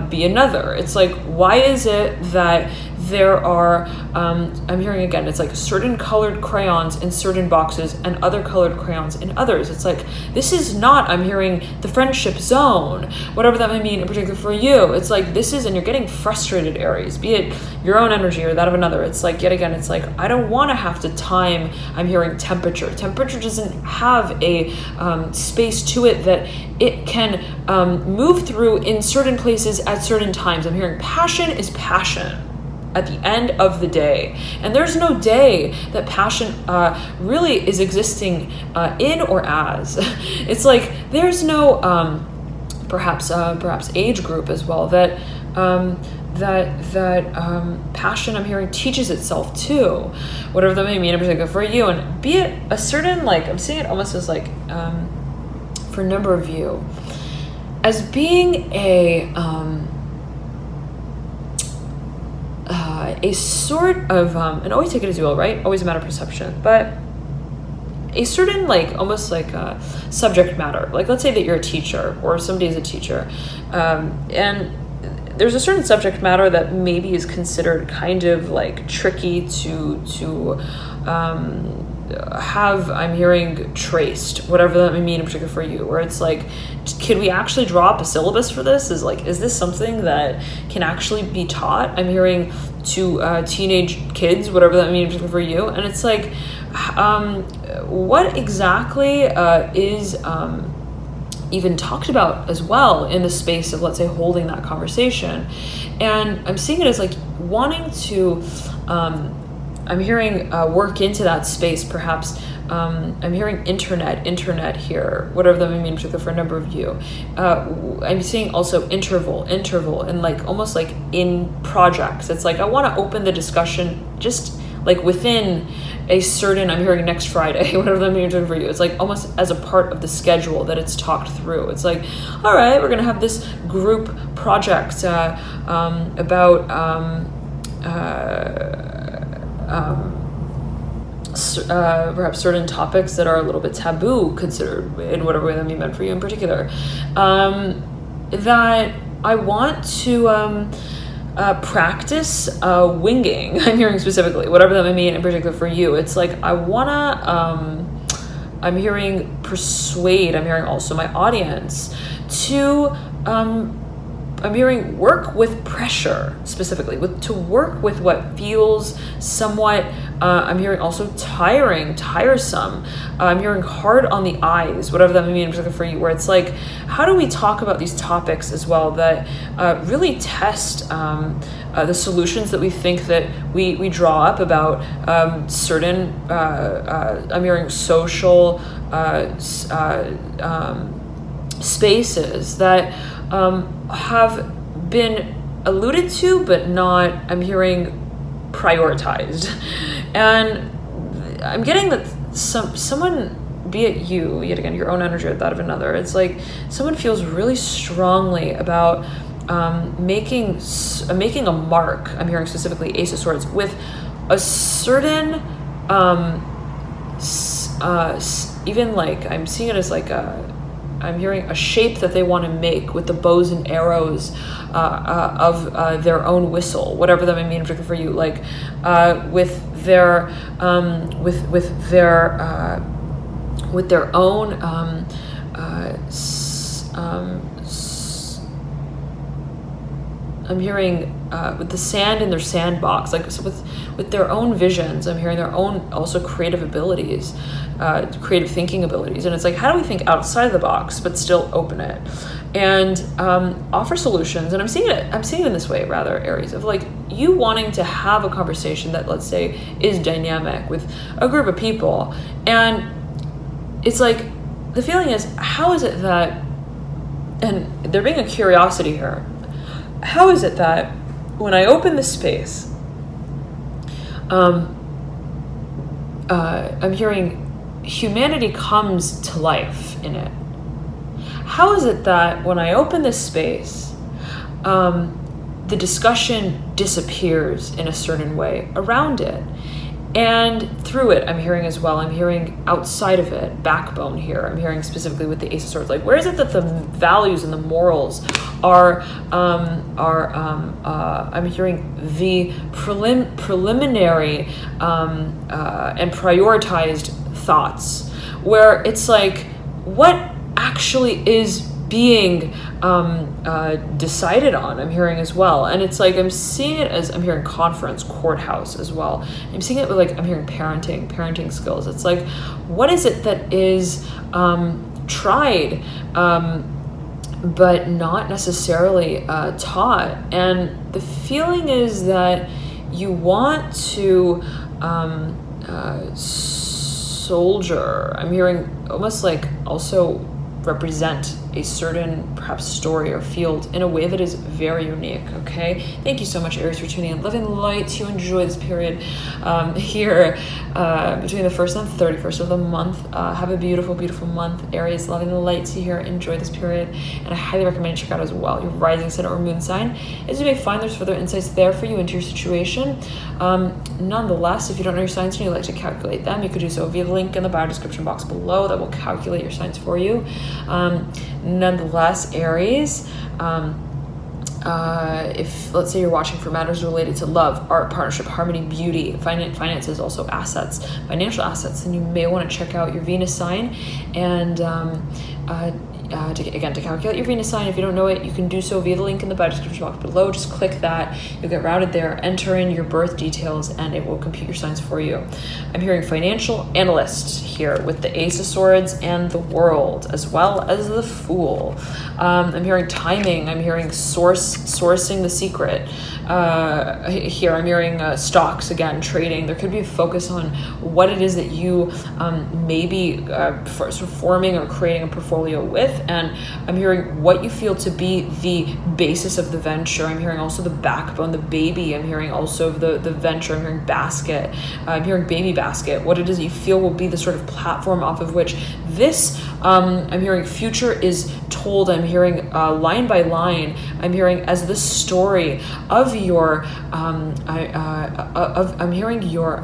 be another? It's like, why is it that there are, I'm hearing again, it's like certain colored crayons in certain boxes and other colored crayons in others. It's like, this is not, I'm hearing the friendship zone, whatever that may mean in particular for you. It's like, this is, and you're getting frustrated, Aries, be it your own energy or that of another. It's like, yet again, it's like, I don't want to have to time, I'm hearing temperature. Temperature doesn't have a space to it that it can move through in certain places at certain times. I'm hearing passion is passion at the end of the day. And there's no day that passion really is existing in or as. It's like, there's no perhaps age group as well that passion, I'm hearing, teaches itself too, whatever that may mean in particular for you. And be it a certain, like, I'm seeing it almost as like for a number of you as being a sort of, and always take it as you will, right? Always a matter of perception, but a certain, like, almost like a subject matter. Like, let's say that you're a teacher or somebody is a teacher, and there's a certain subject matter that maybe is considered kind of like tricky to have, I'm hearing, traced, whatever that may mean in particular for you, where it's like, can we actually draw up a syllabus for this? Is this something that can actually be taught? I'm hearing to teenage kids, whatever that means in particular for you. And it's like, what exactly is even talked about as well in the space of, let's say, holding that conversation? And I'm seeing it as like wanting to I'm hearing work into that space, perhaps. I'm hearing internet here, whatever that may mean, particularly for a number of you. I'm seeing also interval, and like almost like in projects. It's like, I want to open the discussion just like within a certain, I'm hearing next Friday, whatever that means for you. It's like almost as a part of the schedule that it's talked through. It's like, all right, we're going to have this group project about perhaps certain topics that are a little bit taboo considered in whatever way that may be meant for you in particular. That I want to practice winging. I'm hearing specifically, whatever that may mean in particular for you. It's like I wanna, I'm hearing persuade, I'm hearing also my audience to, I'm hearing work with pressure specifically, to work with what feels somewhat, I'm hearing also tiresome. I'm hearing hard on the eyes, whatever that may mean in particular for you, where it's like, how do we talk about these topics as well that really test the solutions that we think that we draw up about certain, I'm hearing social spaces that have been alluded to, but not, I'm hearing prioritized. And I'm getting that someone, be it you, yet again, your own energy or that of another, it's like someone feels really strongly about making a mark, I'm hearing specifically Ace of Swords, with a certain, even like, I'm seeing it as like I'm hearing a shape that they want to make with the bows and arrows of their own whistle, whatever that may mean particularly for you, like with their own I'm hearing with the sand in their sandbox, like so with their own visions. I'm hearing their own also creative abilities, creative thinking abilities, and it's like, how do we think outside the box but still open it and offer solutions? And I'm seeing it in this way, rather, Aries, of like you wanting to have a conversation that, let's say, is dynamic with a group of people, and it's like the feeling is, how is it that, and there being a curiosity here, how is it that when I open this space, I'm hearing humanity comes to life in it? How is it that when I open this space, the discussion disappears in a certain way around it? And through it, I'm hearing as well, I'm hearing outside of it, backbone here. I'm hearing specifically with the Ace of Swords, like where is it that the values and the morals are I'm hearing the preliminary and prioritized thoughts, where it's like, what actually is being decided on, I'm hearing as well. And it's like, I'm seeing it as, I'm hearing conference, courthouse as well. I'm seeing it with like, I'm hearing parenting skills. It's like, what is it that is tried but not necessarily taught? And the feeling is that you want to soldier, I'm hearing almost like also represent a certain perhaps story or field in a way that is very unique. Okay, thank you so much, Aries, for tuning in. Love and light to enjoy this period here between the 1st and 31st of the month. Have a beautiful month, Aries. Love and light to here. Enjoy this period, and I highly recommend you check out as well your rising, sun, or moon sign, as you may find there's further insights there for you into your situation. Nonetheless, if you don't know your signs and you'd like to calculate them, you could do so via the link in the bio description box below that will calculate your signs for you. Nonetheless, Aries, if let's say you're watching for matters related to love, art, partnership, harmony, beauty, finances, also assets, financial assets, then you may want to check out your Venus sign. And to calculate your Venus sign, if you don't know it, you can do so via the link in the bio description box below. Just click that, you'll get routed there, enter in your birth details, and it will compute your signs for you. I'm hearing financial analyst here with the Ace of Swords and the World, as well as the Fool. I'm hearing timing, I'm hearing sourcing the secret. here. I'm hearing stocks again, trading. There could be a focus on what it is that you may be sort of forming or creating a portfolio with. And I'm hearing what you feel to be the basis of the venture. I'm hearing also the backbone, the baby. I'm hearing also the venture. I'm hearing basket. I'm hearing baby basket. What it is that you feel will be the sort of platform off of which this, I'm hearing future is told. I'm hearing line by line. I'm hearing as the story of your, I'm hearing your,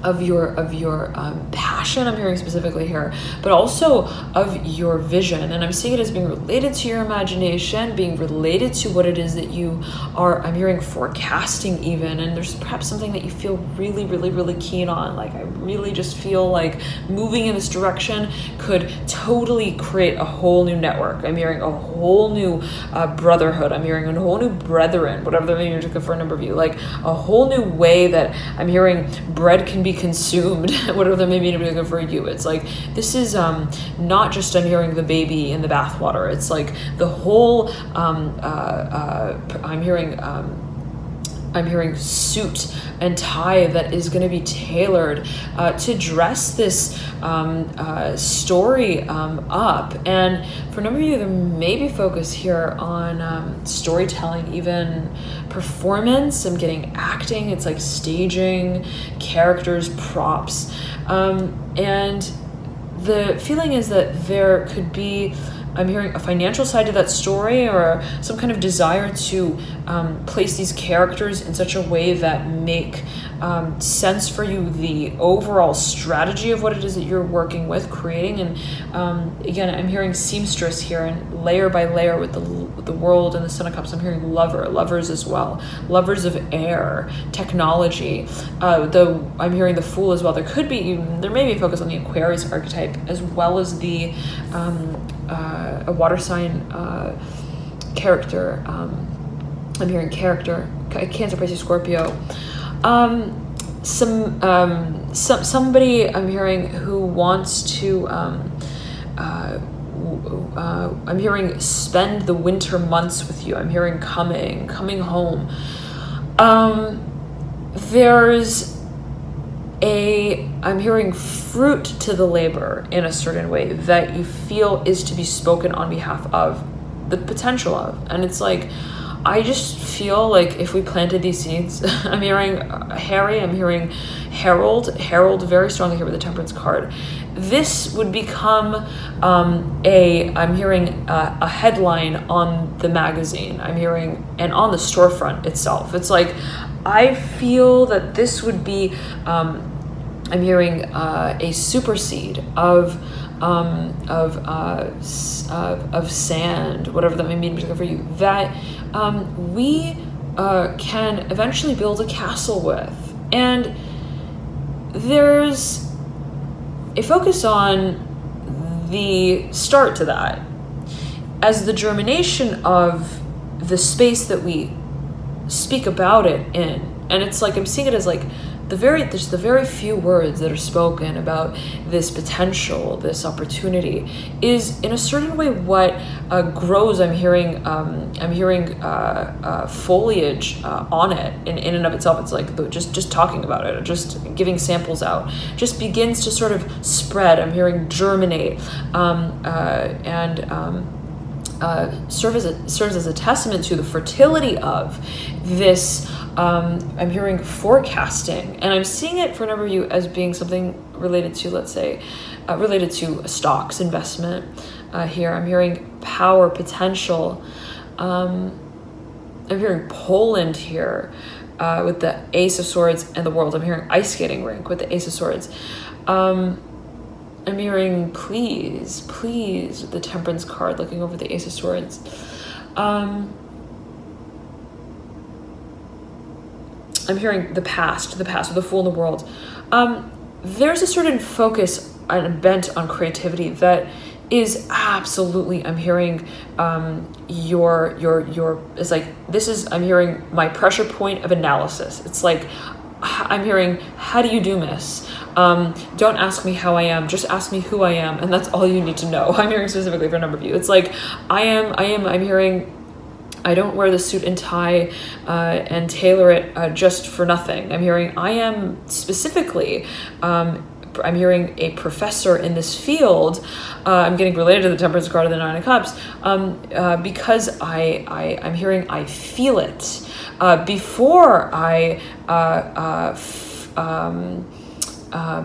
of your passion, I'm hearing specifically here, but also of your vision. And I'm seeing it as being related to your imagination, being related to what it is that you are, I'm hearing forecasting even, and there's perhaps something that you feel really, really, really keen on. Like, I really just feel like moving in this direction could totally create a whole new network. I'm hearing a whole new brotherhood. I'm hearing a whole new brethren, whatever that means for a number of you, like a whole new way that I'm hearing bread can be consumed, whatever that may mean for you. It's like, this is not just I'm hearing the baby in the bathwater. It's like the whole, I'm hearing suit and tie that is going to be tailored to dress this story up. And for a number of you, there may be focus here on storytelling, even performance. I'm getting acting. It's like staging, characters, props. And the feeling is that there could be, I'm hearing a financial side to that story, or some kind of desire to place these characters in such a way that make sense for you, the overall strategy of what it is that you're working with, creating. And again, I'm hearing seamstress here, and layer by layer with the world and the Son of Cups. I'm hearing lovers as well, lovers of air, technology. Though I'm hearing the Fool as well. There may be a focus on the Aquarius archetype, as well as the a water sign character. I'm hearing character, Cancer, Pisces, Scorpio. Somebody I'm hearing who wants to, I'm hearing spend the winter months with you. I'm hearing coming home. I'm hearing fruit to the labor in a certain way that you feel is to be spoken on behalf of, the potential of. And it's like, I just feel like if we planted these seeds, I'm hearing Harry, I'm hearing Harold very strongly here with the Temperance card. This would become I'm hearing a headline on the magazine. I'm hearing, and on the storefront itself. It's like, I feel that this would be, I'm hearing a supersede of sand, whatever that may mean for you, that we can eventually build a castle with. And there's a focus on the start to that as the germination of the space that we speak about it in. And it's like, I'm seeing it as like there's the very few words that are spoken about this potential, this opportunity, is in a certain way what grows. I'm hearing foliage on it in and of itself. It's like just talking about it, or just giving samples out, just begins to sort of spread. I'm hearing germinate, serves as a testament to the fertility of this. I'm hearing forecasting, and I'm seeing it for a number of you as being something related to, let's say, related to stocks investment. Here, I'm hearing power, potential. I'm hearing Poland here with the Ace of Swords and the World. I'm hearing ice skating rink with the Ace of Swords. I'm hearing please with the Temperance card, looking over the Ace of Swords. I'm hearing the past with the Fool in the World. There's a certain focus and bent on creativity that is absolutely, I'm hearing it's like, this is, I'm hearing my pressure point of analysis. It's like, I'm hearing, how do you do this? Don't ask me how I am, just ask me who I am, and that's all you need to know. I'm hearing specifically for a number of you. It's like, I'm hearing I don't wear the suit and tie and tailor it just for nothing. I'm hearing I am specifically, I'm hearing a professor in this field. I'm getting related to the Temperance card of the Nine of Cups because I'm hearing I feel it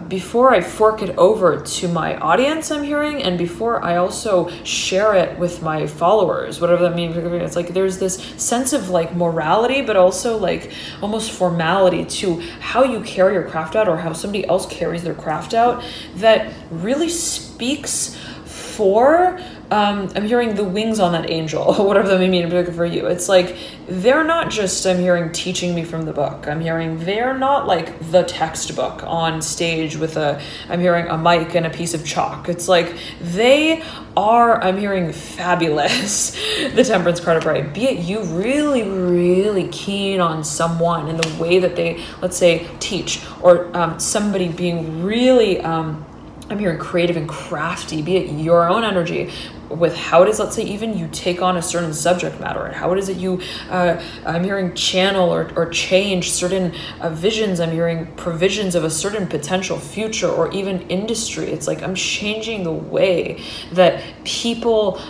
before I fork it over to my audience, I'm hearing, and before I also share it with my followers, whatever that means. It's like there's this sense of like morality, but also like almost formality to how you carry your craft out or how somebody else carries their craft out that really speaks for I'm hearing the wings on that angel, whatever that may mean for you. It's like they're not just, I'm hearing, teaching me from the book. I'm hearing they're not like the textbook on stage with I'm hearing a mic and a piece of chalk. It's like they are, I'm hearing, fabulous. The Temperance card upright. Be it you really, really keen on someone in the way that they, let's say, teach, or somebody being really, I'm hearing creative and crafty, be it your own energy with how it is, let's say, even you take on a certain subject matter, and how it is that you, I'm hearing channel or change certain visions. I'm hearing provisions of a certain potential future or even industry. It's like I'm changing the way that people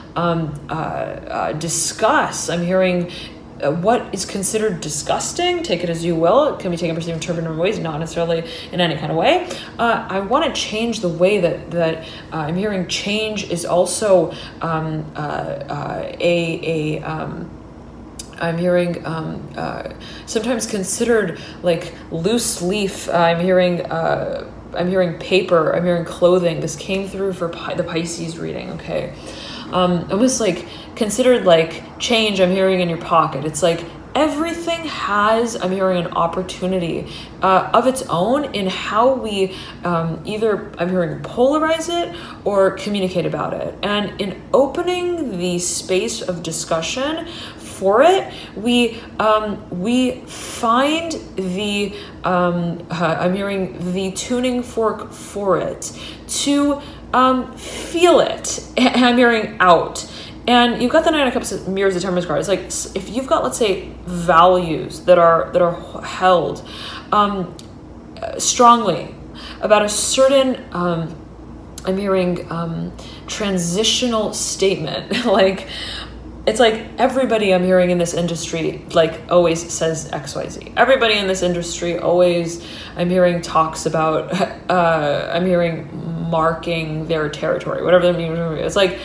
discuss. I'm hearing what is considered disgusting, take it as you will. It can be taken, perceived, interpreted in ways, not necessarily in any kind of way. I want to change the way that I'm hearing change is also I'm hearing sometimes considered like loose leaf. I'm hearing paper. I'm hearing clothing. This came through for the Pisces reading. Okay. Almost like considered like change, I'm hearing, in your pocket. It's like everything has, I'm hearing, an opportunity of its own in how we either, I'm hearing, polarize it or communicate about it. And in opening the space of discussion for it, we find the, I'm hearing, the tuning fork for it to feel it. I'm hearing out. And you've got the Nine of Cups mirrors the Temperance card. It's like if you've got, let's say, values that are held strongly about a certain, I'm hearing, transitional statement. Like, it's like everybody I'm hearing in this industry, like, always says XYZ. Everybody in this industry always, I'm hearing, talks about, I'm hearing, marking their territory, whatever that means. It's like,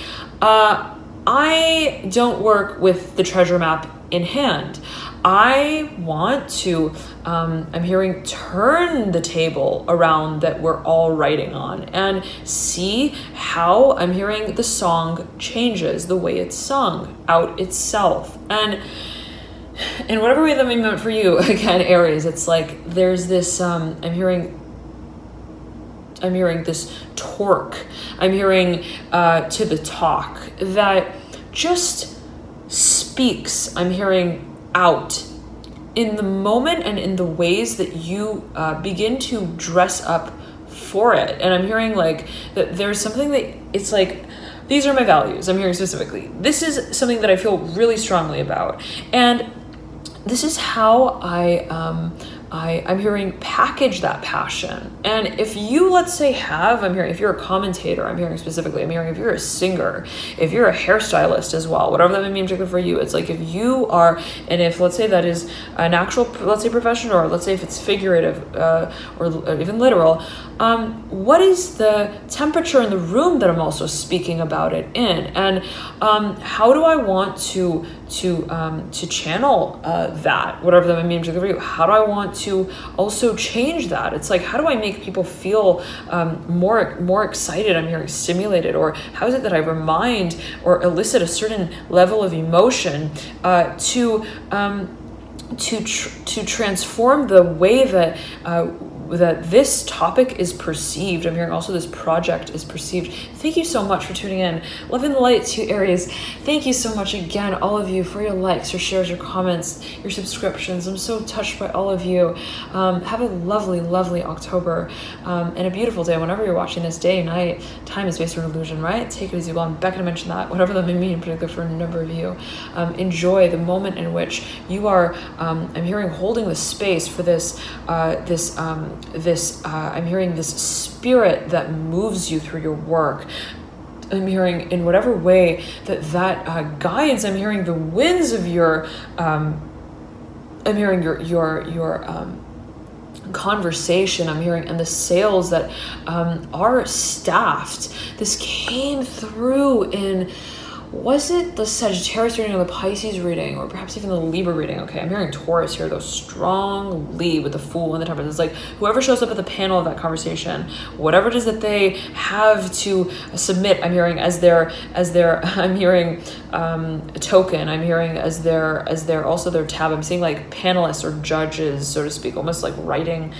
I don't work with the treasure map in hand. I want to, I'm hearing, turn the table around that we're all writing on and see how, I'm hearing, the song changes the way it's sung out itself. And in whatever way that may meant for you, again, Aries, it's like there's this, I'm hearing this torque. I'm hearing to the talk that just speaks, I'm hearing, out in the moment and in the ways that you begin to dress up for it. And I'm hearing like that there's something that it's like, these are my values. I'm hearing specifically, this is something that I feel really strongly about. And this is how I'm hearing, package that passion. And if you, let's say, I'm hearing, if you're a commentator, I'm hearing specifically, I'm hearing if you're a singer, if you're a hairstylist as well, whatever that may mean particularly for you, it's like if you are, and if, let's say, that is an actual, let's say, profession, or let's say if it's figurative or even literal, what is the temperature in the room that I'm also speaking about it in? And how do I want to channel that, whatever that may mean for you? How do I want to also change that? It's like, how do I make people feel more excited? I'm hearing stimulated, or how is it that I remind or elicit a certain level of emotion to transform the way that that this topic is perceived. I'm hearing also this project is perceived. Thank you so much for tuning in. Love and light to Aries. Thank you so much again, all of you, for your likes, your shares, your comments, your subscriptions. I'm so touched by all of you. Have a lovely, lovely October and a beautiful day. Whenever you're watching this, day, night, time is based on illusion, right? Take it easy. Well, I'm back to mention that, whatever that may mean, in particular for a number of you. Enjoy the moment in which you are, I'm hearing, holding the space for this, I'm hearing this spirit that moves you through your work. I'm hearing in whatever way that guides. I'm hearing the winds of your, I'm hearing your conversation. I'm hearing, and the sails that are staffed. This came through in, was it the Sagittarius reading or the Pisces reading, or perhaps even the Libra reading? Okay, I'm hearing Taurus here, though, strongly with the Fool and the Temperance. It's like whoever shows up at the panel of that conversation, whatever it is that they have to submit, I'm hearing as their I'm hearing token, I'm hearing as their also their tab. I'm seeing like panelists or judges, so to speak, almost like writing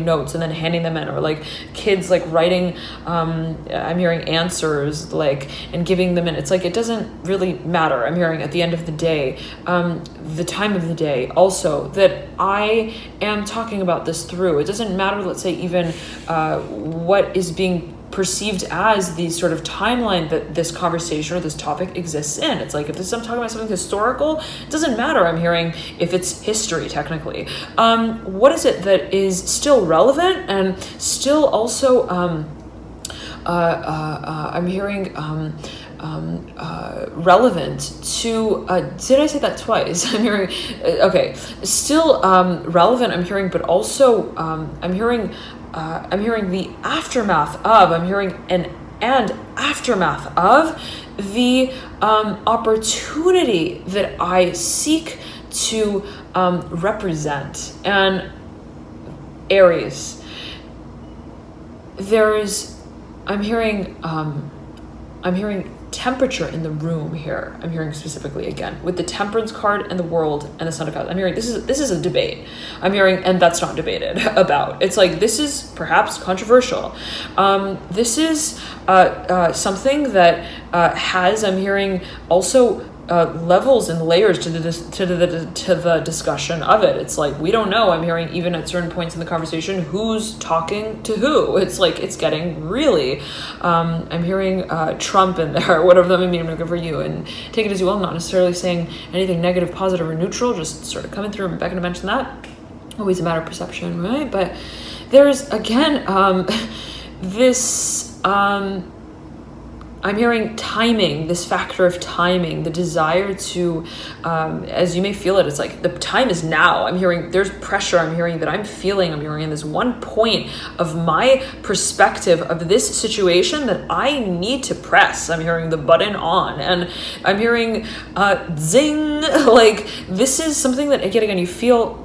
notes and then handing them in, or like kids like writing I'm hearing answers like and giving them in. It's like it doesn't really matter. I'm hearing at the end of the day, the time of the day, also that I am talking about this through. It doesn't matter, let's say, even what is being perceived as the sort of timeline that this conversation or this topic exists in. It's like if I'm talking about something historical, it doesn't matter. I'm hearing if it's history technically. What is it that is still relevant and still also I'm hearing relevant to, did I say that twice? I'm hearing, okay, still relevant, I'm hearing, but also I'm hearing the aftermath of, I'm hearing and aftermath of the opportunity that I seek to represent. And Aries, I'm hearing temperature in the room here. I'm hearing specifically again with the Temperance card and the World and the Sun of Cups. I'm hearing this is a debate. I'm hearing, and that's not debated about. It's like this is perhaps controversial. This is something that has, I'm hearing, also levels and layers to the discussion of it. It's like we don't know. I'm hearing even at certain points in the conversation who's talking to who. It's like it's getting really. I'm hearing Trump in there, whatever that may mean. I'm good for you, and take it as you will. I'm not necessarily saying anything negative, positive, or neutral. Just sort of coming through. I'm back to mention that. Always a matter of perception, right? But there's again this. I'm hearing timing, this factor of timing, the desire to, as you may feel it, it's like the time is now. I'm hearing there's pressure. I'm hearing that I'm hearing in this one point of my perspective of this situation that I need to press. I'm hearing the button on, and I'm hearing zing, like this is something that again you feel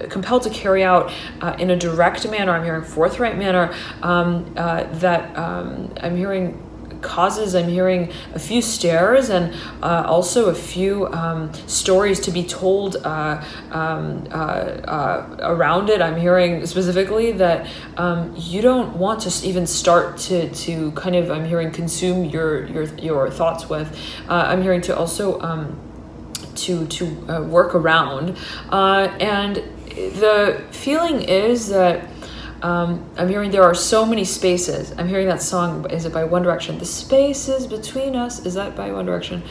compelled to carry out in a direct manner. I'm hearing forthright manner that I'm hearing causes, I'm hearing a few stares and also a few stories to be told around it. I'm hearing specifically that you don't want to even start to kind of, I'm hearing, consume your thoughts with. I'm hearing to also to work around, and the feeling is that I'm hearing there are so many spaces. I'm hearing that song, is it by One Direction? The spaces between us, is that by One Direction?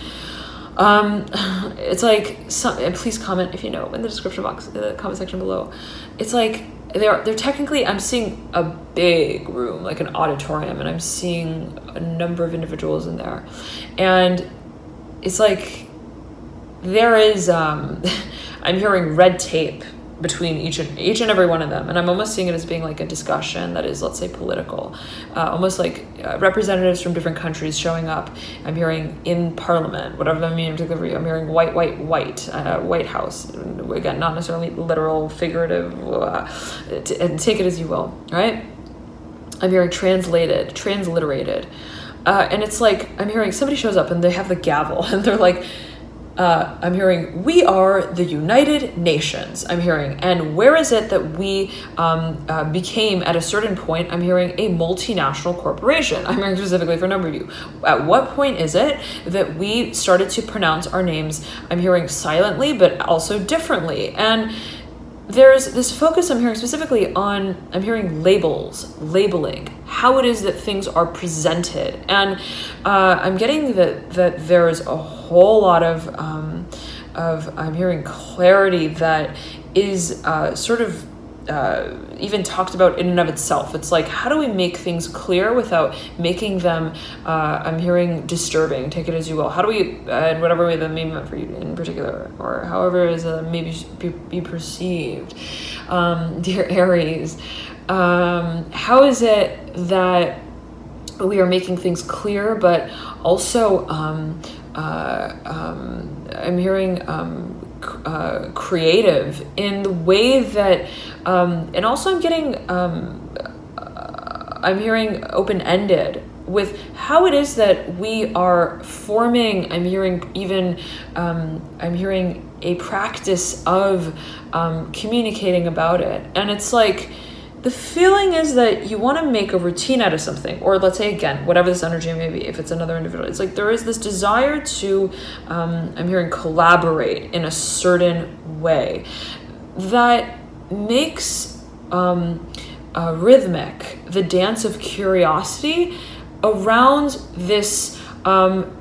It's like, and please comment if you know in the description box, in the comment section below. It's like, they're technically, I'm seeing a big room, like an auditorium, and I'm seeing a number of individuals in there. And it's like, there is, I'm hearing red tape between each and every one of them, and I'm almost seeing it as being like a discussion that is, let's say, political, almost like representatives from different countries showing up. I'm hearing in Parliament, whatever that means in particular for you. I'm hearing white, White House. Again, not necessarily literal, figurative. Take it as you will, right? I'm hearing transliterated, and it's like I'm hearing somebody shows up and they have the gavel and they're like, I'm hearing we are the United Nations. I'm hearing, and where is it that we became at a certain point? I'm hearing a multinational corporation. I'm hearing specifically for a number of you. At what point is it that we started to pronounce our names? I'm hearing silently, but also differently. And there's this focus I'm hearing specifically on, I'm hearing labels, labeling, how it is that things are presented. And I'm getting that there's a whole lot of I'm hearing clarity that is sort of even talked about in and of itself. It's like, how do we make things clear without making them, I'm hearing disturbing, take it as you will. How do we, in whatever way that may be meant for you in particular, or however is maybe be perceived, dear Aries, how is it that we are making things clear, but also I'm hearing creative in the way that and also I'm getting I'm hearing open-ended with how it is that we are forming. I'm hearing even I'm hearing a practice of communicating about it. And it's like the feeling is that you want to make a routine out of something, or let's say again, whatever this energy may be, if it's another individual, it's like there is this desire to, I'm hearing collaborate in a certain way that makes rhythmic, the dance of curiosity around this, I'm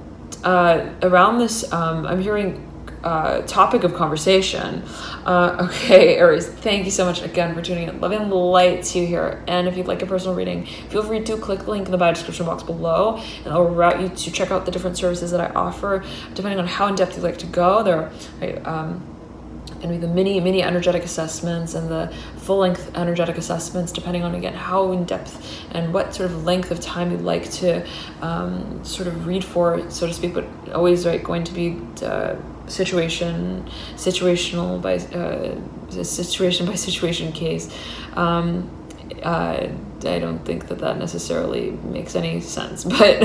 hearing topic of conversation. Okay, Aries, thank you so much again for tuning in. Love and light to you here. And if you'd like a personal reading, feel free to click the link in the bio description box below, and I'll route you to check out the different services that I offer, depending on how in depth you'd like to go. There are going to be the mini energetic assessments and the full-length energetic assessments, depending on, again, how in-depth and what sort of length of time you'd like to sort of read for, so to speak, but always going to be situation by situation case. I don't think that necessarily makes any sense, but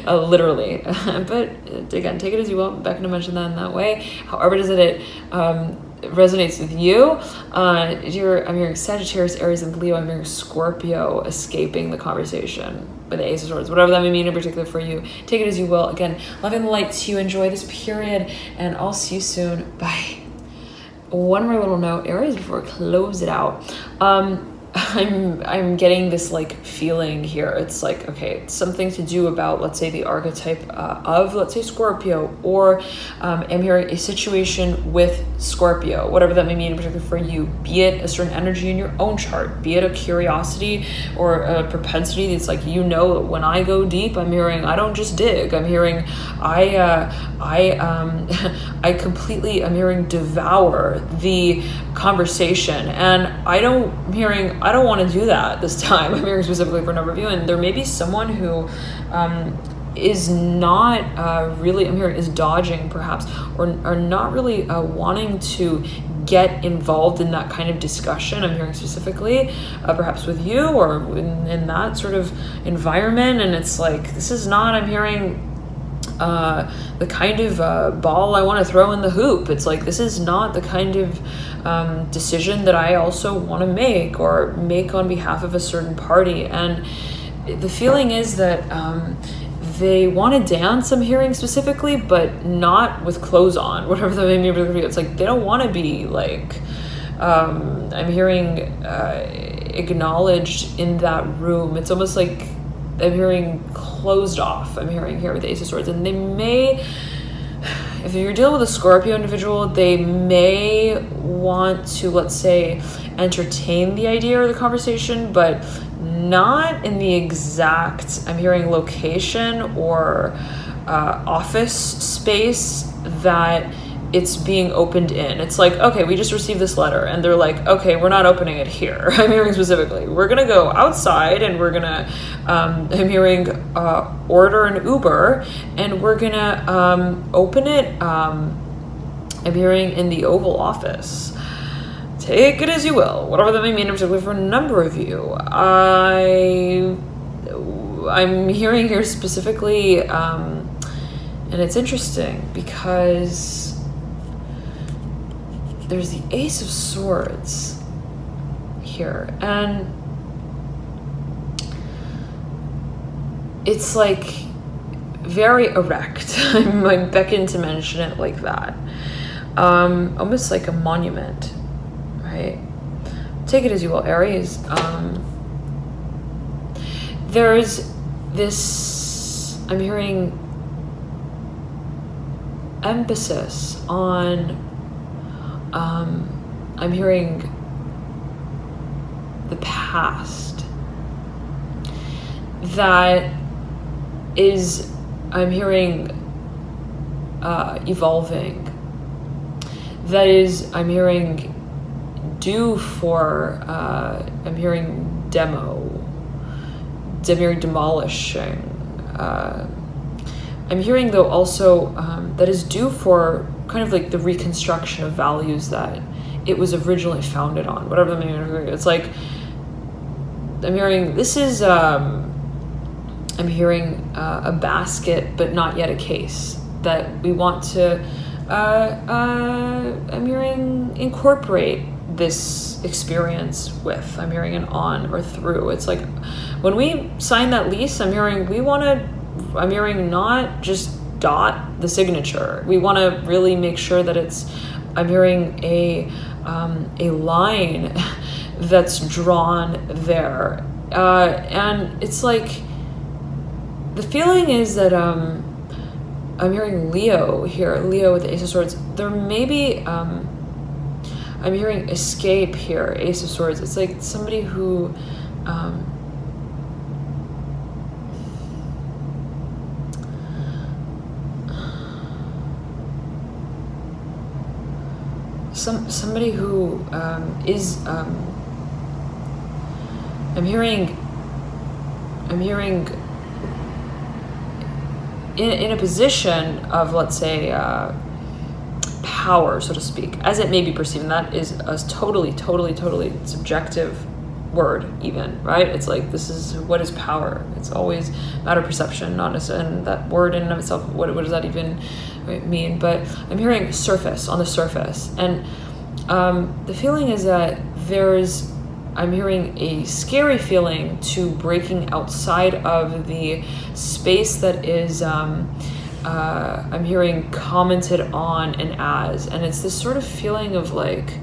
literally. But again, take it as you will. I'm not going to mention that in that way. However, does it resonates with you? I'm hearing Sagittarius, Aries, and Leo. I'm hearing Scorpio escaping the conversation with the Ace of Swords, whatever that may mean in particular for you. Take it as you will. Again, love and light to you. Enjoy this period, and I'll see you soon. Bye. One more little note, Aries, before I close it out. I'm getting this like feeling here. It's like, okay, it's something to do about, let's say, the archetype of, let's say, Scorpio, or I'm hearing a situation with Scorpio, whatever that may mean in particular for you, be it a certain energy in your own chart, be it a curiosity or a propensity. It's like, you know, when I go deep, I'm hearing, I don't just dig. I'm hearing, I completely, I'm hearing devour the conversation, and I'm hearing, I don't want to do that this time. I'm hearing specifically for a number of you, and there may be someone who is not really, I'm hearing, is dodging perhaps, or not really wanting to get involved in that kind of discussion. I'm hearing specifically perhaps with you, or in that sort of environment, and it's like, this is not, I'm hearing, the kind of ball I want to throw in the hoop. It's like, this is not the kind of decision that I also want to make, or make on behalf of a certain party. And the feeling is that they want to dance, I'm hearing specifically, but not with clothes on, whatever that may mean. It's like, they don't want to be like, I'm hearing acknowledged in that room. It's almost like I'm hearing closed off. I'm hearing here with the Ace of Swords, and they may, if you're dealing with a Scorpio individual, they may want to, let's say, entertain the idea or the conversation, but not in the exact, I'm hearing, location or office space that it's being opened in. It's like, okay, we just received this letter, and they're like, okay, we're not opening it here. I'm hearing specifically, we're gonna go outside, and we're gonna, I'm hearing order an Uber, and we're gonna open it, I'm hearing, in the Oval Office. Take it as you will, whatever that may mean, in particular for a number of you. I'm hearing here specifically, And it's interesting because there's the Ace of Swords here, and it's like very erect. I'm like beckoned to mention it like that. Almost like a monument, right? Take it as you will, Aries. There's this, I'm hearing emphasis on, I'm hearing the past that is, I'm hearing evolving, that is, I'm hearing due for, I'm hearing demo, I'm hearing demolishing, I'm hearing though also that is due for kind of like the reconstruction of values that it was originally founded on, whatever the meaning of it. It's like, I'm hearing, this is, I'm hearing a basket, but not yet a case that we want to, I'm hearing incorporate this experience with. I'm hearing an on or through. It's like when we sign that lease, I'm hearing we want to, I'm hearing not just dot the signature. We want to really make sure that it's, I'm hearing a line that's drawn there. And it's like, the feeling is that I'm hearing Leo here, Leo with the Ace of Swords. There may be, I'm hearing escape here, Ace of Swords. It's like somebody who, somebody who is, I'm hearing in a position of, let's say, power, so to speak, as it may be perceived. And that is a totally subjective word even, right? It's like, this is, what is power? It's always a matter of perception, not necessarily, and that word in and of itself, what does that even mean? But I'm hearing surface, on the surface. And the feeling is that there's, I'm hearing a scary feeling to breaking outside of the space that is, I'm hearing commented on and as, and it's this sort of feeling of like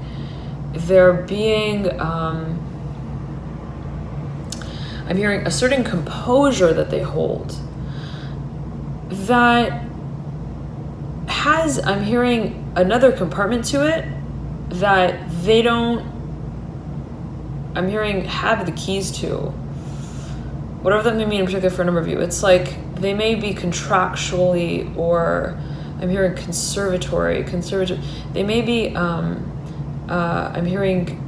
there being, I'm hearing a certain composure that they hold that has, I'm hearing another compartment to it that they don't, I'm hearing have the keys to, whatever that may mean in particular for a number of you. It's like they may be contractually, or I'm hearing conservatory, they may be, I'm hearing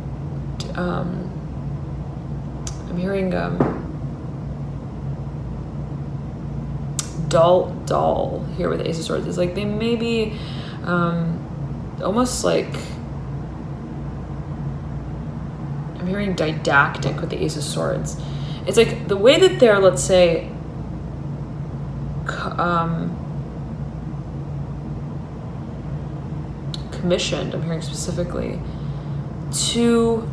doll here with the Ace of Swords. It's like they may be almost like, I'm hearing didactic with the Ace of Swords. It's like the way that they're, let's say, commissioned, I'm hearing specifically, to,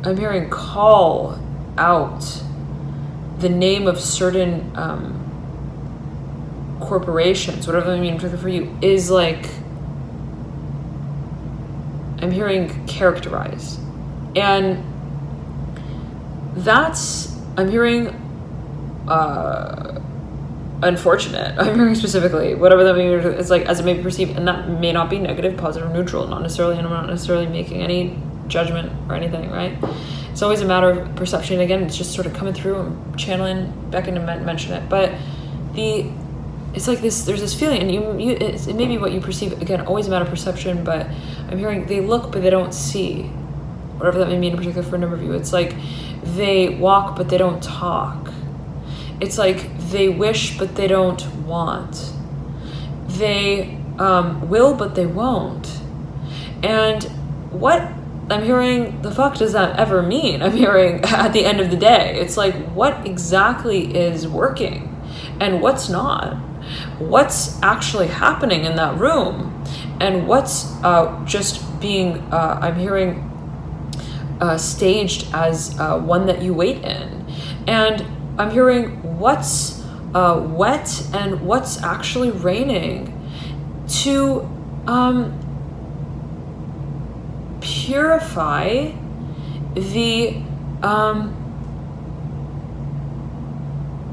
I'm hearing call out the name of certain corporations, whatever I mean for you, is like, I'm hearing characterize. And that's, I'm hearing unfortunate. I'm hearing specifically, whatever that means, it's like, as it may be perceived, and that may not be negative, positive, neutral, not necessarily, and I'm not necessarily making any judgment or anything, right? It's always a matter of perception. Again, it's just sort of coming through and channeling back in to mention it. But it's like this, there's this feeling, and it may be what you perceive, again, always a matter of perception, but I'm hearing they look, but they don't see. Whatever that may mean in particular for a number of you. It's like they walk, but they don't talk. It's like they wish, but they don't want. They will, but they won't. And what I'm hearing, the fuck does that ever mean? I'm hearing at the end of the day, it's like, what exactly is working? and what's not, what's actually happening in that room, and what's just being, I'm hearing, staged as one that you wait in. And I'm hearing what's wet and what's actually raining, to purify the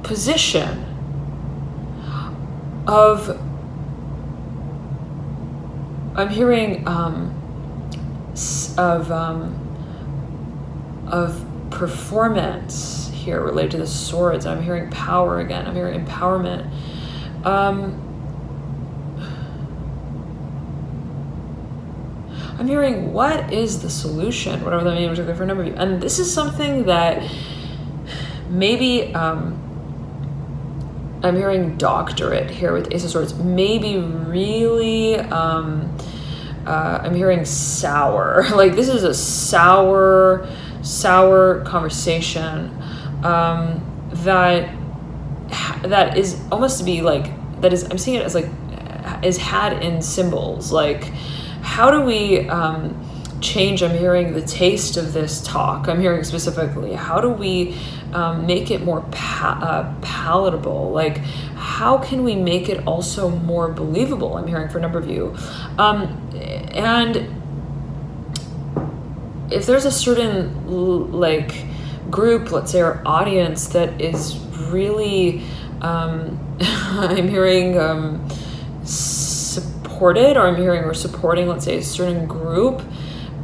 position of, I'm hearing of performance here related to the swords. I'm hearing power again. I'm hearing empowerment. I'm hearing what is the solution, whatever that means for a number of you. And this is something that maybe I'm hearing doctorate here with Ace of Swords. Maybe really I'm hearing sour. Like this is a sour conversation that is almost to be like, that is, I'm seeing it as like, is had in symbols. Like, how do we change, I'm hearing, the taste of this talk? I'm hearing specifically, how do we make it more palatable? Like, how can we make it also more believable? I'm hearing for a number of you. And if there's a certain like group, let's say, or audience that is really, I'm hearing supported, or I'm hearing we're supporting, let's say, a certain group,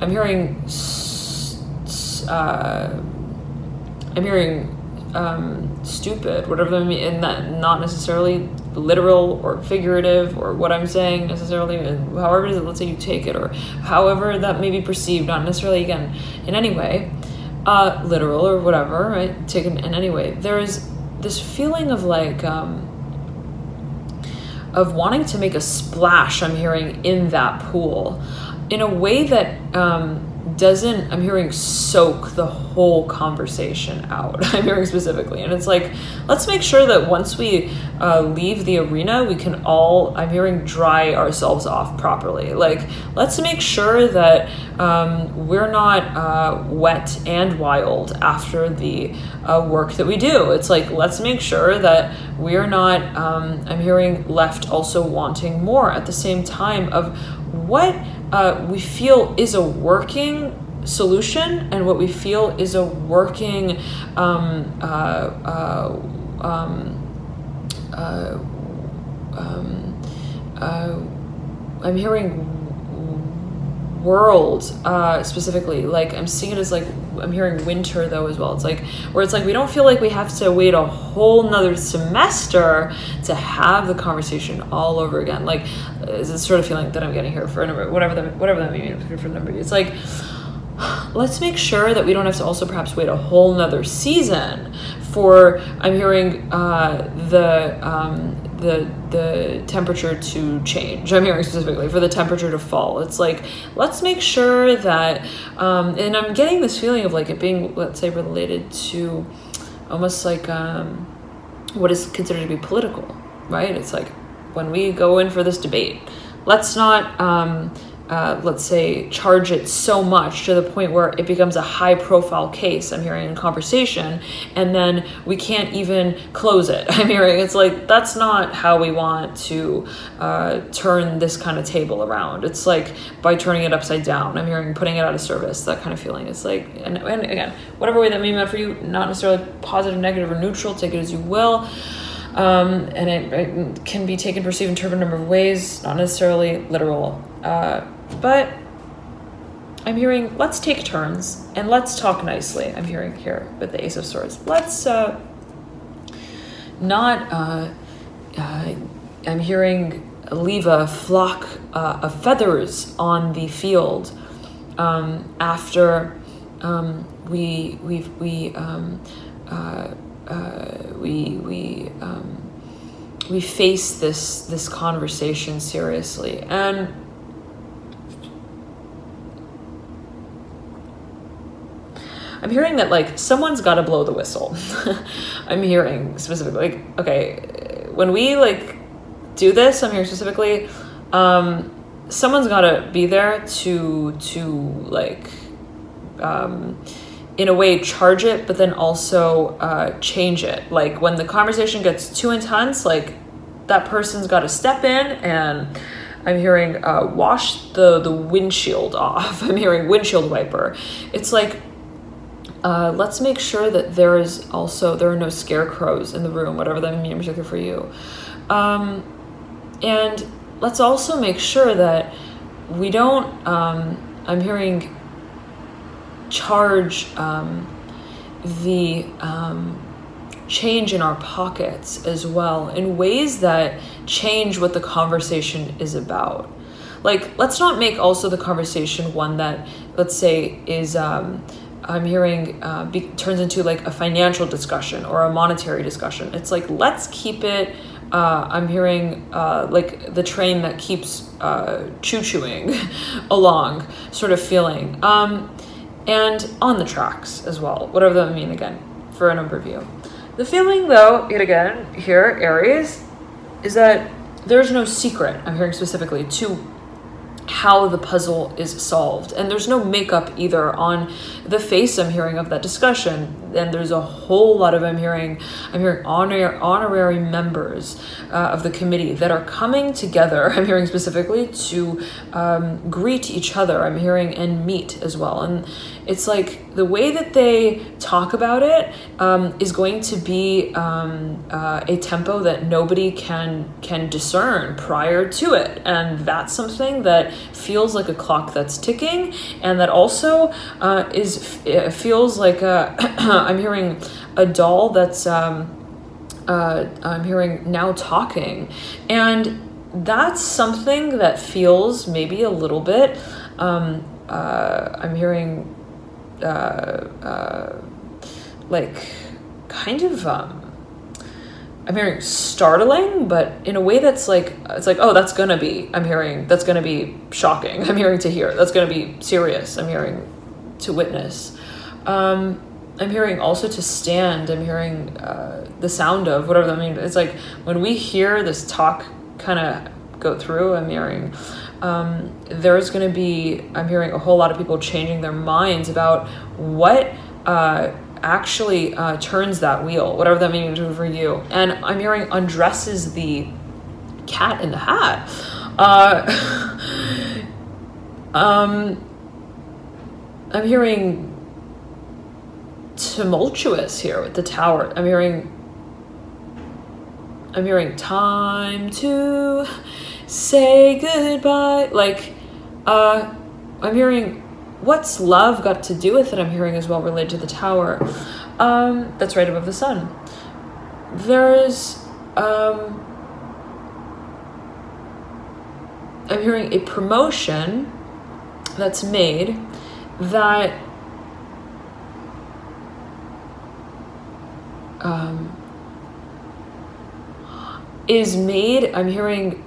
I'm hearing stupid, whatever that means, and that not necessarily literal or figurative, or what I'm saying necessarily, however it is, let's say you take it, or however that may be perceived, not necessarily, again, in any way, literal or whatever, right, taken in any way. There's this feeling of like, of wanting to make a splash, I'm hearing, in that pool, in a way that doesn't, I'm hearing, soak the whole conversation out. I'm hearing specifically. And it's like, let's make sure that once we leave the arena, we can all, I'm hearing, dry ourselves off properly. Like, let's make sure that we're not wet and wild after the work that we do. It's like, let's make sure that we're not, I'm hearing, left also wanting more at the same time of what we feel is a working solution, and what we feel is a working I'm hearing world specifically. Like, I'm seeing it as like, I'm hearing winter though as well. It's like, where it's like we don't feel like we have to wait a whole nother semester to have the conversation all over again. Like, it's this sort of feeling that I'm getting here for a number, whatever that means for a number. It's like, let's make sure that we don't have to also perhaps wait a whole nother season for, I'm hearing, the temperature to change. I'm hearing specifically for the temperature to fall. It's like, let's make sure that, and I'm getting this feeling of like it being, let's say, related to almost like what is considered to be political, right? It's like, when we go in for this debate, let's not, let's say, charge it so much to the point where it becomes a high profile case, I'm hearing, in conversation, and then we can't even close it. I'm hearing, it's like, that's not how we want to turn this kind of table around. It's like, by turning it upside down, I'm hearing, putting it out of service, that kind of feeling. It's like, and again, whatever way that may be meant for you, not necessarily positive, negative, or neutral, take it as you will. And it can be taken, perceived, interpreted a number of ways, not necessarily literal. But I'm hearing, let's take turns and let's talk nicely. I'm hearing here with the Ace of Swords. Let's not, I'm hearing, leave a flock of feathers on the field after we face this conversation seriously. And I'm hearing that, like, someone's got to blow the whistle. I'm hearing specifically, like, okay, when we like do this, I'm hearing specifically, someone's got to be there to like, in a way charge it, but then also change it. Like when the conversation gets too intense, like that person's got to step in and I'm hearing wash the windshield off. I'm hearing windshield wiper. It's like, let's make sure that there are no scarecrows in the room, whatever that means in particular for you. And let's also make sure that we don't, I'm hearing charge the change in our pockets as well in ways that change what the conversation is about. Like, let's not make also the conversation one that, let's say, is I'm hearing turns into like a financial discussion or a monetary discussion. It's like, let's keep it I'm hearing like the train that keeps choo-chooing along sort of feeling, and on the tracks as well, whatever that mean again for a number of you. The feeling though, yet again here, Aries, is that there's no secret, I'm hearing specifically, to how the puzzle is solved. And there's no makeup either on the face, I'm hearing, of that discussion. And there's a whole lot of, I'm hearing honorary members of the committee that are coming together, I'm hearing specifically, to greet each other, I'm hearing, and meet as well. And it's like the way that they talk about it is going to be a tempo that nobody can discern prior to it. And that's something that feels like a clock that's ticking, and that also feels like I'm hearing a doll that's I'm hearing now talking, and that's something that feels maybe a little bit I'm hearing like kind of I'm hearing startling, but in a way that's like, it's like, oh, that's gonna be, I'm hearing, that's gonna be shocking, I'm hearing, to hear, that's gonna be serious, I'm hearing, to witness. I'm hearing also to stand, I'm hearing the sound of, whatever that means. It's like when we hear this talk kind of go through, I'm hearing there's gonna be, I'm hearing a whole lot of people changing their minds about what actually turns that wheel, whatever that means for you. And I'm hearing undresses the cat in the hat. I'm hearing tumultuous here with the tower. I'm hearing time to say goodbye. Like, I'm hearing, what's love got to do with it? I'm hearing as well related to the tower. That's right above the sun. There's, I'm hearing a promotion that's made that is made, I'm hearing,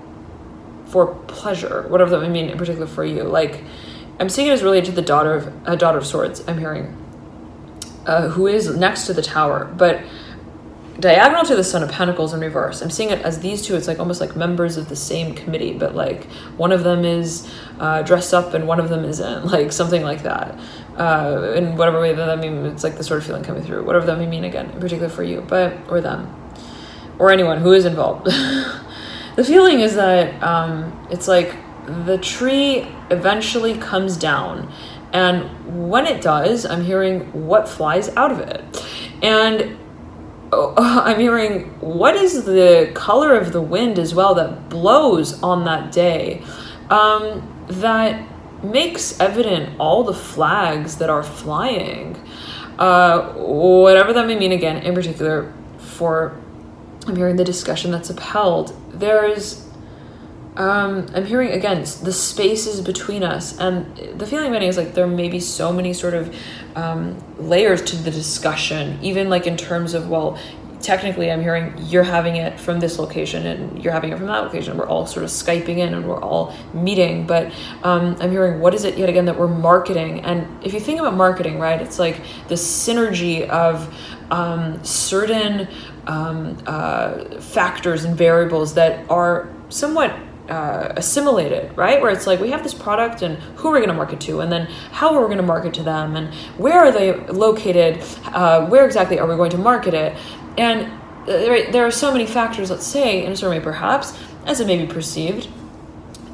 for pleasure, whatever that would mean in particular for you. Like, I'm seeing it as related to the daughter of swords, I'm hearing, who is next to the tower, but diagonal to the Son of Pentacles in reverse. I'm seeing it as these two. It's like almost like members of the same committee, but like one of them is dressed up and one of them isn't, like something like that. In whatever way that I mean, it's like the sort of feeling coming through, whatever that may mean again, in particular for you, but, or them, or anyone who is involved. The feeling is that it's like the tree eventually comes down, and when it does, I'm hearing what flies out of it. And I'm hearing what is the color of the wind as well that blows on that day, that makes evident all the flags that are flying, whatever that may mean again, in particular for, I'm hearing the discussion that's upheld. There's, I'm hearing again the spaces between us, and the feeling many is like there may be so many sort of layers to the discussion, even like in terms of, well, technically I'm hearing you're having it from this location and you're having it from that location. We're all sort of Skyping in and we're all meeting, but I'm hearing, what is it yet again that we're marketing? And if you think about marketing, right, it's like the synergy of certain factors and variables that are somewhat assimilated, right? Where it's like, we have this product and who are we going to market to, and then how are we going to market to them, and where are they located, where exactly are we going to market it? And there are so many factors, let's say, in a certain way, perhaps, as it may be perceived,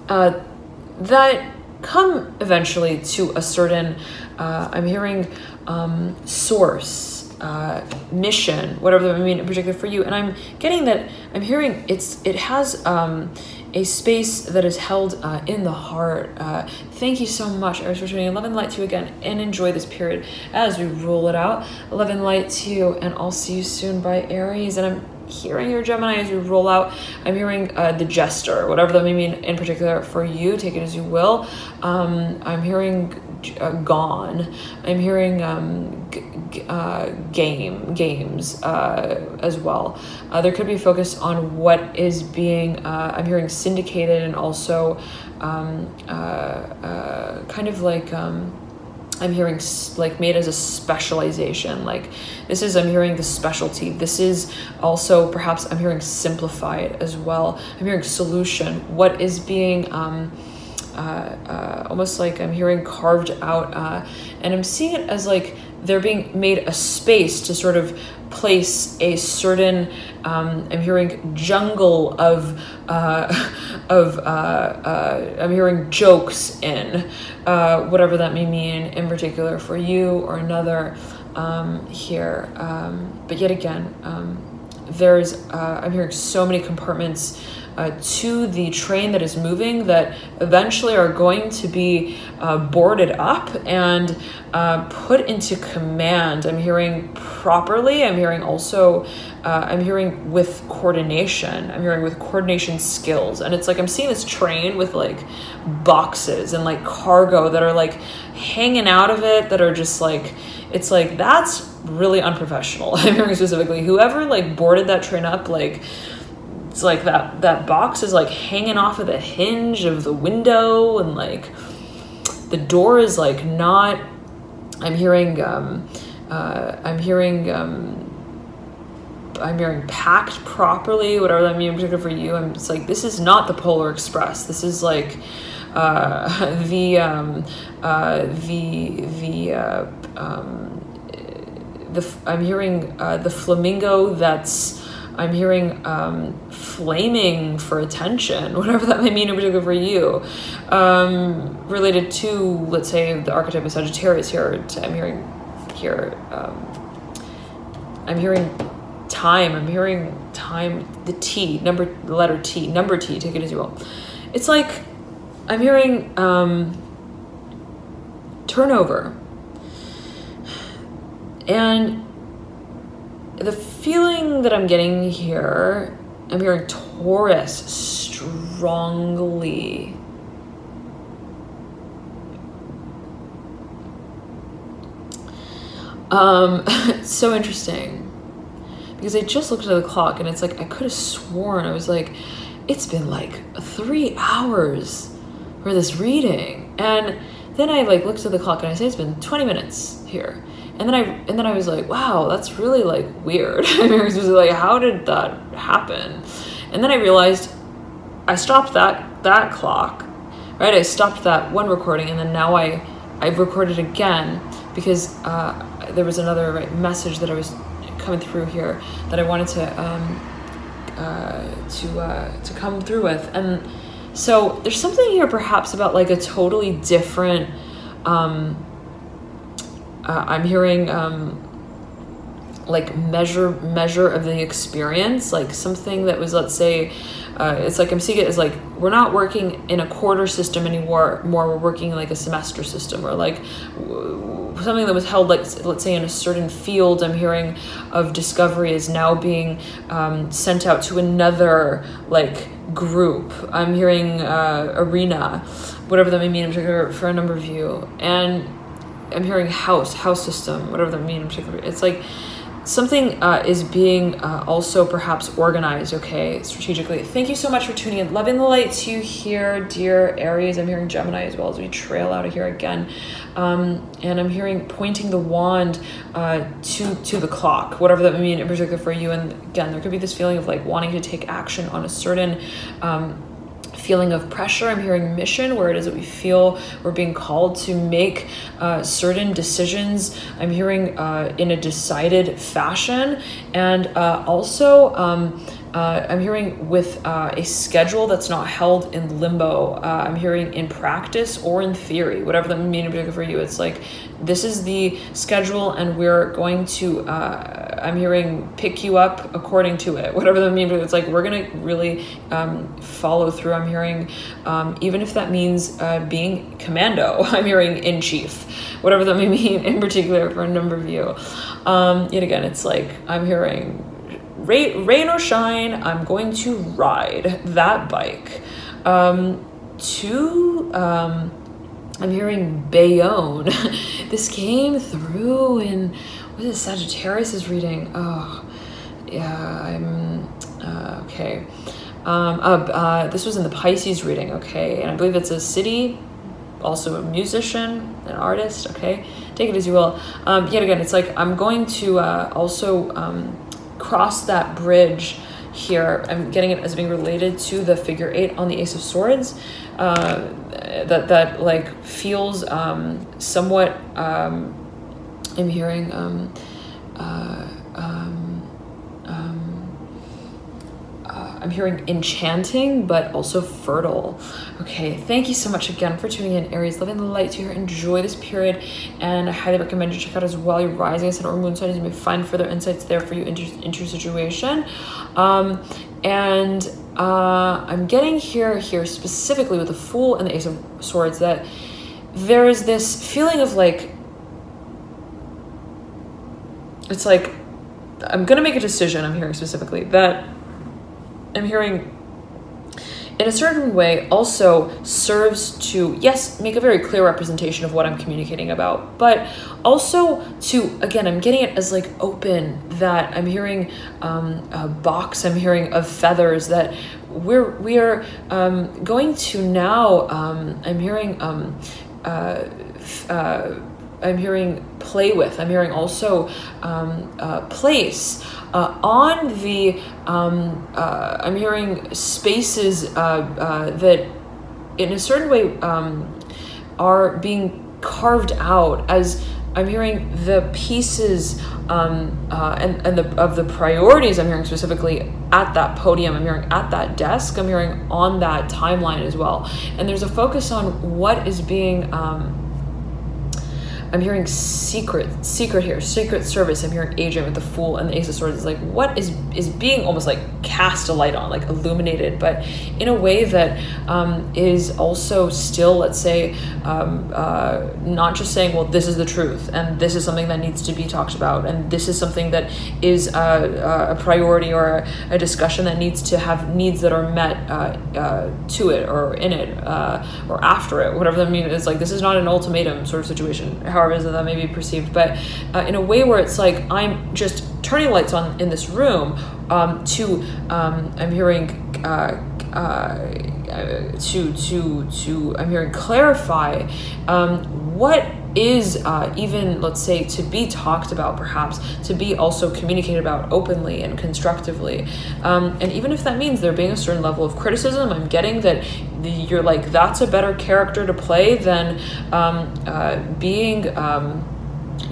that come eventually to a certain, I'm hearing, source, mission, whatever that may mean in particular for you. And I'm getting that, I'm hearing it has a space that is held in the heart. Thank you so much, Aries, for tuning in. Love and light to you again, and enjoy this period as we roll it out. Love and light to you, and I'll see you soon, by Aries. And I'm hearing your Gemini as we roll out. I'm hearing the jester, whatever that may mean in particular for you. Take it as you will. I'm hearing gone. I'm hearing games as well. There could be focus on what is being I'm hearing syndicated, and also kind of like I'm hearing like made as a specialization. Like this is, I'm hearing the specialty. This is also perhaps I'm hearing simplified as well. I'm hearing solution. What is being almost like I'm hearing carved out, and I'm seeing it as like they're being made a space to sort of place a certain I'm hearing jungle of I'm hearing jokes in, whatever that may mean in particular for you or another here. But yet again, there's I'm hearing so many compartments to the train that is moving that eventually are going to be boarded up and put into command. I'm hearing properly. I'm hearing also, I'm hearing with coordination. I'm hearing with coordination skills. And it's like, I'm seeing this train with like boxes and like cargo that are like hanging out of it, that are just like, it's like, that's really unprofessional. I'm hearing specifically whoever like boarded that train up, like, it's like that box is like hanging off of the hinge of the window, and like the door is like not, I'm hearing packed properly, whatever that means in particular for you. It's like, this is not the Polar Express. This is like I'm hearing the flamingo that's, I'm hearing flaming for attention, whatever that may mean in particular for you, related to, let's say, the archetype of Sagittarius here. I'm hearing here, I'm hearing time. I'm hearing time, the T, the letter T, number T, take it as you will. It's like, I'm hearing turnover. And the feeling that I'm getting here, I'm hearing Taurus strongly. It's so interesting because I just looked at the clock and it's like, I could have sworn, I was like, it's been like 3 hours for this reading. And then I like looked at the clock and I say it's been 20 minutes here. And then I was like, wow, that's really like weird. I was like, how did that happen? And then I realized I stopped that clock, right? I stopped that one recording, and then now I've recorded again because there was another message that I was coming through here that I wanted to come through with. And so there's something here perhaps about like a totally different I'm hearing like measure of the experience, like something that was, let's say, it's like I'm seeing it as like we're not working in a quarter system anymore. We're working like a semester system, or like something that was held like, let's say, in a certain field. I'm hearing of discovery is now being sent out to another like group. I'm hearing arena, whatever that may mean in particular for a number of you, and I'm hearing house system, whatever that means in particular. It's like something is being also perhaps organized, okay, strategically. Thank you so much for tuning in. Loving the light to you here, dear Aries. I'm hearing Gemini as well as we trail out of here again. And I'm hearing pointing the wand to the clock, whatever that may mean in particular for you. And again, there could be this feeling of like wanting to take action on a certain feeling of pressure. I'm hearing mission, where it is that we feel we're being called to make certain decisions. I'm hearing in a decided fashion, and also I'm hearing with a schedule that's not held in limbo. I'm hearing in practice or in theory, whatever that means in particular for you. It's like, this is the schedule and we're going to, I'm hearing pick you up according to it, whatever that means. It's like, we're going to really follow through. I'm hearing, even if that means being commando, I'm hearing in chief, whatever that may mean in particular for a number of you. Yet again, it's like, I'm hearing rain or shine, I'm going to ride that bike. I'm hearing Bayonne. This came through in, what is Sagittarius' reading? Oh, yeah, I'm, okay. This was in the Pisces reading, okay? And I believe it's a city, also a musician, an artist, okay? Take it as you will. Yet again, it's like, I'm going to also cross that bridge here. I'm getting it as being related to the figure 8 on the Ace of Swords. That like feels somewhat, I'm hearing I'm hearing enchanting, but also fertile. Okay, thank you so much again for tuning in, Aries. Loving the light to here. Enjoy this period, and I highly recommend you check out as well your rising sign or moon sign, as you may find further insights there for you into situation. I'm getting here specifically with the Fool and the Ace of Swords that there is this feeling of like, it's like, I'm gonna make a decision. I'm hearing specifically that I'm hearing in a certain way also serves to, yes, make a very clear representation of what I'm communicating about, but also to, again, I'm getting it as like open, that I'm hearing a box, I'm hearing of feathers, that we are going to now, I'm hearing play with, I'm hearing also place on the, I'm hearing spaces that in a certain way are being carved out, as I'm hearing the pieces of the priorities. I'm hearing specifically at that podium, I'm hearing at that desk, I'm hearing on that timeline as well. And there's a focus on what is being, I'm hearing secret here, secret service. I'm hearing agent with the Fool and the Ace of Swords. It's like, what is being almost like cast a light on, like illuminated, but in a way that is also still, let's say, not just saying, well, this is the truth and this is something that needs to be talked about, and this is something that is a priority or a discussion that needs to have needs that are met to it or in it or after it, whatever that means. It's like, this is not an ultimatum sort of situation, however it is that may be perceived, but in a way where it's like, I'm just turning lights on in this room to I'm hearing I'm hearing clarify what is even, let's say, to be talked about, perhaps to be also communicated about openly and constructively, and even if that means there being a certain level of criticism, I'm getting that you're like, that's a better character to play than being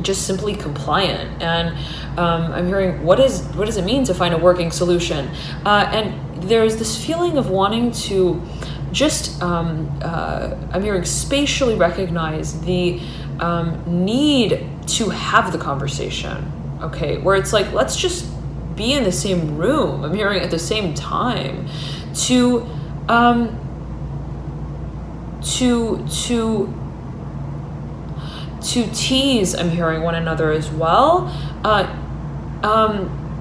just simply compliant. And I'm hearing, what does it mean to find a working solution? And there's this feeling of wanting to just I'm hearing spatially recognize the need to have the conversation, okay, where it's like, let's just be in the same room, I'm hearing, at the same time, to tease, I'm hearing, one another as well,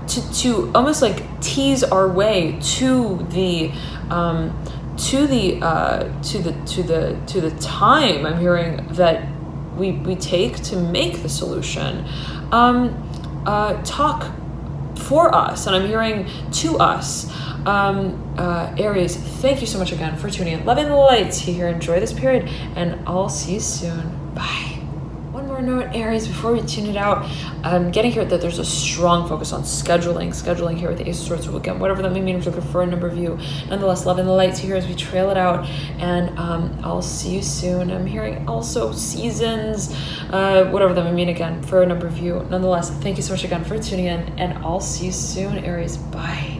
to almost like tease our way to the time, I'm hearing, that we take to make the solution. talk for us, and I'm hearing to us. Aries, thank you so much again for tuning in. Love and light here. Enjoy this period, and I'll see you soon. Bye. One more note, Aries, before we tune it out. I'm getting here that there's a strong focus on scheduling here with the Ace of Swords. So again, whatever that may mean for a number of you. Nonetheless, love and the light here as we trail it out, and I'll see you soon. I'm hearing also seasons, whatever that may mean again for a number of you. Nonetheless, thank you so much again for tuning in, and I'll see you soon, Aries. Bye.